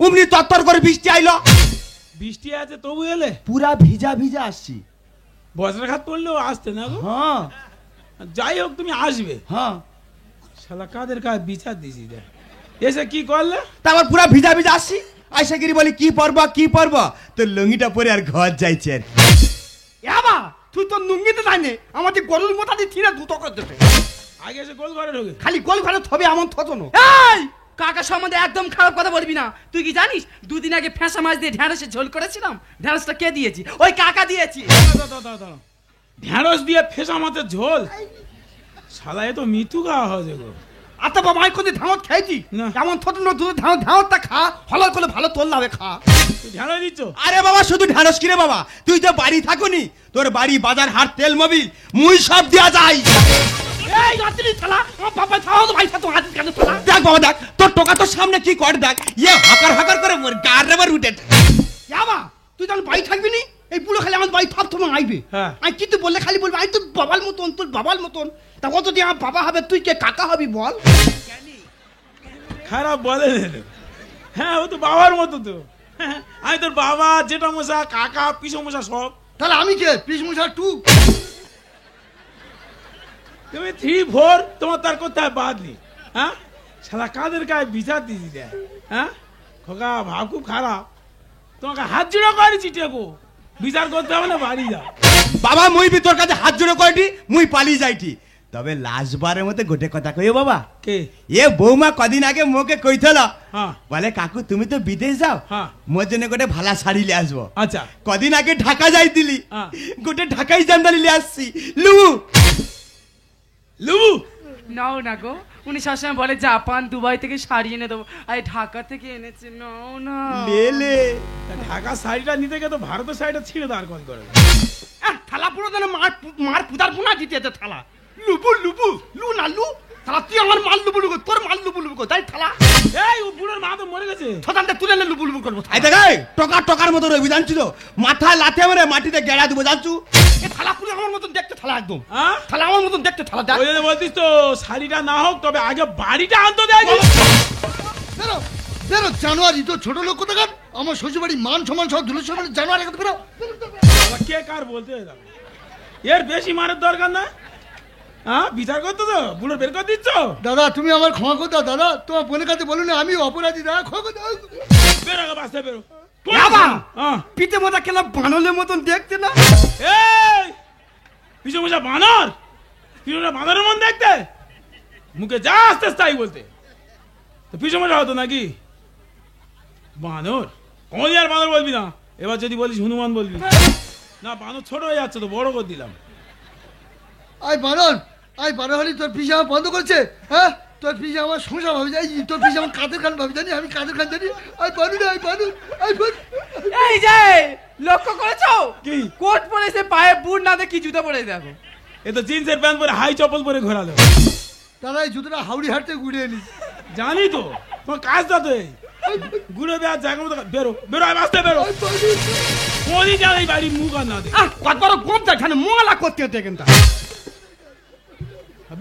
অমনি তত্তর করে বৃষ্টি আইলো। বৃষ্টি আছে তবু এলে? পুরা ভিজা ভিজা আসছি। বজ্রাঘাত পড়লেও আসতে না গো? হ্যাঁ যাই হোক তুমি আসবে। হ্যাঁ শালা কাদের কাছে বিচার দিছি দেখ, এসে কি করলে? তারপর পুরা ভিজা ভিজা আসছি, আইসা গিরি বলি কি পরবা কি পরবা, তোর লুঙ্গিটা পরে আর ঘর যাইছে। এবা তুই তোর নুঙ্গিতে জানে আমাদের গরুর মোটা দিয়ে ছিঁড়ে দুটো করে দেবে। আগে এসে গোল ঘরে ঢোকে, খালি গোল ঘরে থবে এমন থতো না। এই কাকা সম্বন্ধে একদম খারাপ কথা বলবি না। তুই কি জানিস দুদিন আগে ফেঁসা মাছ দিয়ে ঢেঁড়সের ঝোল করেছিলাম, ঢেঁড়সটা কে দিয়েছি? ওই কাকা দিয়েছি। ঢেঁড়স দিয়ে ফেঁসা মাছের ঝোল? শালা এ তো মৃত্যু খাওয়া হয়েছে গো। আচ্ছা বাবা, আমি কোনদিন ঢাঁড়স খাইছি? এমন থতো না, দুধ ঢাঁড়সটা খা, হলার করে ভালো তোল নাবে খা। ঢেঁড়স দিচ্ছ? আরে বাবা শুধু ঢেঁড়স কিরে বাবা, তুই তো বাড়ি থাকুনি, তোর বাড়ি বাজার হাট তেল মোবিল মুই সব দিয়া যাই। এই রাত্রি শালা আমার বাবা খাওয়া তো ভাই তো হাত কেন শালা? দেখ বাবা দেখ, তোর টোকা তোর সামনে কি করে দেখ, ইয়ে হাকার হাকার করে মোর গার রেবার উঠে। যাবা তুই তখন বাড়ি থাকবি নি, এই পুরো খালি আমার বাড়ি সব তোমার আইবে। আমি কিন্তু বললে খালি বলবি আই তোর বাবার মতন, তোর বাবার মতন। তা কত দিয়ে আমার বাবা হবে, তুই কে কাকা হবি বল? খারাপ বলে? হ্যাঁ ও তো বাবার মতো তো। আমি তোর বাবা, জেঠা মশা, কাকা, পিসো মশা সব। তাহলে আমি কে? পিস মশা টু। তুমি 3, 4 তোমার তার কোথায় বাদ নি? হ্যাঁ শালা কাদের গায়ে বিচার দিছি দেখ। হ্যাঁ খোকা ভাব খুব খারাপ, তোমাকে হাত জোড়া করেছি টেকো, বিচার করতে হবে না, বাড়ি যা। বাবা মুই বি তোর কাছে হাত জোড়ো কয়টি, মুই পালিয়ে যাইটি। তবে লাস্টবারের মতো গোটে কথা কইও বাবা, কে? এ বৌমা কদিন আগে মোকে কইছিল, বলে কাকু তুমি তো বিদেশ যাও, মোর জন্য গোটে ভালা শাড়ি লিয়ে আসবো। আচ্ছা কদিন আগে ঢাকা যাই দিলি, গোটে ঢাকাই জামদানি লিয়ে আসছি। লুবু লুবু নাও না গো, উনি সবসময় বলে জাপান দুবাই থেকে শাড়ি এনে দেবো, আর ঢাকা থেকে এনেছে। নাও না লেলে, ঢাকা শাড়িটা নিতে গিয়ে তো ভারতের শাড়িটা ছিঁড়ে দাঁড় কল করে। থালা পুরো যেন মার পুতার পুনা দিতে থালা। লুবু লুবু লু না লু থালা, তুই আমার মাল লুবু লুবু, তোর মাল লুবু লুবু তাই থালা। এই ও বুড়োর মা তো মরে গেছে, ছদানটা তুলে লুবু লুবু করবো। আই দেখ টকা টকার মতো রবি জানছি তো, মাথায় লাথে মেরে মাটিতে গেড়া দেবো জানছু। এ থালা পুরো আমার মতন দেখতে থালা, একদম থালা আমার মতন দেখতে থালা। ওই জন্য বলতিস তো শাড়িটা না হোক, তবে আগে বাড়িটা আনতে দেয়। বেরো বেরো জানুয়ারি তো ছোট লোক কোথাকার, আমার শ্বশুরবাড়ি মান সমান সব ধুলো সব জানুয়ারি বেরো। কে কার বলতে এর বেশি মারের দরকার না। হ্যাঁ বিচার করতো তো বুড়ো বের করে দিচ্ছ। দাদা তুমি আমার ক্ষমা করে দাও দাদা, তোমার বোনের কাছে বলুন আমি অপরাধী দাদা, ক্ষমা করে দাও। বেরো আগে বাঁচতে বেরো। বাবা পিঠে মোটা খেলা বানলের মতন দেখতে না। এই পিছু মোছা বানর, পিছু মোছা বানরের মন দেখতে, মুখে যা আসতে তাই বলতে। তো পিছু মোছা হতো নাকি বানর? কোন আর বানর বলবি না, এবার যদি বলিস হনুমান বলবি না। বানর ছোট হয়ে যাচ্ছে তো বড় করে দিলাম। আই বানর হলি তোর পিসে আমার বন্ধ করছে। হ্যাঁ তোর পিসে আমার সংসার ভাবি জানি, তোর পিসে আমার কাদের খান ভাবি জানি, আমি কাদের খান জানি। আই বানু রে আই বানু আই বানু। এই যে লক্ষ্য করেছো কি কোট পরেছে, পায়ে বুট না দেখি জুতো পরে দেখো। এ তো জিন্সের প্যান্ট পরে হাই চপ্পল পরে ঘোরালো। দাদা এই জুতোটা হাওড়ি হাট থেকে ঘুরে এলি। জানি তো তোমার কাজটা তো এই ঘুরে বেড়া জায়গা মতো। বেরো বেরো আসতে বেরো। কোনই জায়গায় বাড়ি মুখ আর না দে। কত বড় কমটা এখানে মোলা করতে হতে কিন্তু।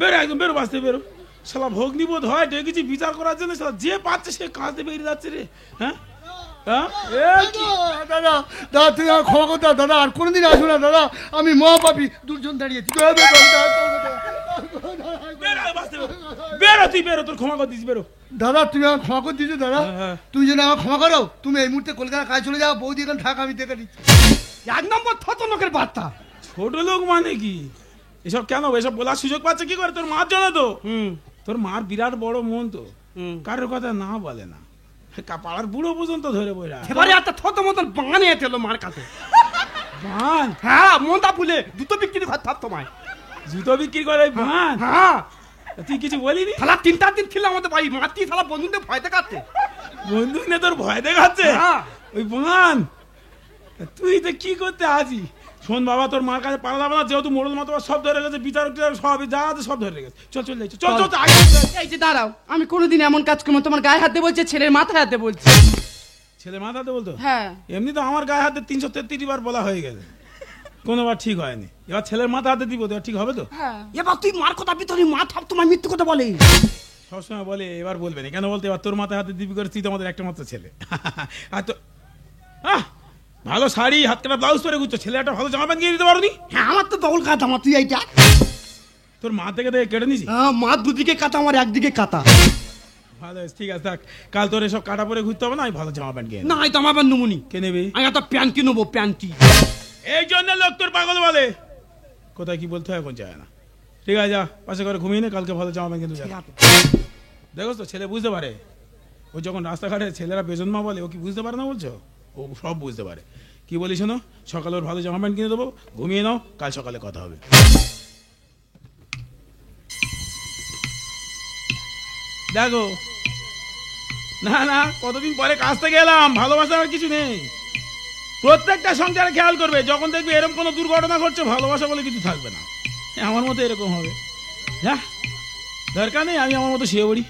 বেরো একদম বেরো বাঁচতে বেরো। শালা ভগ্নিবোধ হয় ডেকেছি বিচার করার জন্য, শালা যে পাচ্ছে সে কাজতে বেরিয়ে যাচ্ছে রে। হ্যাঁ দাদা দাদা তুই আমার ক্ষমা করে দাও দাদা, আর কোনোদিন আসবো না দাদা, আমি মহাপাপী। দুজন দাঁড়িয়েছি। বেরো তুই বেরো, তোর ক্ষমা করে দিস বেরো। দাদা তুমি আমার ক্ষমা করে দিয়েছো দাদা, তুমি যদি আমার ক্ষমা করো তুমি এই মুহূর্তে কলকাতা কাজ চলে যাও, বৌদি এখানে থাক, আমি দেখে দিচ্ছি। 1 নম্বর ছোট লোকের বার্তা। ছোট লোক মানে কি? এসব কেন এসব বলার সুযোগ পাচ্ছে কি করে? তোর মার জন্য তো। তোর মার বিরাট বড় মন তো, কারোর কথা না বলে না, পাড়ার বুড়ো পর্যন্ত ধরে বইরা। এবারে একটা ছোট মতন বানিয়ে দিল মার কাছে। বান? হ্যাঁ মনটা ফুলে জুতো বিক্রি করে থাক তোমায়। জুতো বিক্রি করে বান? হ্যাঁ তুই কিছু বলিনি? শালা 3-4 দিন ছিল আমাদের বাড়ি, মাটি শালা বন্ধুদের ভয় দেখাচ্ছে। বন্ধু নে তোর ভয় দেখাচ্ছে? ওই বান তুই তো কি করতে আছি? শোন বাবা, তোর মার কাছে পালা যাবে না, যেহেতু মোড়ল মতো সব ধরে গেছে, বিচারক সব যা আছে সব ধরে গেছে। চল চল যাই, চল চল। এই যে দাঁড়াও, আমি কোনোদিন এমন কাজ করবো তোমার গায়ে হাতে বলছে, ছেলের মাথায় হাতে বলছে। ছেলে মাথাতে বলতো? হ্যাঁ। এমনি তো আমার গায়ে হাতে 333 বার বলা হয়ে গেছে, কোনোবার ঠিক হয়নি। এবার ছেলের মাথা হাতে দিব, এবার ঠিক হবে তো? এবার তুই মার কথা ভিতরে মা থাপ তোমার মৃত্যু কথা বলে সবসময় বলে, এবার বলবে না কেন বলতে? এবার তোর মাথায় হাতে দিবি করে, তুই তো আমাদের একটা মাত্র ছেলে। আর তো ভালো শাড়ি হাত কাটা ব্লাউজ পরে ঘুরছো, ছেলে একটা ভালো জামা প্যান্ট কিনে দিতে পারোনি? হ্যাঁ আমার তো ডবল কাটা, আমার তুই এইটা তোর মা থেকে কেটে নিছি। মা দুদিকে কাটা, আমার একদিকে কাটা। ভালো ঠিক আছে, থাক। কাল তোর এসব কাটা পরে ঘুরতে হবে না, আমি ভালো জামা প্যান্ট কিনে। না জামা প্যান্ট নেবনি। কে নেবে? আমি একটা প্যান্ট কিনবো, প্যান্টি। এই জন্য লোক তোর পাগল বলে, কোথায় কি বলতে হয় এখন যায় না। ঠিক আছে যা পাশে করে ঘুমিয়ে নে, কালকে ভালো জামা প্যান্ট কিনতে যা। দেখো তো ছেলে বুঝতে পারে, ও যখন রাস্তাঘাটে ছেলেরা বেজন্মা বলে, ও কি বুঝতে পারে না বলছো? ও সব বুঝতে পারে। কি বলিস শোনো, সকালে ওর ভালো জামা প্যান্ট কিনে দেবো, ঘুমিয়ে নাও, কাল সকালে কথা হবে। দেখো না না, কতদিন পরে কাজ থেকে এলাম, ভালোবাসা আর কিছু নেই। প্রত্যেকটা সংসারে খেয়াল করবে, যখন দেখবে এরকম কোনো দুর্ঘটনা ঘটছে, ভালোবাসা বলে কিছু থাকবে না। আমার মতো এরকম হবে, হ্যাঁ দরকার নেই, আমি আমার মতো শুয়ে পড়ি।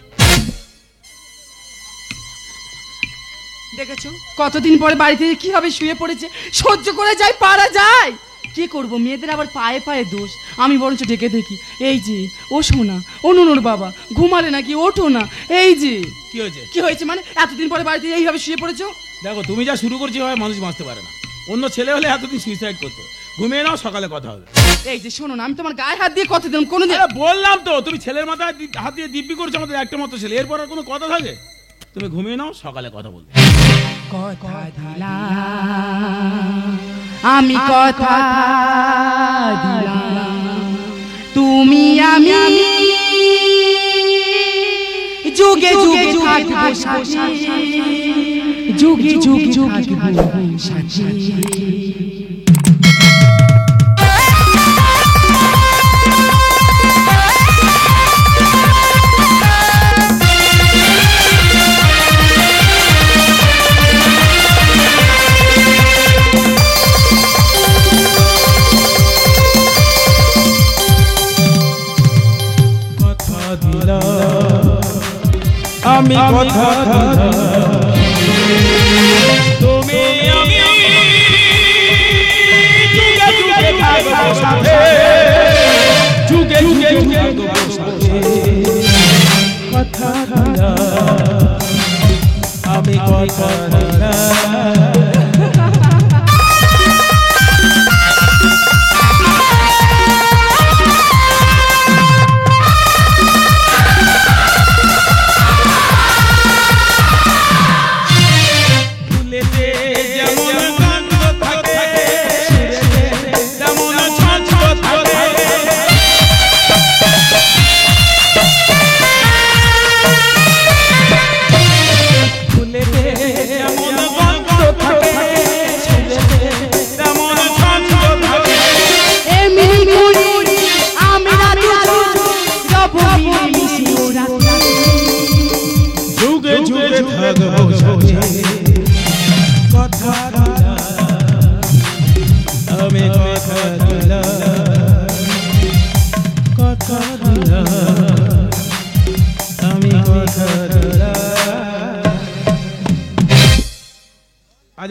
দেখেছো কতদিন পরে বাড়িতে কিভাবে শুয়ে পড়েছে, সহ্য করে যায়, পারা যায় কি করব? মেয়েদের আবার পায়ে পায়ে দোষ, আমি বরঞ্চ ডেকে দেখি। এই যে ও শোনা, ও নুনুর বাবা ঘুমালে নাকি, ওঠো না। এই যে কি হয়েছে? কি হয়েছে মানে এতদিন পরে বাড়িতে এইভাবে শুয়ে পড়েছো? দেখো তুমি যা শুরু করছি হয়, মানুষ বাঁচতে পারে না। অন্য ছেলে হলে এতদিন সুইসাইড করতো। ঘুমিয়ে নাও, সকালে কথা হবে। এই যে শোনো না, আমি তোমার গায়ে হাত দিয়ে কথা দিলাম, কোনোদিন বললাম তো, তুমি ছেলের মাথায় হাত দিয়ে দিব্যি করছো, আমাদের একটা মতো ছেলে, এরপর আর কোনো কথা থাকে? তুমি ঘুমিয়ে নাও, সকালে কথা বলবে। কথা দিলাম আমি, কথা দিলাম তুমি আমি, যুগে যুগে থাকবো সাথী, যুগে যুগে থাকবো সাথী। আমি কথা দিলাম তুমি আমি, যুগে যুগে থাকবো সাথে, যুগে যুগে থাকবো সাথে। কথা দিলাম আমি, কথা দিলাম।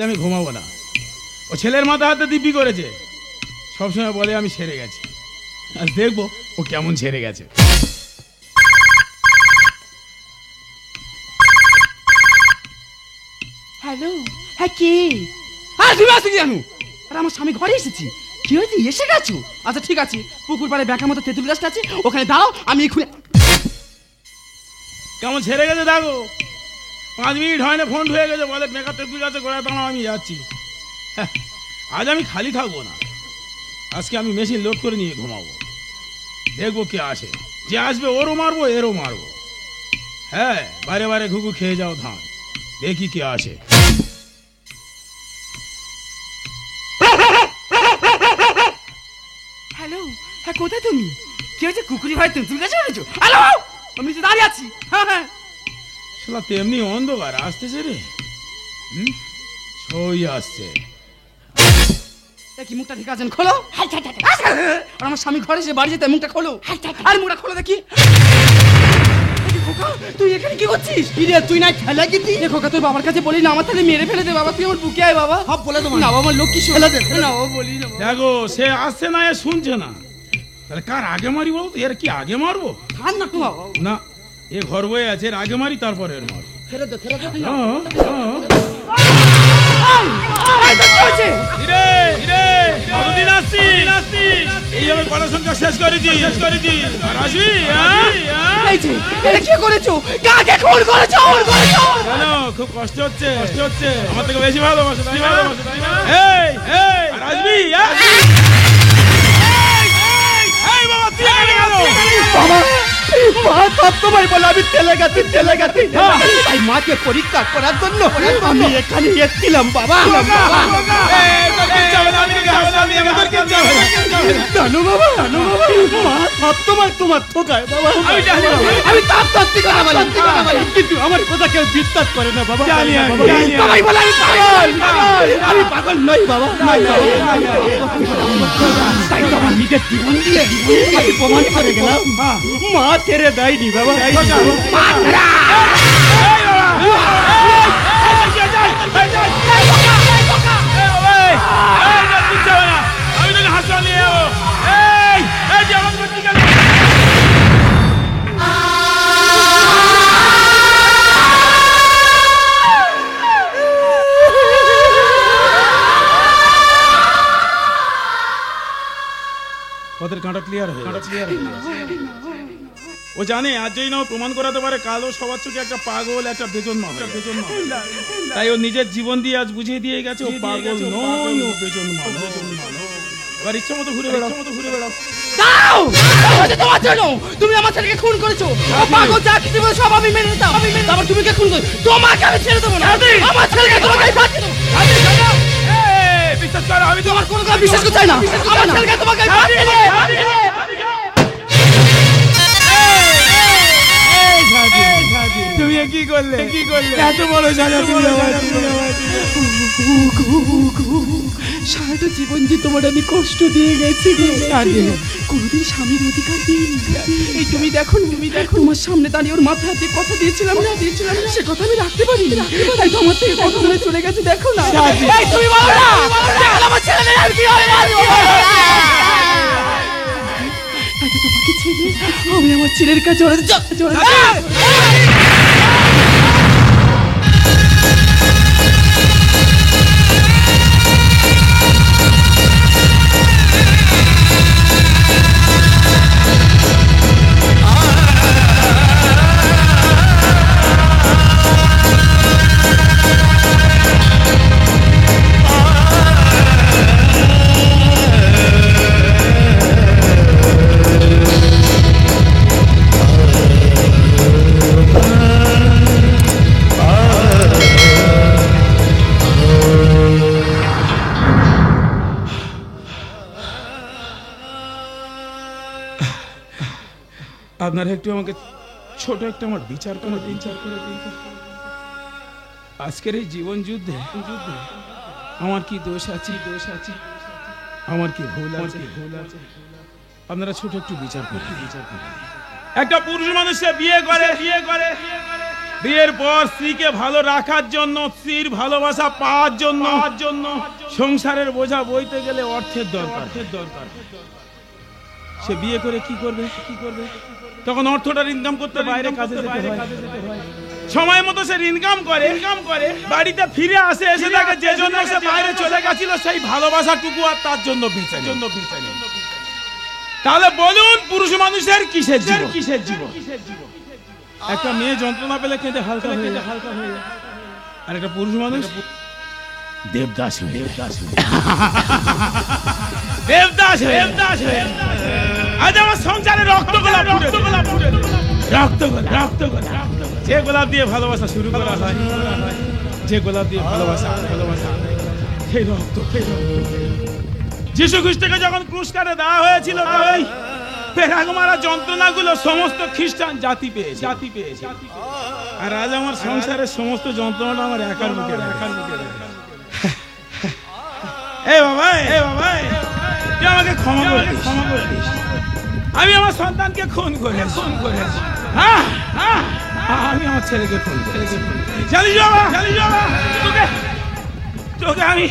আমি ঘুমাবো না। ও ছেলের মাথা হাতে দিব্যি করেছে, সবসময় বলে আমি সেরে গেছি। আজ দেখবো ও কেমন ছেড়ে গেছে। হ্যালো, হ্যাঁ কে? হ্যাঁ তুমি আসতে কি জানো? আরে আমার স্বামী ঘরে এসেছি। কি হয়েছে, এসে গেছো? আচ্ছা ঠিক আছে, পুকুর পাড়ে ব্যাঁকার মতো তেঁতুল গাছটা আছে, ওখানে দাও, আমি এক্ষুনি। কেমন ছেড়ে গেছে দেখো। 5 মিনিট হয় না ফোন হয়ে গেছে, বলে মেকআপ তেঁতুল গাছে গোড়ায় দাঁড়াও, আমি যাচ্ছি। আজ আমি খালি থাকবো না, আজকে আমি মেশিন লোড করে নিয়ে ঘুমাবো। দেখবো কে আসে, যে আসবে ওরও মারবো এরও মারবো। হ্যাঁ, বারে বারে ঘুঘু খেয়ে যাও ধান, দেখি কে আসে। হ্যালো, হ্যাঁ কোথায় তুমি? কি হয়েছে, কুকুরি ভাই তেঁতুল গাছে উঠেছো? হ্যালো, আমি নিচে দাঁড়িয়ে আছি। হ্যাঁ হ্যাঁ, শালা তেমনি অন্ধকার আসতেছে রে। ছই আসছে। দেখি মুখটা ঠিক আছেন, খোলো। আর আমার স্বামী ঘরে এসে বাড়ি যেতে, মুখটা খোলো। আর মুখটা খোলো দেখি। তুই এখানে কি করছিস? তুই না খেলা কি খোকা, তোর বাবার কাছে বলি না, আমার তাহলে মেরে ফেলে দে বাবা, তুই আমার বুকে আয় বাবা। সব বলে দেবো না বাবা, লক্ষ্মী ফেলে দে। না বাবা, বলি না। দেখো সে আসছে না, এ শুনছে না, তাহলে কার আগে মারি বলো? এর কি আগে মারবো? খান না তো বাবা। না, এ ঘর বয়ে আছে, এর আগে মারি তারপরে এর মারবো। ফেলে দে, ফেলে দে। এই আমি পড়াশোনা শেষ করেছি। আর আসবি? কি করেছো? কাকে খুন করেছো? কেন খুব কষ্ট হচ্ছে? আমার থেকে বেশি ভালোবাসো, তাই না? আর আসবি? বাবা তুই এখানে কেন? বাবা, মা সবসময় বলে আমি চলে গেছি। তাই মাকে পরীক্ষা করার জন্য আমি এখানে এসেছিলাম বাবা। জানো বাবা, মা সবসময় তোমার ঠোকায় বাবা। আমি তার সত্যি কথা বলি, কিন্তু আমার কথা কেউ বিশ্বাস করে না বাবা। সবাই বলে আমি পাগল। আমি পাগল নই বাবা। তাই তো আমার নিজের জীবন দিয়ে আমি প্রমাণ করে গেলাম মা ছেড়ে দেয়নি বাবা। আমি তোকে হাসপাতাল নিয়ে যাবো। ওদের কাঁটা ক্লিয়ার হয়ে ও জানে আজ যদি না প্রমাণ করাতে পারে, কাল ও সবার চোখে একটা পাগল, একটা বেজন মা। তাই ও নিজের জীবন দিয়ে আজ বুঝিয়ে দিয়ে গেছে ও পাগল নয়, ও বেজন মা। এবার ইচ্ছা মতো ঘুরে বেড়াও। দাও, তোমার জন্য তুমি আমার ছেলেকে খুন করেছো। পাগল যা কিছু বলে সব আমি মেনে নিতাম, তারপর তুমি কে খুন করেছো? তোমাকে আমি ছেড়ে দেবো না। আমার ছেলেকে তোমাকে ফাঁসি দেবো। বিশ্বাস করো, আমি তোমার কোনো কথা বিশ্বাস করতে চাই না। আমার ছেলেকে তোমাকে ফাঁসি দেবো। তুমি কি করলে? এত বড় সাজা তুমি সারাটা জীবন যে তোমার আমি কষ্ট দিয়ে গেছি, কোনোদিন স্বামীর অধিকার দিইনি। এই তুমি দেখো তোমার সামনে দাঁড়িয়ে ওর মাথায় হাতে কথা দিয়েছিলাম না, সে কথা আমি রাখতে পারি। তাই তো আমার থেকে কথা বলে চলে গেছে। দেখো না, তুমি বলো না আমার ছেলেমেয়ে আর কি হবে? তাই তো তোমাকে ছেড়ে আমি আমার ছেলের কাছে চলে আপনারা একটু আমাকে ছোট একটা আমার বিচার করে দিন। আজকের এই জীবন যুদ্ধে আমার কি দোষ আছে? আমার কি ভুল আছে? আপনারা ছোট একটু বিচার করুন। একটা পুরুষ মানুষকে বিয়ে করে বিয়ের পর স্ত্রীকে ভালো রাখার জন্য, স্ত্রীর ভালোবাসা পাওয়ার জন্য সংসারের বোঝা বইতে গেলে অর্থের দরকার। সে বিয়ে করে কি করবে? তখন অর্থটা ইনকাম করতে বাইরে কাজে যেতে হয়। সময় মতো সে ইনকাম করে বাড়িতে ফিরে আসে, এসে তাকে যে জন্য সে বাইরে চলে গেছিল সেই ভালোবাসাটুকু আর তার জন্য বেঁচে নেই। তাহলে বলুন পুরুষ মানুষের কিসের জীবন? একটা মেয়ে যন্ত্রণা পেলে কেঁদে হালকা হয়ে যায়, আর একটা পুরুষ মানুষ দেবদাস হয়ে আজ আমার সংসারে রক্ত গোলাপ যে গোলাপ দিয়ে ভালোবাসা শুরু করা হয়, যে গোলাপ দিয়ে ভালোবাসা সেই রক্ত। যীশু খ্রিস্টকে যখন ক্রুশ কাটে দেওয়া হয়েছিল, পেরাগমারা যন্ত্রণাগুলো সমস্ত খ্রিস্টান জাতি পেয়েছে। আর আজ আমার সংসারের সমস্ত যন্ত্রণাটা আমার একার মুখে। এ বাবা তুই আমাকে ক্ষমা করতিস। আমি আমার সন্তানকে খুন করেছি। আমি আমার ছেলেকে খুন করেছি। জানিস বাবা, তোকে আমি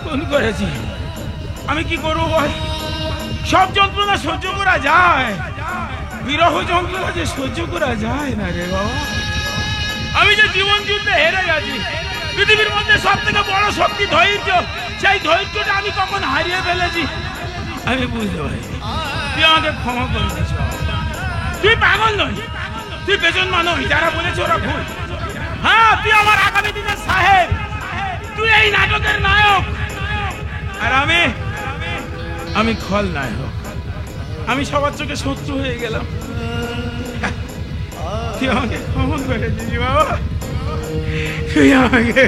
খুন করেছি। আমি কি করবো বল? সব যন্ত্রণা সহ্য করা যায়, বিরহ যন্ত্রণা যে সহ্য করা যায় না রে বাবা। আমি যে জীবন যুদ্ধে হেরে গেছি, পৃথিবীর মধ্যে সব থেকে বড় শক্তি ধৈর্য, সেই ধৈর্যটা আমি কখন হারিয়ে ফেলেছি আমি বুঝতে পারি। তুই আমাকে ক্ষমা করে দিস। তুই পাগল নই, তুই বেজন্মা নই, যারা বলেছে ওরা ভুল। হ্যাঁ, তুই আমার আগামী দিনের সাহেব, তুই এই নাটকের নায়ক, আর আমি খলনায়ক। আমি সবার চোখে শত্রু হয়ে গেলাম। তুই আমাকে ক্ষমা করে দিস বাবা, তুই আমাকে।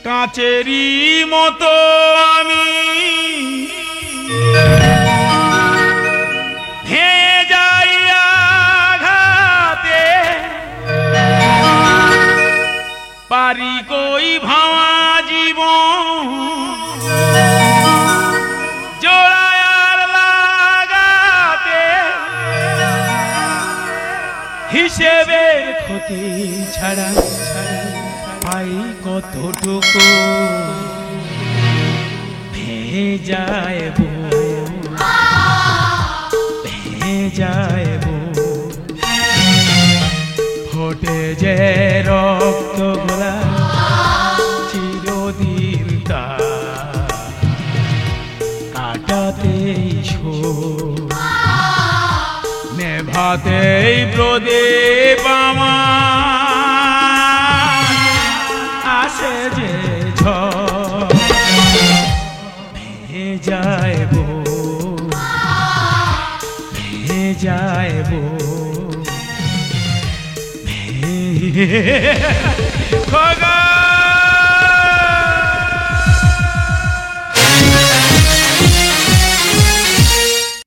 কাঁচেরই মতো আমি ভেঙে যাই আঘাতে, পারি কই ভাঙা জীবন জোড়ায়ার লাগাতে, হিসেবের ক্ষতি ছাড়া পাই কতটুকু ভেঙে যায় ফোটে যে রক্ত গোলা চিরদিন তা কাটাতেই নেভাতেই প্রদীপ আমার আসে যে ভেঙে যাইব